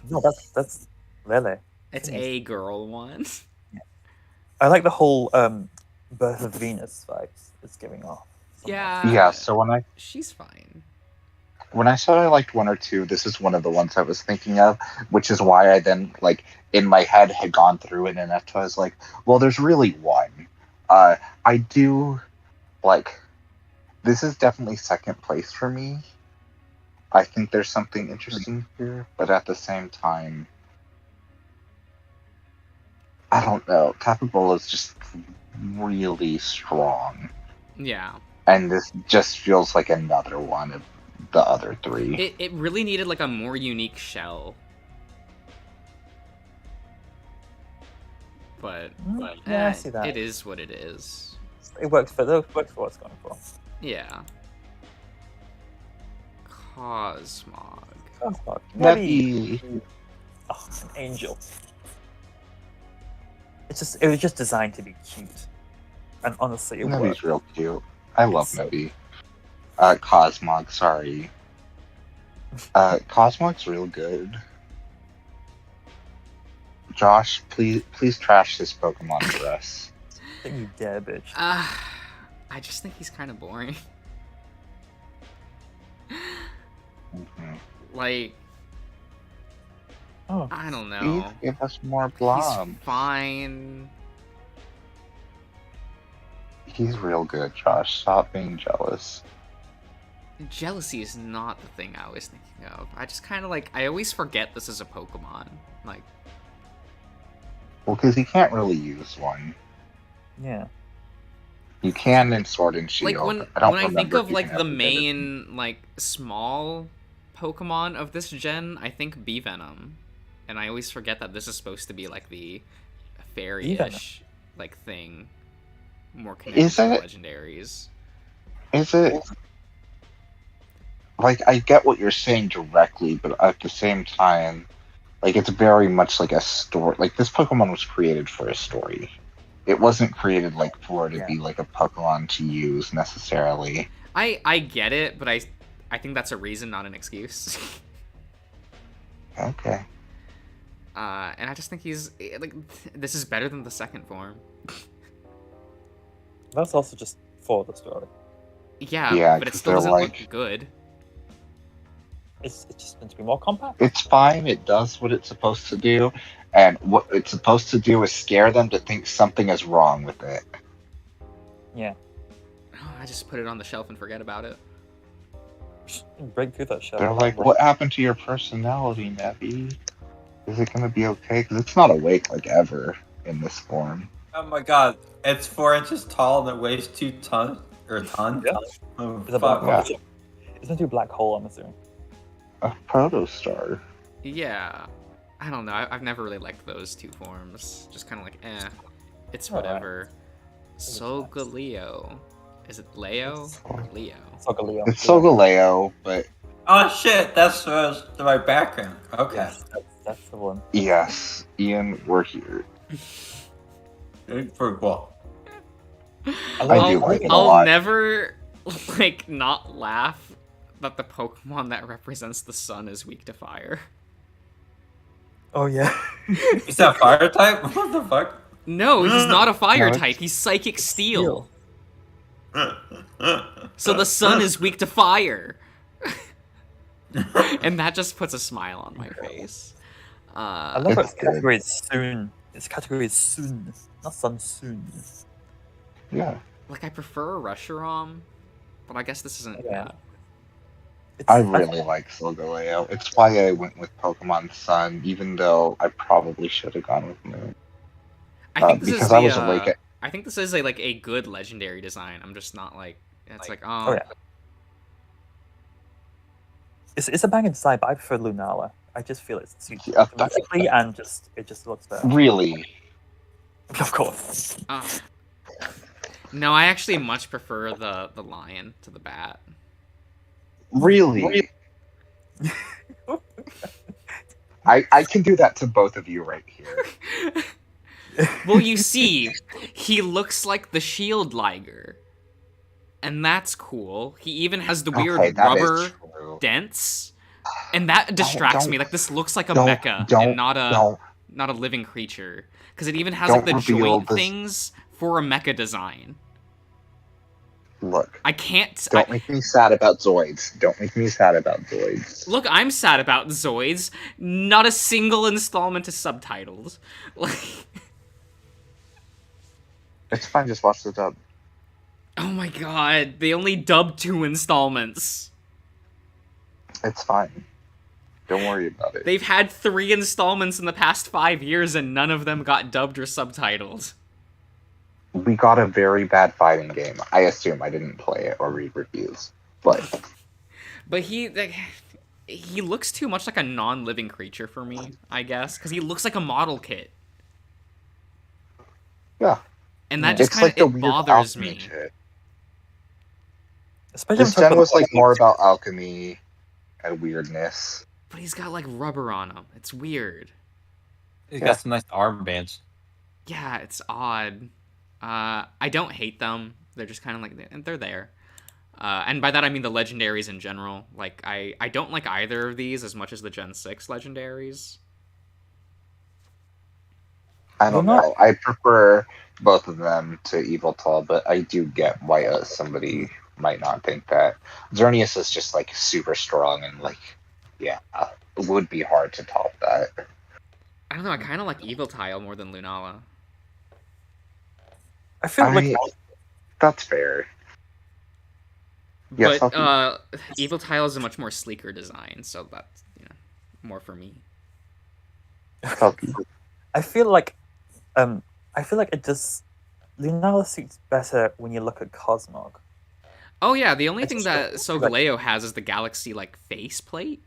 No, that's Lele. It's a girl one. Yeah. I like the whole Birth of Venus vibes it's giving off. Yeah. Yeah. So she's fine. When I said I liked one or two, this is one of the ones I was thinking of, which is why I then like in my head had gone through it, and I was like, well, there's really one. I do like, this is definitely second place for me. I think there's something interesting here, but at the same time, I don't know. Capable is just really strong. Yeah. And this just feels like another one of the other three. It really needed like a more unique shell. But Yeah, I see that. it is what it is. It works for what it's going for. Yeah. Cosmog. Cosmog. Maybe. Oh, an angel. It was just designed to be cute. And honestly, it Nebi's worked. real cute. I love It's so- Nebi. Cosmog, sorry. Cosmog's real good. Josh, please trash this Pokemon for us. Don't you dare, bitch. I just think he's kind of boring. Mhm. Like, Oh, I don't know. Please give us more He's Blobs. fine. He's real good, Josh. Stop being jealous. Jealousy is not the thing I was thinking of. I just kind of like, I always forget this is a Pokemon. Like, Well, because he can't really use one. yeah. You can in Sword and Shield. like when I don't when I think remember of if you like can the ever get it. main like small Pokemon of this gen, I think Bee Venom, and I always forget that this is supposed to be like the fairy-ish like thing, more connected Is to it? legendaries. Is it? Like, I get what you're saying directly, but at the same time, like, it's very much like a story. Like, this Pokemon was created for a story. It wasn't created, like, for it to be, like, a Pokemon to use, necessarily. I get it, but I think that's a reason, not an excuse. Okay. And I just think he's like, this is better than the second form. That's also just for the story. Yeah, Yeah, but it 'cause still they're doesn't like- look good. It's just meant to be more compact. It's fine. It does what it's supposed to do. And what it's supposed to do is scare them to think something is wrong with it. Yeah. I just put it on the shelf and forget about it. Break through that shell. They're like, what happened to your personality, Nebi? Is it going to be okay? Because it's not awake, like, ever in this form. Oh my god, it's 4 inches tall and it weighs 2 tons or a ton. Yeah. Oh, It's a black fuck. hole. It's meant to be a black hole, I'm assuming. A protostar. Yeah, I don't know. I've never really liked those two forms. Just kind of like, it's Alright. whatever. Solgaleo. Is it Leo or Leo? Solgaleo. It's Solgaleo, but Oh shit, that's my background. Okay. Yes, that's the one. yes, Ian, we're here. For what? I do like it a I'll lot. never like not laugh that the Pokemon that represents the sun is weak to fire. Oh yeah. Is that fire type? What the fuck? No, he's not a fire No, it's- type. He's Psychic Steel. Steel. So the sun is weak to fire. And that just puts a smile on my face. I love how It's it's categorized soon. It's categorized soon, not sun soon. Yeah, Like, I prefer a Reshiram, but I guess this isn't Yeah. bad. It's, I really like Solgaleo. It's why I went with Pokemon Sun, even though I probably should have gone with Moon. I think this because is I was awake at- I think this is a good legendary design. I'm just not like it's like Oh yeah. It's a banging design, but I prefer Lunala. I just feel it's too Yeah, that- thematically and it just looks better. Really? Of course. No, I actually much prefer the lion to the bat. Really? I can do that to both of you right here. Well, you see, he looks like the shield liger. And that's cool. He even has the weird Okay, that is rubber true. dents. And that distracts don't- me. Like, this looks like a don't- mecha don't- and not a living creature. Because it even has like Don't the reveal joint this- things for a mecha design. Look, I can't. don't make me sad about Zoids. Don't make me sad about Zoids. Look, I'm sad about Zoids. Not a single installment is subtitled. Like, It's fine, just watch the dub. Oh my god, they only dubbed 2 installments. It's fine. Don't worry about it. They've had 3 installments in the past 5 years, and none of them got dubbed or subtitled. We got a very bad fighting game. I assume I didn't play it or read reviews, but he looks too much like a non-living creature for me, I guess, because he looks like a model kit, yeah, and that just it's kind of like the weird bothers alchemy me. shit. Especially This gen was like more about alchemy and weirdness. But he's got like rubber on him. It's weird. He's Yeah. got some nice armbands. Yeah, it's odd. I don't hate them. They're just kind of like they're there. And by that I mean the legendaries in general. Like I don't like either of these as much as the Gen 6 legendaries. I don't know. I prefer both of them to Yveltal, but I do get why somebody might not think that. Xerneas is just like super strong and like, yeah, it would be hard to top that. I don't know. I kind of like Yveltal more than Lunala. I feel like That's fair. Yes, But Yveltal is a much more sleeker design, so that's more for me. I feel like it just Lunala suits better when you look at Cosmog. Oh yeah, the only thing It's that just, Solgaleo has is the galaxy like face plate.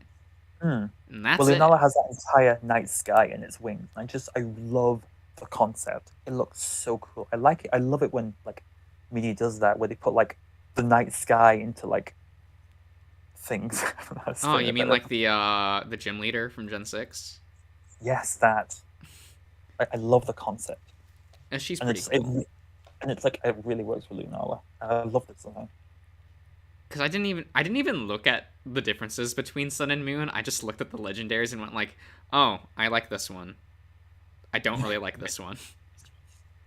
Hmm. And that's Well, it. Lunala has that entire night sky in its wings. I love the concept. It looks so cool. I like it. I love it when like media does that, where they put like the night sky into like things. Oh, you mean like the gym leader from Gen 6? Yes, that. I love the concept. And she's And pretty cool. and it's like it really works for Lunala. I love the design. Because I didn't even look at the differences between Sun and Moon. I just looked at the legendaries and went like, oh, I like this one. I don't really like this one.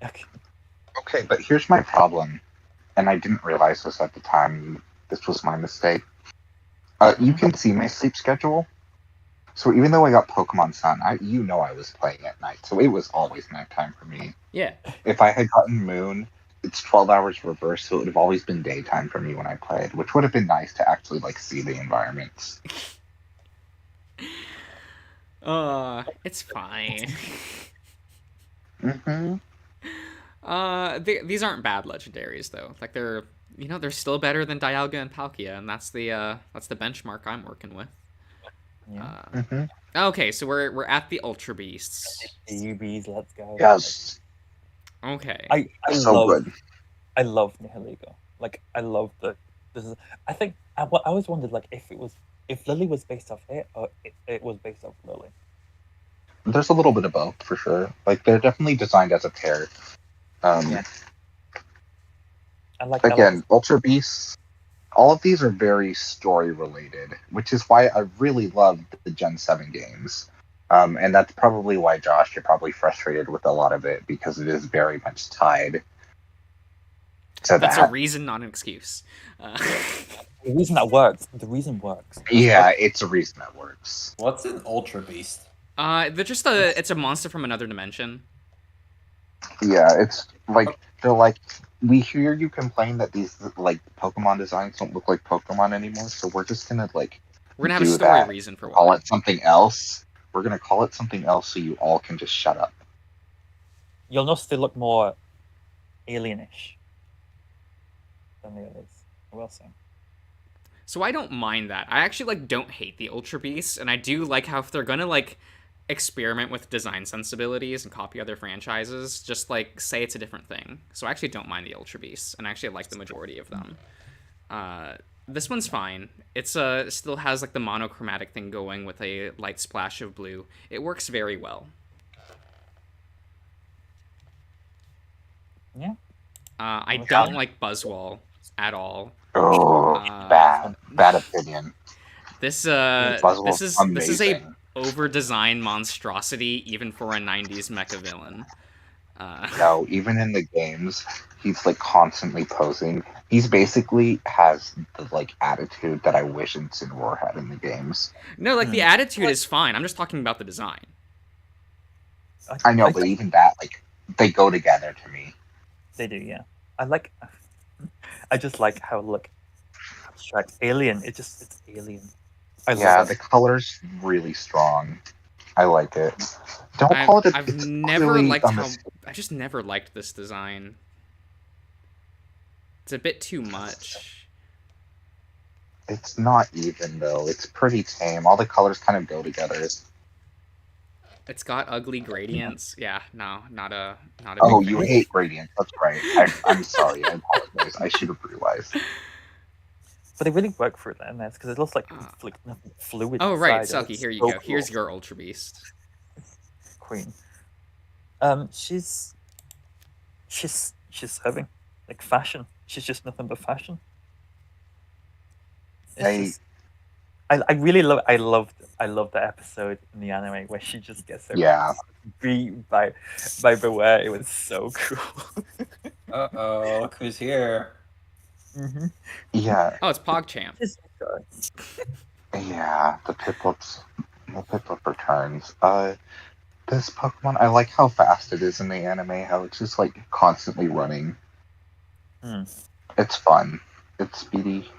Okay, but here's my problem, and I didn't realize this at the time. This was my mistake. You can see my sleep schedule. So even though I got Pokemon Sun, I was playing at night, so it was always nighttime for me. Yeah. If I had gotten Moon, it's 12 hours reverse, so it would have always been daytime for me when I played, which would have been nice to actually like see the environments. It's fine. Mm-hmm. These aren't bad legendaries though. Like they're still better than Dialga and Palkia, and that's the benchmark I'm working with. Yeah. Okay, so we're at the Ultra Beasts. UBs, let's go. Yes. Okay. I So love good. I love Nihilego. Like I love I think I always wondered like if Lily was based off it or it was based off Lily. There's a little bit of both for sure. Like they're definitely designed as a pair. Yeah. I like Again, Ultra Beasts. All of these are very story related, which is why I really love the Gen 7 games. And that's probably why, Josh, you're probably frustrated with a lot of it, because it is very much tied to That's that. a reason, not an excuse. The reason that works. The reason works. Yeah, it's a reason that works. What's an Ultra Beast? They're just it's a monster from another dimension. Yeah, it's like, they're like, we hear you complain that these, like, Pokemon designs don't look like Pokemon anymore, so we're just gonna, like, We're gonna have a do story that. reason for Call why. it something else. We're gonna call it something else so you all can just shut up. You'll notice they look more alienish than the others. I will say. So I don't mind that. I actually don't hate the Ultra Beasts, and I do like how if they're gonna experiment with design sensibilities and copy other franchises, just say it's a different thing. So I actually don't mind the Ultra Beasts, and I actually like the majority of them. This one's fine. It's still has the monochromatic thing going with a light splash of blue. It works very well. Yeah. I don't like Buzzwole at all. Oh, bad opinion. This is Buzzwole's a amazing. over-designed monstrosity even for a 90s mecha villain. No, even in the games, he's constantly posing. He's basically has the attitude that I wish Incineroar had in the games. No, the attitude is fine. I'm just talking about the design. I know, but even that, they go together to me. They do, yeah. I like I just like how abstract alien. It's alien. I Yeah, love the it. color's really strong. I like it. Don't call it. I've It's never clearly liked a how mistake. I just never liked this design. It's a bit too much. It's not even though. It's pretty tame. All the colors kind of go together. It's got ugly gradients. Yeah, no, not a Oh, big you fan. hate gradient. That's right. I'm sorry. I apologize. I should have realized. But they really work for it in this because it looks like nothing fluid Oh right, inside. Selkie, It's here you so go. Here's cool. your Ultra Beast. Queen. She's serving like fashion. She's just nothing but fashion. It's I really love the episode in the anime where she just gets her beat by Beware. It was so cool. Uh-oh, look who's here. Mm-hmm. Yeah. Oh, it's PogChamp. Yeah. The Piplup returns. This Pokemon, I like how fast it is in the anime. How it's just like constantly running. It's fun. It's speedy.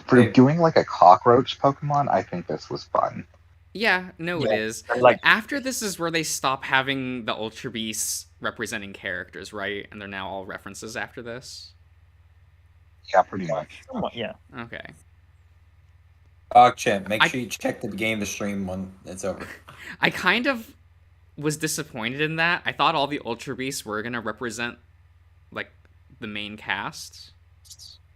For doing like a cockroach Pokemon, I think this was fun. Yeah, no, it is. Like, after this is where they stop having the Ultra Beasts representing characters, right? And they're now all references after this? Yeah, pretty much. somewhat, yeah. Okay. PogChamp, make sure you check the game to stream when it's over. I kind of was disappointed in that. I thought all the Ultra Beasts were going to represent, like, the main cast.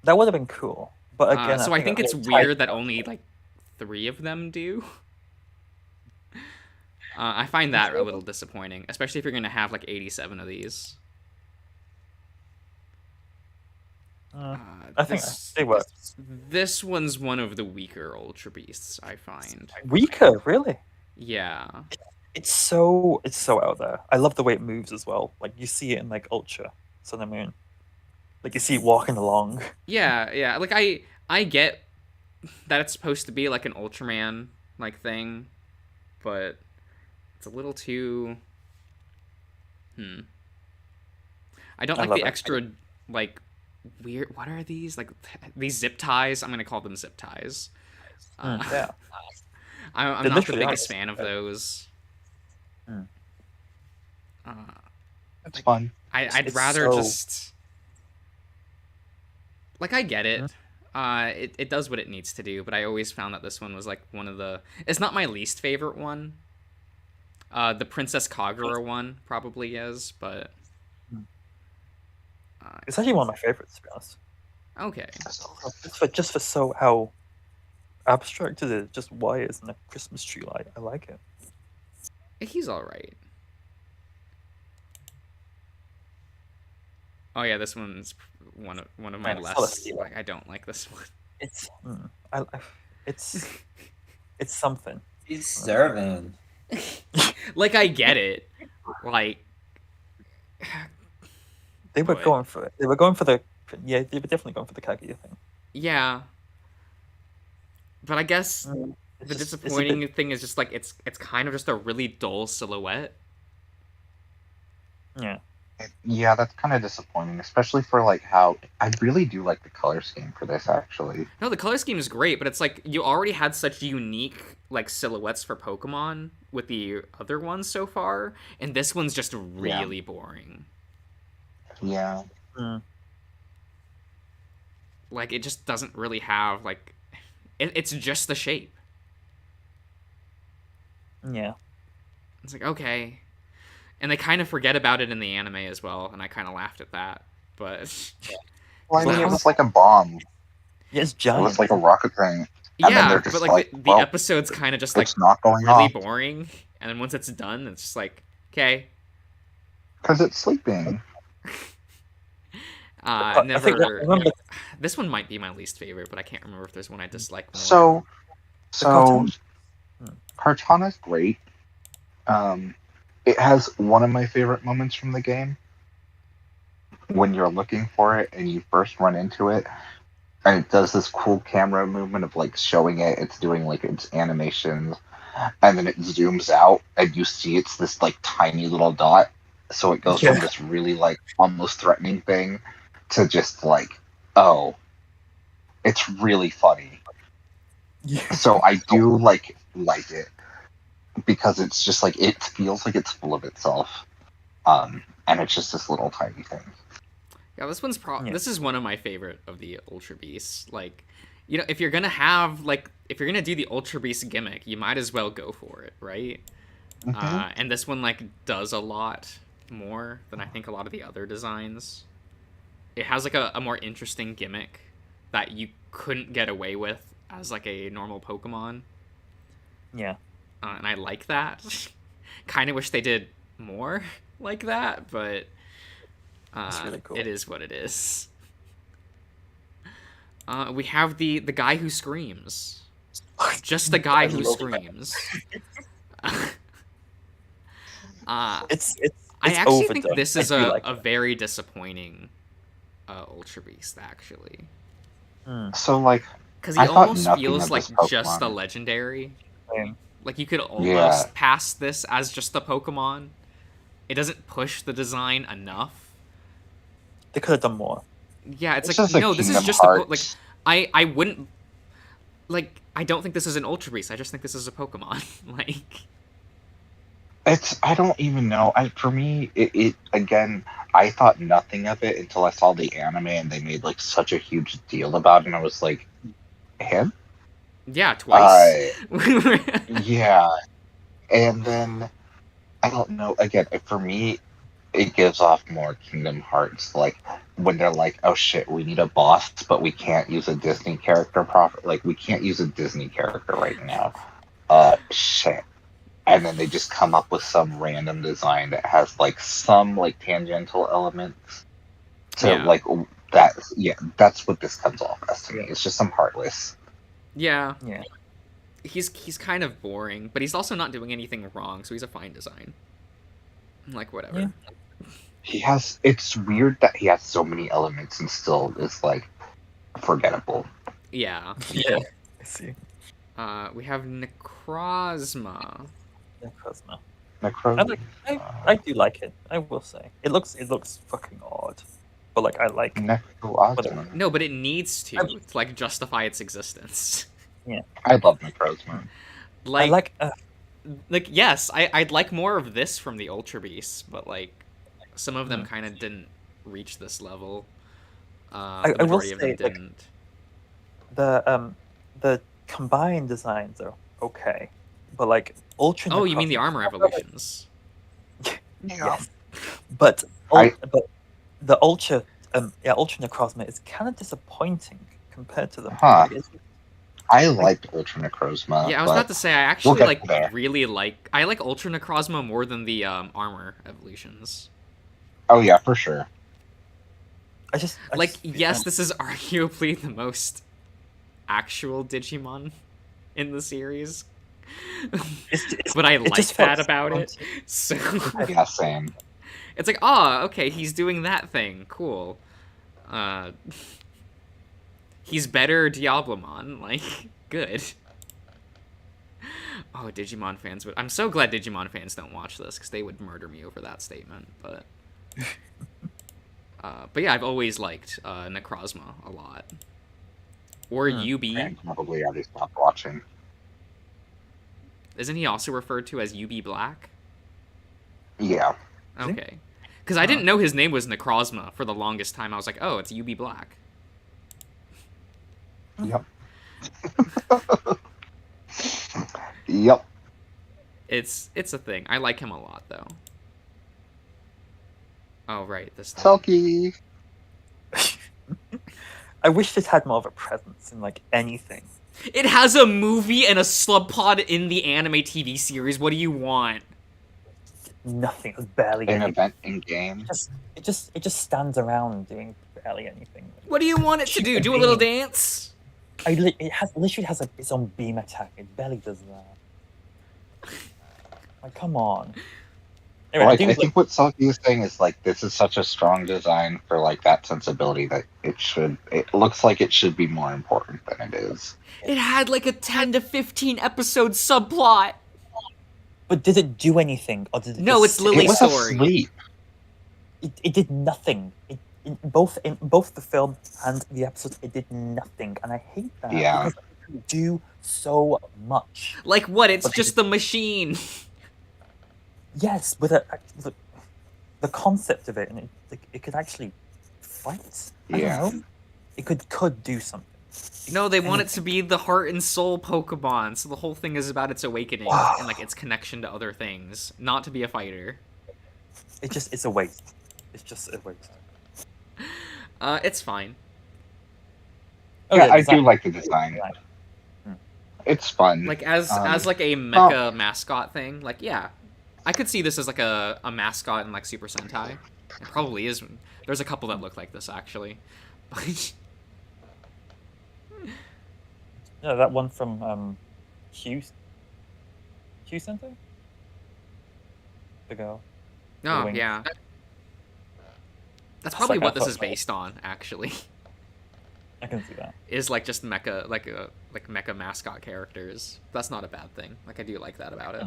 That would have been cool. But again, so I think it's weird that only, like, 3 of them do. I find that a little disappointing, especially if you're going to have, like, 87 of these. I think they work. This one's one of the weaker Ultra Beasts, I find. Weaker, really? Yeah. It's so out there. I love the way it moves as well. Like you see it in like Ultra Sun and Moon. Like you see it walking along. Yeah. Like I get that it's supposed to be like an Ultraman like thing, but it's a little too I don't like the extra like weird. What are these? Like these zip ties? I'm gonna call them zip ties. Yeah. I'm not the biggest fan of those. It's fun. I'd rather just like I get it. It does what it needs to do, but I always found that this one was like one of the. It's not my least favorite one. The Princess Kagura one probably is, but it's actually one of my favorites, to be honest. Okay. Just for how abstract it is, just why it isn't a Christmas tree light. I like it. He's all right. Oh yeah, this one's one of my less. Like, I don't like this one. It's something. He's serving. Like I get it. Like they were going for it. They were definitely going for the Kaguya thing. Yeah. But I guess the disappointing thing is just like it's kind of just a really dull silhouette. Yeah. Yeah, that's kind of disappointing, especially for like how I really do like the color scheme for this actually. No, the color scheme is great, but it's like you already had such unique like silhouettes for Pokemon with the other ones so far, and this one's just really boring. Yeah. Like it just doesn't really have like it's just the shape. Yeah. It's like okay. And they kind of forget about it in the anime as well, and I kind of laughed at that. But well, I mean, it was like a bomb. Yeah, it's giant. It was like a rocket thing. Yeah, but like the episode's kind of just like not going really off. boring, and then once it's done, it's just like okay. Because it's sleeping. This one might be my least favorite, but I can't remember if there's one I dislike So more. Kartana's great. It has one of my favorite moments from the game. When you're looking for it and you first run into it, and it does this cool camera movement of like showing it's doing like its animations, and then it zooms out and you see it's this like tiny little dot. So it goes from this really like almost threatening thing to just like, oh, it's really funny. So I do like it because it's just like it feels like it's full of itself, and it's just this little tiny thing. Yeah, this one's this is one of my favorite of the Ultra Beasts. Like, you know, if you're gonna do the Ultra Beast gimmick, you might as well go for it, right? Mm-hmm. And this one like does a lot more than I think a lot of the other designs. It has like a more interesting gimmick that you couldn't get away with as like a normal Pokemon. Yeah. And I like that. Kind of wish they did more like that, but It's really cool. it is what it is. We have the guy who screams. Just the guy who screams. I actually think this is a very disappointing Ultra Beast, actually. So, like, because he almost feels like just a legendary. Like, you could almost pass this as just a Pokemon. It doesn't push the design enough. They could have done more. Yeah, it's like, no, this is just like, I wouldn't, like, I don't think this is an Ultra Beast. I just think this is a Pokemon. Like, I don't even know. For me, it again, I thought nothing of it until I saw the anime and they made like such a huge deal about it, and I was like, him? Yeah, twice. Yeah. And then, I don't know, again, for me, it gives off more Kingdom Hearts, like, when they're like, oh shit, we need a boss, but we can't use a Disney character we can't use a Disney character right now. Shit. And then they just come up with some random design that has, like, some, like, tangential elements to, like, that's what this comes off as to me. It's just some heartless. Yeah. He's kind of boring, but he's also not doing anything wrong, so he's a fine design. Like, whatever. Yeah. It's weird that he has so many elements and still is, like, forgettable. Yeah. Yeah. I see. We have Necrozma. Necrozma. I do like it, I will say. It looks fucking odd. But, like, I like Necrozma. No, but it needs to like, justify its existence. Yeah. I love Necrozma. Like, yes, I'd like more of this from the Ultra Beasts, but, like, some of them kind of didn't reach this level. The majority of them didn't. The combined designs are okay, but, like, Ultra. Oh, you mean the armor evolutions? Yes, but the Ultra Necrozma is kind of disappointing compared to them. I liked Ultra Necrozma. Yeah, I was about to say, I actually I like Ultra Necrozma more than the armor evolutions. Oh yeah, for sure. Yes, this is arguably the most actual Digimon in the series. But I like that about it. So yeah, same. It's like, oh, okay, he's doing that thing. Cool. He's better Diablomon. Like, good. Oh, Digimon fans would... I'm so glad Digimon fans don't watch this, because they would murder me over that statement, but... but yeah, I've always liked Necrozma a lot. Or UB. I probably already stopped watching. Isn't he also referred to as UB Black? Yeah. Okay. Because I didn't know his name was Necrozma for the longest time. I was like, oh, it's UB Black. Yep. Yep. It's a thing. I like him a lot, though. Oh, right. This thing. Selkie! I wish this had more of a presence in, like, anything. It has a movie and a subplot in the anime TV series. What do you want? Nothing. It's barely an anything. Event in game. It just stands around doing barely anything. What do you want it to do? Do a little dance? It literally has its own beam attack. It barely does that. Like, come on. Anyway, I think what Selkie is saying is, like, this is such a strong design for, like, that sensibility that it looks like it should be more important than it is. It had, like, a 10 to 15 episode subplot. But did it do anything, or did it? No, it's Lily's story. Asleep. It did nothing. in both the film and the episode, it did nothing, and I hate that. Yeah. Because it can do so much. Like what? It's But just the machine. Yes, with the concept of it, and it could actually fight. I Yeah. don't know. It could do something. No, they want it to be the heart and soul Pokemon, so the whole thing is about its awakening and like its connection to other things, not to be a fighter. It's a waste. It's just a waste. It's fine. Oh, Yeah, I design. do like the design. It's fun. Like as like a mecha mascot thing, like yeah, I could see this as like a mascot in like Super Sentai. It probably is. There's a couple that look like this actually. Yeah, that one from Q Center? The girl. Oh wings. yeah. That's It's probably like what I this is thought- based on, actually. I can see that. Is like just mecha, like mecha mascot characters. That's not a bad thing. Like I do like that about it.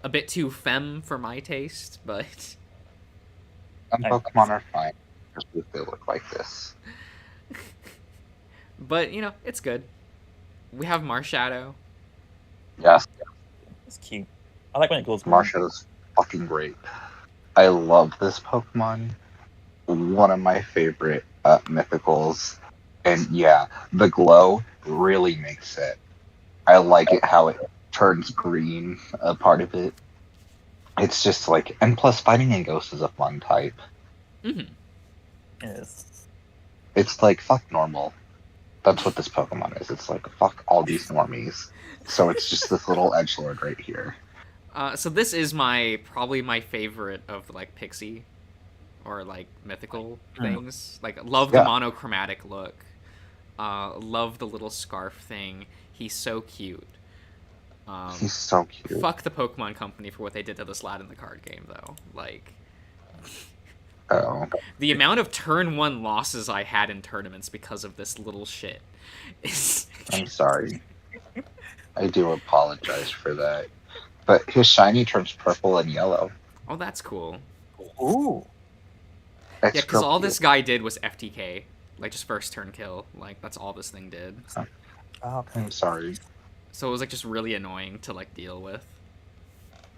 A bit too femme for my taste, but Some Pokemon are fine, just if they look like this. you know it's good. We have Marshado. Yes, It's cute. I like when it glows green. Marshado's fucking great. I love this Pokemon. One of my favorite mythicals. And yeah, the glow really makes it. I like it how it turns green, a part of it. It's just like, and plus fighting in Ghost is a fun type. Mm-hmm. It is. It's like, fuck normal. That's what this Pokemon is. It's like, fuck all these normies. So it's just this little edgelord right here. So this is probably my favorite of the like pixie or like mythical things. Like love the Yeah. monochromatic look. Love the little scarf thing. He's so cute. He's so cute. Fuck the Pokemon Company for what they did to this lad in the card game, though. Like, Oh. the amount of turn 1 losses I had in tournaments because of this little shit is... I'm sorry. I do apologize for that. But his shiny turns purple and yellow. Oh, that's cool. Ooh. That's Yeah, because real all cute. this guy did was FTK. Like, just first turn kill. Like, that's all this thing did. Oh, okay. I'm sorry. So it was, like, just really annoying to, like, deal with.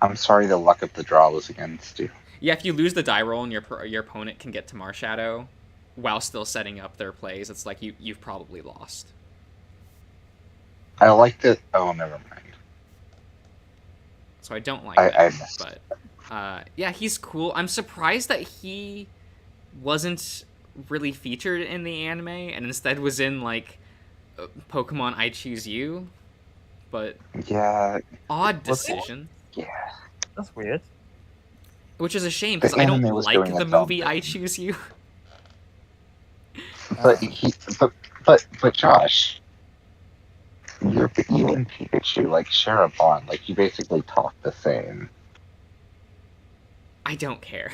I'm sorry the luck of the draw was against you. Yeah, if you lose the die roll and your opponent can get to Marshado while still setting up their plays, it's like you've probably lost. I liked it. Oh, never mind. So I don't like I that. missed. But yeah, he's cool. I'm surprised that he wasn't really featured in the anime and instead was in like Pokemon I Choose You. But Yeah, odd Was he? decision. yeah. That's weird. Which is a shame because The I don't anime was like doing the its own movie I thing. Choose You. But but Josh, you and Pikachu like share a bond. Like you basically talk the same. I don't care.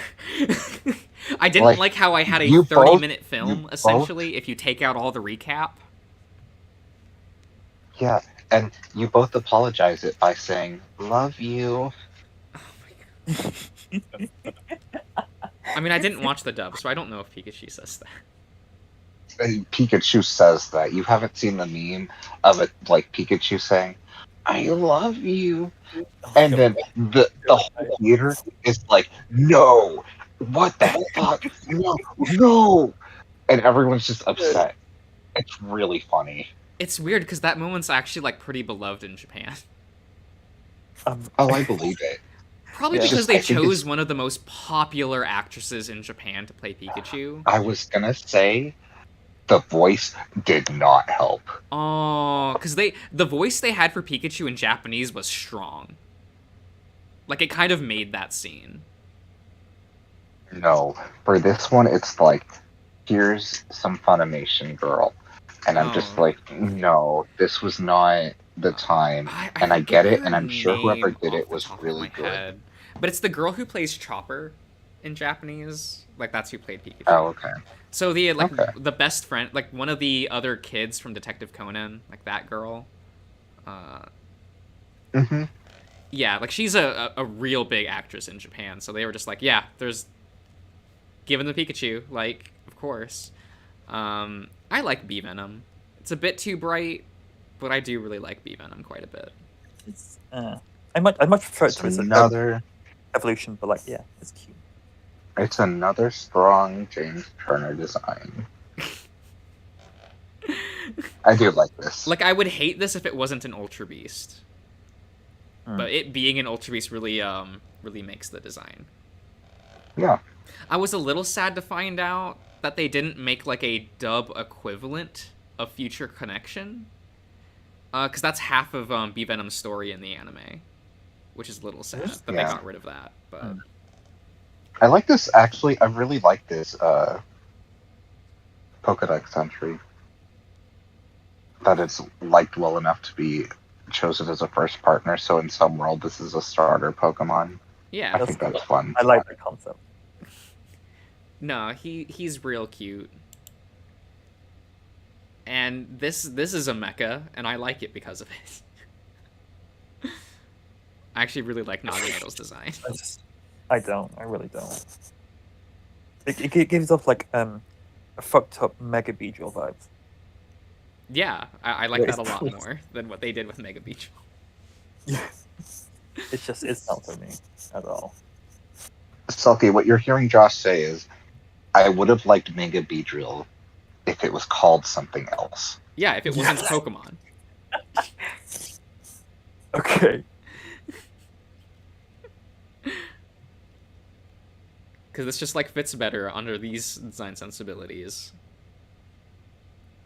I didn't Like, like how I had a you 30-minute both- film, you essentially, if you take out all the recap. Yeah, and you both apologize it by saying "love you." I mean, I didn't watch the dub, so I don't know if Pikachu says that. And Pikachu says that. You haven't seen the meme of it, like Pikachu saying, "I love you," and then the whole theater is like, "No, what the fuck? No, no!" And everyone's just upset. It's really funny. It's weird because that moment's actually like pretty beloved in Japan. Oh, I believe it. Probably Yeah. because Just- they I think chose it's- one of the most popular actresses in Japan to play Pikachu. I was gonna say, the voice did not help. Oh, because the voice they had for Pikachu in Japanese was strong. Like it kind of made that scene. No, for this one, it's like, here's some Funimation girl. And I'm just Oh. like, no, this was not the time. And I forget get it, her and I'm sure whoever name did off it the was top of really my good. head. But it's the girl who plays Chopper in Japanese. Like that's who played Pikachu. Oh, okay. So the Okay. the best friend, like one of the other kids from Detective Conan, like that girl. Mm-hmm. Yeah, like she's a real big actress in Japan. So they were just like, yeah, there's Given the Pikachu, like, of course. I like Bee Venom. It's a bit too bright, but I do really like Bee Venom quite a bit. It's I much prefer it It's to its another. evolution, but like yeah, it's cute. It's another strong James Turner design. I do like this. Like, I would hate this if it wasn't an Ultra Beast. Mm. But it being an Ultra Beast really really makes the design. Yeah. I was a little sad to find out that they didn't make like a dub equivalent of Future Connection. Because that's half of Bee Venom's story in the anime. Which is a little sad that they got rid of that. But I like this, actually. I really like this Pokedex entry. That it's liked well enough to be chosen as a first partner, so in some world this is a starter Pokemon. yeah. I think that's fun. I like the concept. No, he's real cute. And this is a mecha, and I like it because of it. I actually really like Naganato's design. I don't. I really don't. It gives off like a fucked up Mega Beedrill vibes. Yeah, I like that a lot more than what they did with Mega Beach. Yeah. It's not for me at all. Selkie, what you're hearing Josh say is, I would have liked Mega Beedrill if it was called something else. Yeah, if it wasn't Pokemon. Okay. Because this just like fits better under these design sensibilities.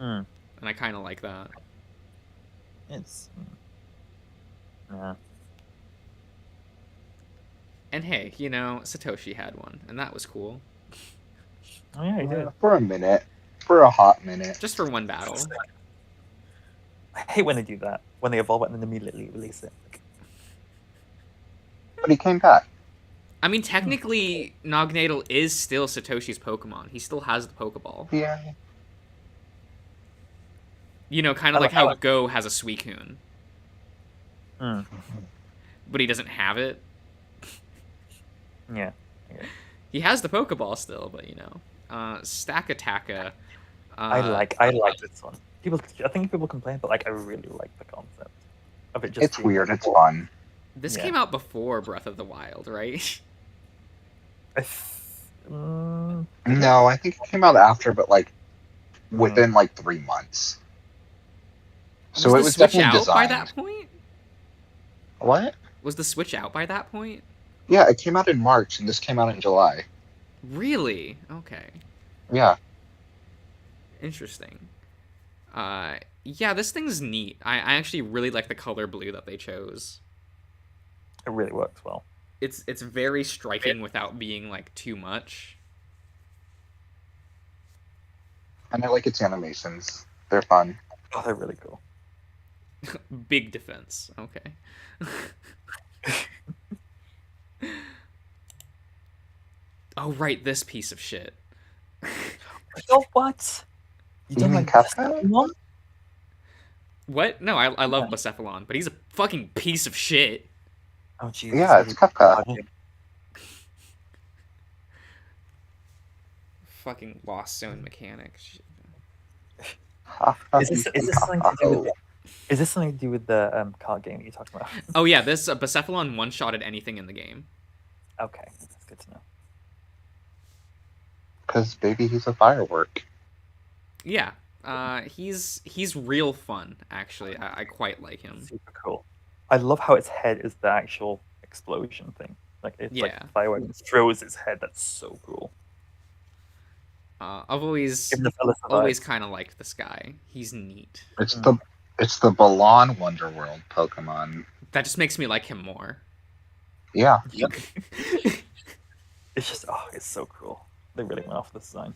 Mm. And I kind of like that. It's yeah. And hey, you know, Satoshi had one, and that was cool. Oh yeah, he did. For a minute. For a hot minute. Just for one battle. I hate when they do that. When they evolve it and then immediately release it. But he came back. I mean, technically, Naganadel is still Satoshi's Pokemon. He still has the Pokeball. Yeah. You know, kind of like how Go has a Suicune. Mm. But he doesn't have it. Yeah. He has the Pokeball still, but you know. Stakataka. I like this one. I think people complain, but like I really like the concept of it. Just It's being weird. It's fun. This Yeah. came out before Breath of the Wild, right? No, I think it came out after, but like within like 3 months. So it the was Switch definitely out by designed. that point? What? Was the Switch out by that point? Yeah, it came out in March, and this came out in July. Really? Okay. Yeah. Interesting. Yeah, this thing's neat. I actually really like the color blue that they chose. It really works well. It's very striking without being like too much. And I like its animations. They're fun. Oh, they're really cool. Big defense. Okay. Oh, right, this piece of shit. Oh, what? You don't mean like Kafka? one? What? No, I love Bucephalon, but he's a fucking piece of shit. Oh, Jesus. Yeah, it's Kafka. Fucking lost zone mechanic. Is this something to do with is this something to do with the card game that you're talking about? Oh yeah, this Bucephalon one-shotted anything in the game. Okay, that's good to know. Because, baby, he's a firework. Yeah, he's real fun, actually. I quite like him. Super cool. I love how its head is the actual explosion thing. Like it's like a firework that throws its head. That's so cool. I've always kind of liked this guy. He's neat. It's the Balan Wonderworld Pokemon. That just makes me like him more. Yeah. It's just it's so cool. They really went off the design.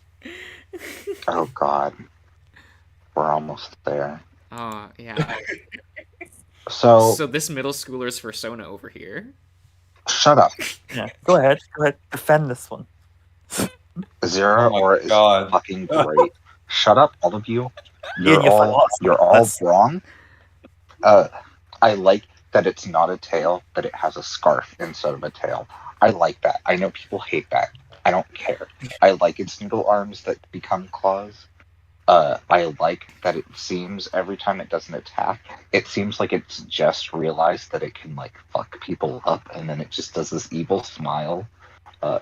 Oh God. We're almost there. Oh yeah. So this middle schooler's persona over here. Shut up. Yeah. Go ahead. Defend this one. Zero or is fucking great. Shut up, all of you. You're all wrong. I like that it's not a tail, but it has a scarf instead of a tail. I like that. I know people hate that. I don't care. I like its noodle arms that become claws. I like that it seems every time it does an attack, it seems like it's just realized that it can like fuck people up, and then it just does this evil smile. Uh,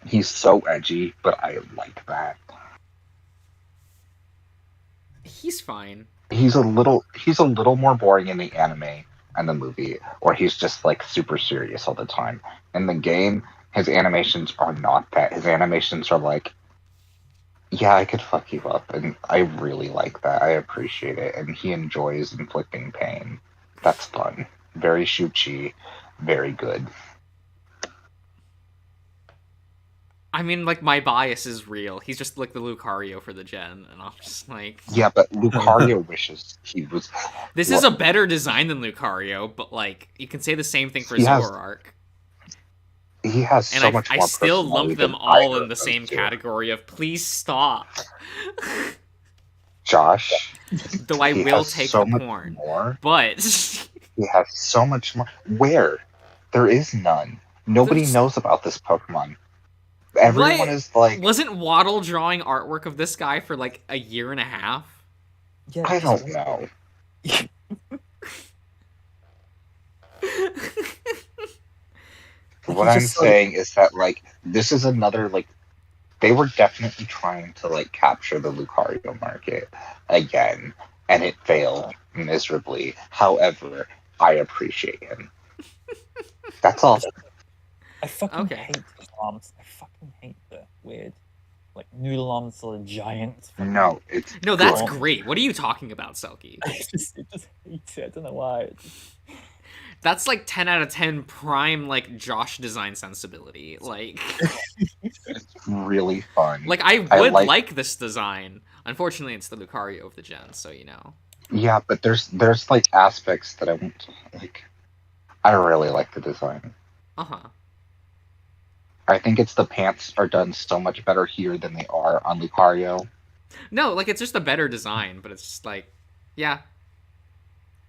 he's so edgy, but I like that. He's fine. He's a little more boring in the anime and the movie, or he's just like super serious all the time. In the game, his animations are not that. His animations are like, yeah, I could fuck you up, and I really like that. I appreciate it, and he enjoys inflicting pain. That's fun. Very Shuchi, very good. I mean, like, my bias is real. He's just like the Lucario for the gen, and I'm just like... Yeah, but Lucario wishes he was... This is a better design than Lucario, but, like, you can say the same thing for Zoroark. He has so much more I still lump them all in the same category of please stop. Josh. Though I will take so the porn. But... he has so much more. Where? There is none. Nobody knows about this Pokemon. Everyone is like... Wasn't Waddle drawing artwork of this guy for like a year and a half? Yeah, I don't know. What I'm saying is that, like, this is another, like, they were definitely trying to, like, capture the Lucario market again, and it failed miserably. However, I appreciate him. That's all. I fucking hate his arms. I fucking hate the weird, like, noodle arms or giant. No, it's no, that's great. What are you talking about, Selkie? I just hate it. I don't know why. That's like 10 out of 10 prime, like, Josh design sensibility. Like, it's really fun. Like, I would like this design. Unfortunately, it's the Lucario of the gen, so you know. Yeah, but there's like aspects that I want to, like. I really like the design. I think it's the pants are done so much better here than they are on Lucario. No, like, it's just a better design, but it's just like, yeah.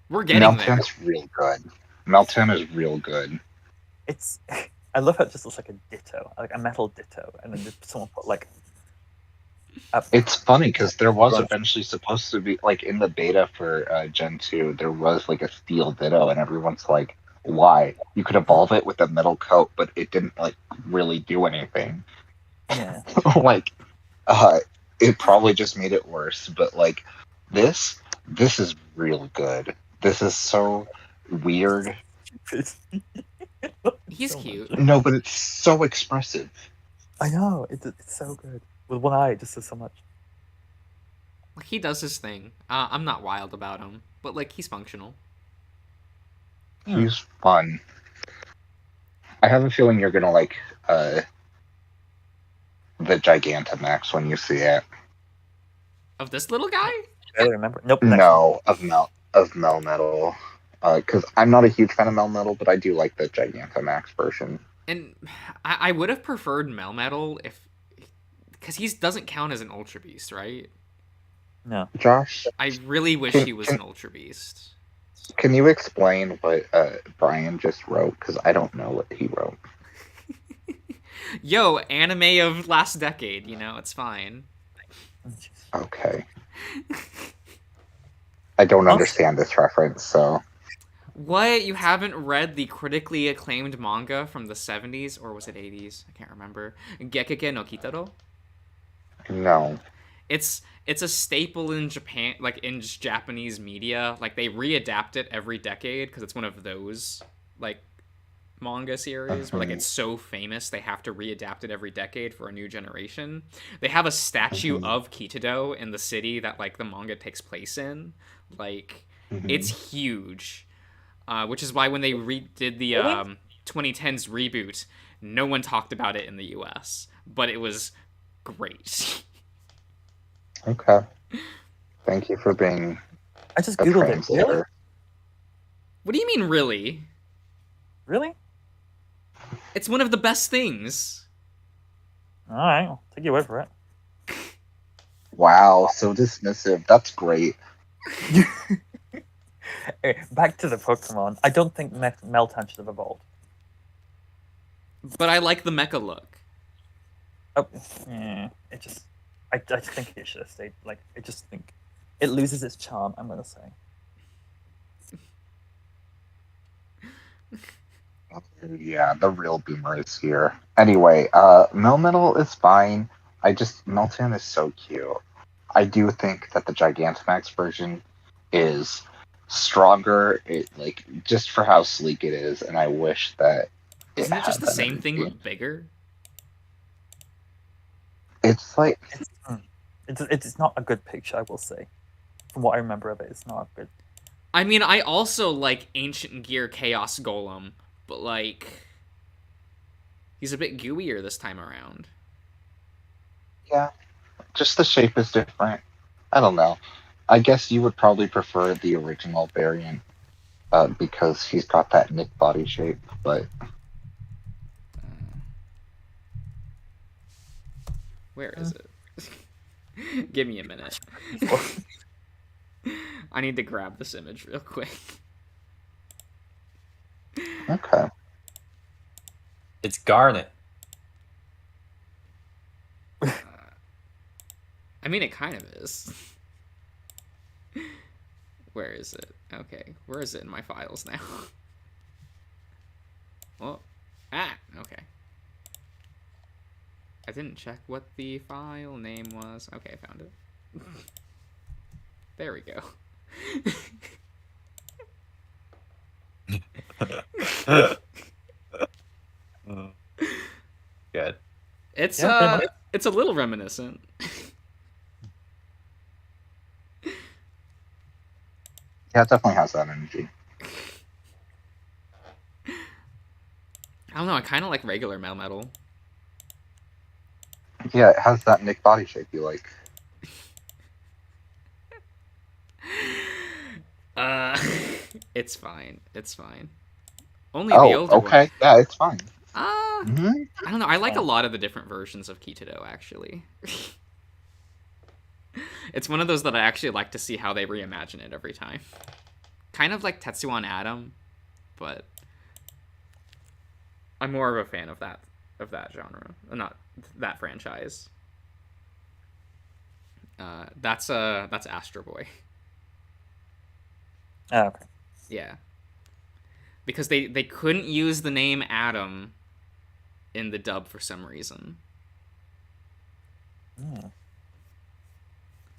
We're getting there. Meltan's real good. Meltan is real good. It's... I love how it just looks like a ditto, like a metal ditto, and then just someone put, like... It's funny, because there was eventually supposed to be, like, in the beta for Gen 2, there was, like, a steel ditto, and everyone's like, why? You could evolve it with a metal coat, but it didn't, like, really do anything. Yeah. Like, it probably just made it worse, but, like, this is real good. This is so weird. He's cute. No, but it's so expressive. I know, it's so good. With one eye, it just says so much. He does his thing. I'm not wild about him, but, like, he's functional. He's fun. I have a feeling you're gonna like the Gigantamax when you see it. Of this little guy? I remember. Nope. No, of Melmetal. Because I'm not a huge fan of Melmetal, but I do like the Gigantamax version. And I would have preferred Melmetal if... Because he doesn't count as an Ultra Beast, right? No. Josh? I really wish he was an Ultra Beast. Can you explain what Brian just wrote? Because I don't know what he wrote. Yo, anime of last decade, you know, it's fine. Okay. I don't understand this reference, so... What? You haven't read the critically acclaimed manga from the 70s? Or was it 80s? I can't remember. Gekeke no Kitaro? No. It's a staple in Japan, like, in Japanese media. Like, they readapt it every decade, because it's one of those, like, manga series where, like, it's so famous they have to readapt it every decade for a new generation. They have a statue of Kitado in the city that, like, the manga takes place in. Like, it's huge. Which is why when they redid the 2010s reboot, no one talked about it in the US. But it was great. Okay. Thank you for being I just googled it. Really? What do you mean, really? Really? It's one of the best things. Alright, I'll take your word for it. Wow, so dismissive. That's great. Anyway, back to the Pokemon. I don't think Meltan should have evolved. But I like the mecha look. Oh, yeah, it just, I just think it should have stayed. Like, I just think it loses its charm. I'm gonna say. Yeah, the real boomer is here. Anyway, Melmetal is fine. Meltan is so cute. I do think that the Gigantamax version is stronger, just for how sleek it is, and I wish that Isn't it just had the that same thing energy. but bigger? It's like It's not a good picture, I will say. From what I remember of it, it's not good. I mean, I also like Ancient Gear Chaos Golem, but like he's a bit gooier this time around. yeah, just the shape is different. I don't know. I guess you would probably prefer the original variant because he's got that Nick body shape, but Where is it? Give me a minute. I need to grab this image real quick. okay. It's Garnet. I mean, it kind of is. Where is it? Okay, where is it in my files now? Well, okay. I didn't check what the file name was. Okay, I found it. There we go. Good. It's Yeah, it's a little reminiscent. Yeah, it definitely has that energy. I don't know, I kind of like regular Melmetal. Yeah, it has that Nick body shape you like. It's fine. It's fine. Only the older okay. one. Yeah, it's fine. I don't know. I like a lot of the different versions of Kitudo, actually. It's one of those that I actually like to see how they reimagine it every time. Kind of like Tetsuan Atom, but I'm more of a fan of that genre, not that franchise. That's Astro Boy. Oh, okay. Yeah. Because they couldn't use the name Adam in the dub for some reason.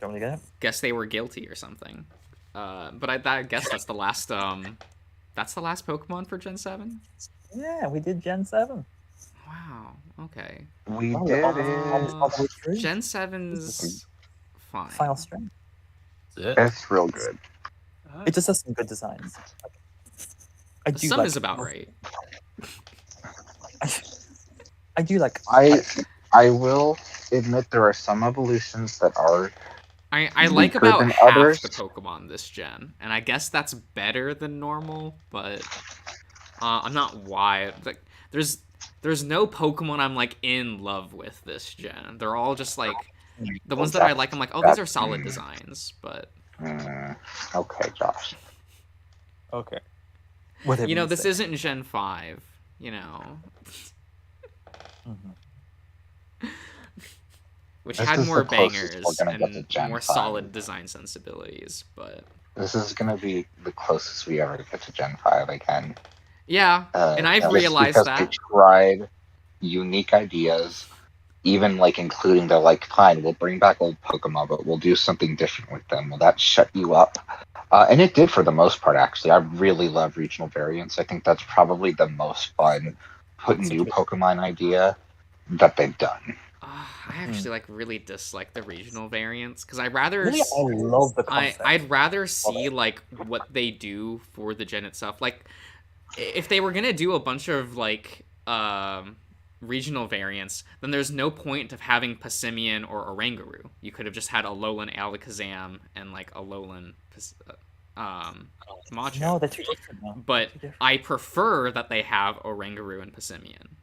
Don't really get it. Guess they were guilty or something. But I guess that's the last Pokemon for Gen 7? Yeah, we did Gen 7. Wow. Okay. We Oh, did all it. the way through. Gen 7's fine. Final string. That's it. It's real good. It just has some good designs. I The do sum like, is about right. I do like. I will admit there are some evolutions that are I like weaker about than half others. the Pokemon this gen, and I guess that's better than normal, but I'm not wild. Like, there's no Pokemon I'm like in love with this gen. They're all just like the ones that I like. I'm like, oh, these are solid designs, but okay, Josh. Okay. Whatever you know, this say. isn't Gen 5. You know, which This had is more the closest bangers we're gonna get to and Gen more 5. solid design sensibilities, but This is gonna be the closest we ever get to Gen 5 again. yeah, and I've Just realized because that. they tried unique ideas, even like including they're like, fine, we'll bring back old Pokemon, but we'll do something different with them. Will that shut you up? And it did for the most part, actually. I really love regional variants. I think that's probably the most fun new Pokemon idea that they've done. I actually like really dislike the regional variants because I'd rather Really, I love the concept. I'd rather see like what they do for the gen itself. Like if they were gonna do a bunch of like regional variants, then there's no point of having Passimian or Oranguru. You could have just had Alolan Alakazam and like Alolan Macho. No, they're too different now. But I prefer that they have Oranguru and Passimian.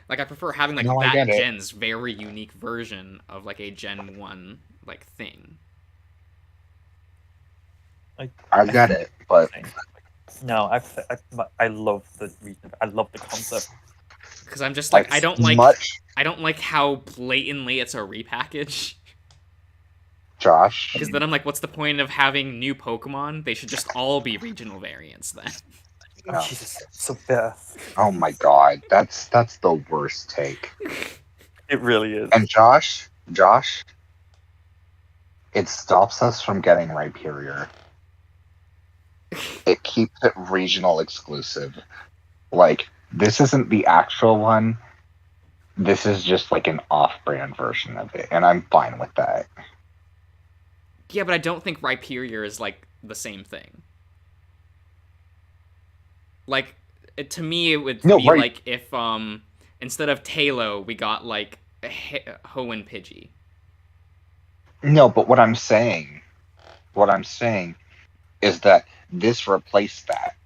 Like I prefer having like that gen's very unique version of like a Gen 1 like thing. I get it, but no, I love the region. I love the concept. Because I'm just like I don't like I don't like how blatantly it's a repackage. Josh, Because then I'm like, what's the point of having new Pokemon? They should just all be regional variants then. No. Jesus, so bitter. Oh my god, that's the worst take. It really is. And Josh, it stops us from getting Rhyperior. It keeps it regional exclusive. Like, this isn't the actual one. This is just like an off-brand version of it, and I'm fine with that. Yeah, but I don't think Rhyperior is like the same thing. Like, to me, it would be right. like if instead of Talo, we got like Hoenn Pidgey. No, but what I'm saying is that this replaced that.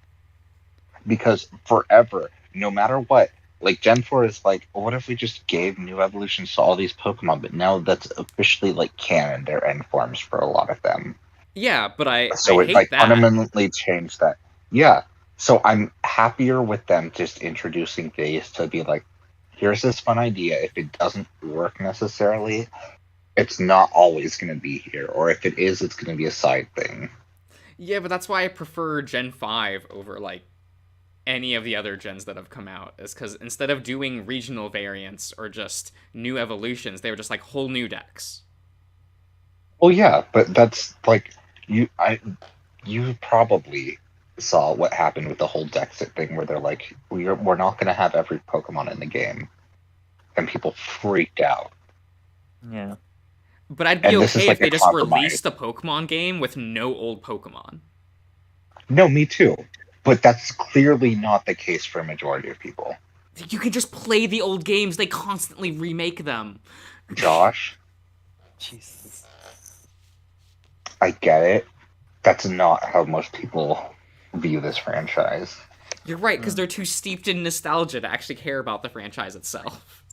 Because forever, no matter what, like Gen 4 is like, well, what if we just gave new evolutions to all these Pokemon? But now that's officially like canon, their end forms for a lot of them. Yeah, but I So it hate like that. fundamentally changed that. Yeah. So I'm happier with them just introducing these to be like, here's this fun idea. If it doesn't work necessarily, it's not always going to be here. Or if it is, it's going to be a side thing. Yeah, but that's why I prefer Gen 5 over like any of the other gens that have come out, is because instead of doing regional variants or just new evolutions, they were just like whole new decks. Well, yeah, but that's like you probably saw what happened with the whole Dexit thing, where they're like, we're not going to have every Pokemon in the game, and people freaked out. Yeah. But I'd be And this is okay like if they a just compromise. released a Pokemon game with no old Pokemon. No, me too. But that's clearly not the case for a majority of people. You can just play the old games. They constantly remake them. Josh, Jesus. I get it. That's not how most people view this franchise. You're right, because they're too steeped in nostalgia to actually care about the franchise itself.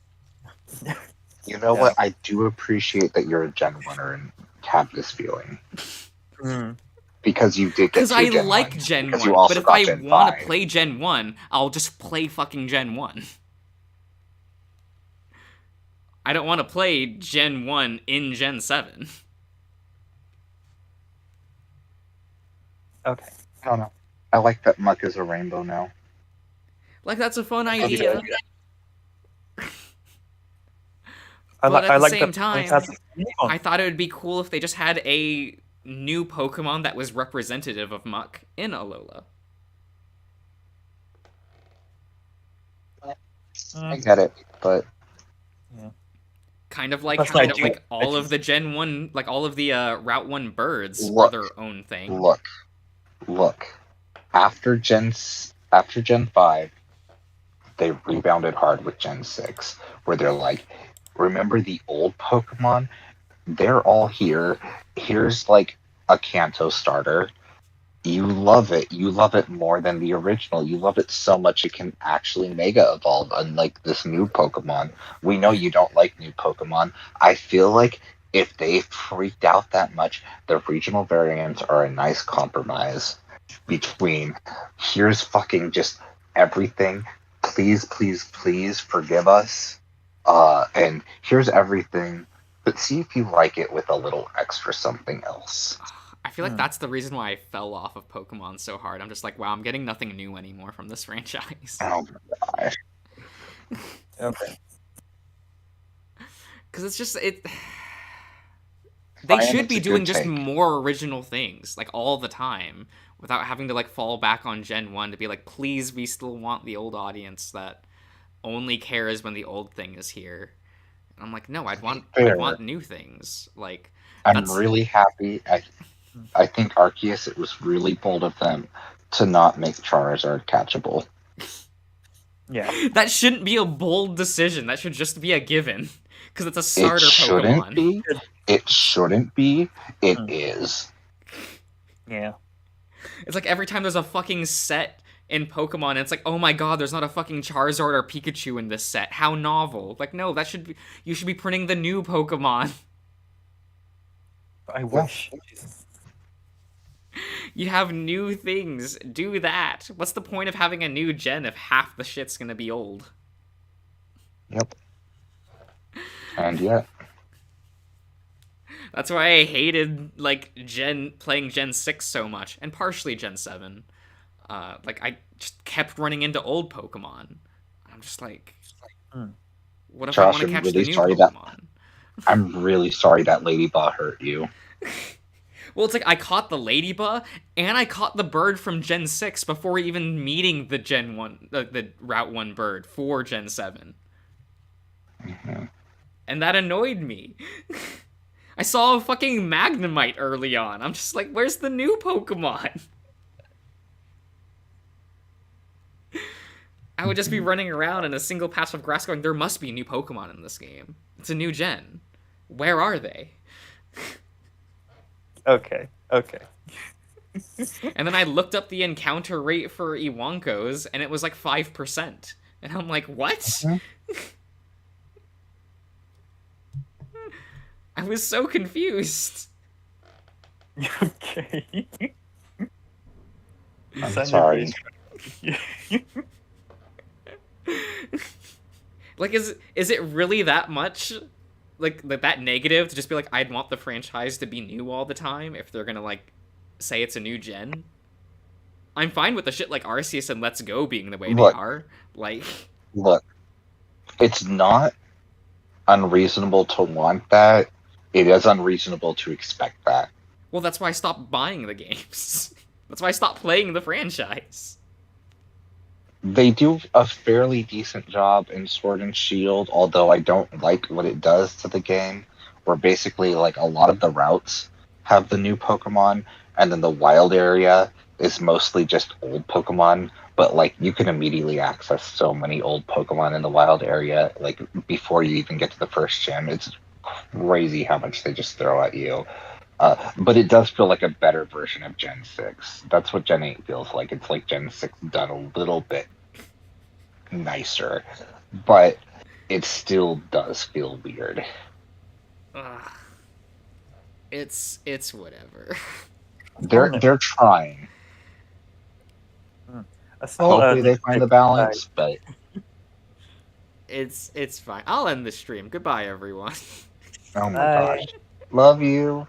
You know what? I do appreciate that you're a Gen 1er and have this feeling. Because you did get Because I Gen like 1s, Gen 1, you also but if got I Gen want 5. to play Gen 1, I'll just play fucking Gen 1. I don't want to play Gen 1 in Gen 7. Okay. I don't know. I like that Muck is a rainbow now. Like, that's a fun idea. But at the same time, I thought it would be cool if they just had a new Pokemon that was representative of Muck in Alola. I get it, but Kind of like That's how not like all of the Gen 1, like all of the Route 1 birds are Look. their own thing. Look. After Gen 5, they rebounded hard with Gen 6, where they're like, remember the old Pokemon? They're all here. Here's like a Kanto starter. You love it. You love it more than the original. You love it so much it can actually Mega Evolve, unlike this new Pokemon. We know you don't like new Pokemon. I feel like if they freaked out that much, the regional variants are a nice compromise between here's fucking just everything. Please, please, please forgive us. And here's everything. But see if you like it with a little extra something else. I feel like that's the reason why I fell off of Pokemon so hard. I'm just like, wow, I'm getting nothing new anymore from this franchise. Oh my gosh. Okay. Because it's just, they should be doing just more original things, like, all the time, without having to, like, fall back on Gen 1 to be like, please, we still want the old audience that only cares when the old thing is here. And I'm like, no, I'd want new things. Like, I'm really happy. I think Arceus, it was really bold of them to not make Charizard catchable. Yeah. That shouldn't be a bold decision. That should just be a given. Because it's a starter Pokemon. It shouldn't be. It is. Yeah. It's like every time there's a fucking set in Pokemon, and it's like, oh my god, there's not a fucking Charizard or Pikachu in this set. How novel. Like, no, that should be... You should be printing the new Pokemon. I wish. You have new things. Do that. What's the point of having a new gen if half the shit's gonna be old? Yep. And yet, That's why I hated like playing Gen 6 so much, and partially Gen 7. Like I just kept running into old Pokemon. I'm just like, Hmm. what if I Josh, want to I'm catch the really new sorry that Pokemon? I'm really sorry that Ladybug hurt you. Well, it's like I caught the Ladybug and I caught the bird from Gen 6 before even meeting the Gen 1, the Route 1 bird for Gen 7. Mhm. And that annoyed me. I saw a fucking Magnemite early on. I'm just like, where's the new Pokemon? I would just be running around in a single patch of grass going, there must be new Pokemon in this game. It's a new gen. Where are they? Okay. And then I looked up the encounter rate for Iwonkos, and it was like 5%. And I'm like, what? Mhm. I was so confused. Okay. You I'm sounded sorry. Like, is it really that much? Like that negative to just be like, I'd want the franchise to be new all the time if they're gonna, like, say it's a new gen? I'm fine with the shit like Arceus and Let's Go being the way they Look. are. Like, Look, it's not unreasonable to want that. It is unreasonable to expect that. well, that's why I stopped buying the games. That's why I stopped playing the franchise. They do a fairly decent job in Sword and Shield, although I don't like what it does to the game, where basically like a lot of the routes have the new Pokemon, and then the wild area is mostly just old Pokemon, but like you can immediately access so many old Pokemon in the wild area, like before you even get to the first gym. It's crazy how much they just throw at you. But it does feel like a better version of Gen 6. That's what Gen 8 feels like. It's like Gen 6 done a little bit nicer, but it still does feel weird. Ugh. It's whatever. They're trying. A small, Hopefully they find the balance, but It's fine. I'll end the stream. Goodbye, everyone. oh my Bye. gosh. Love you.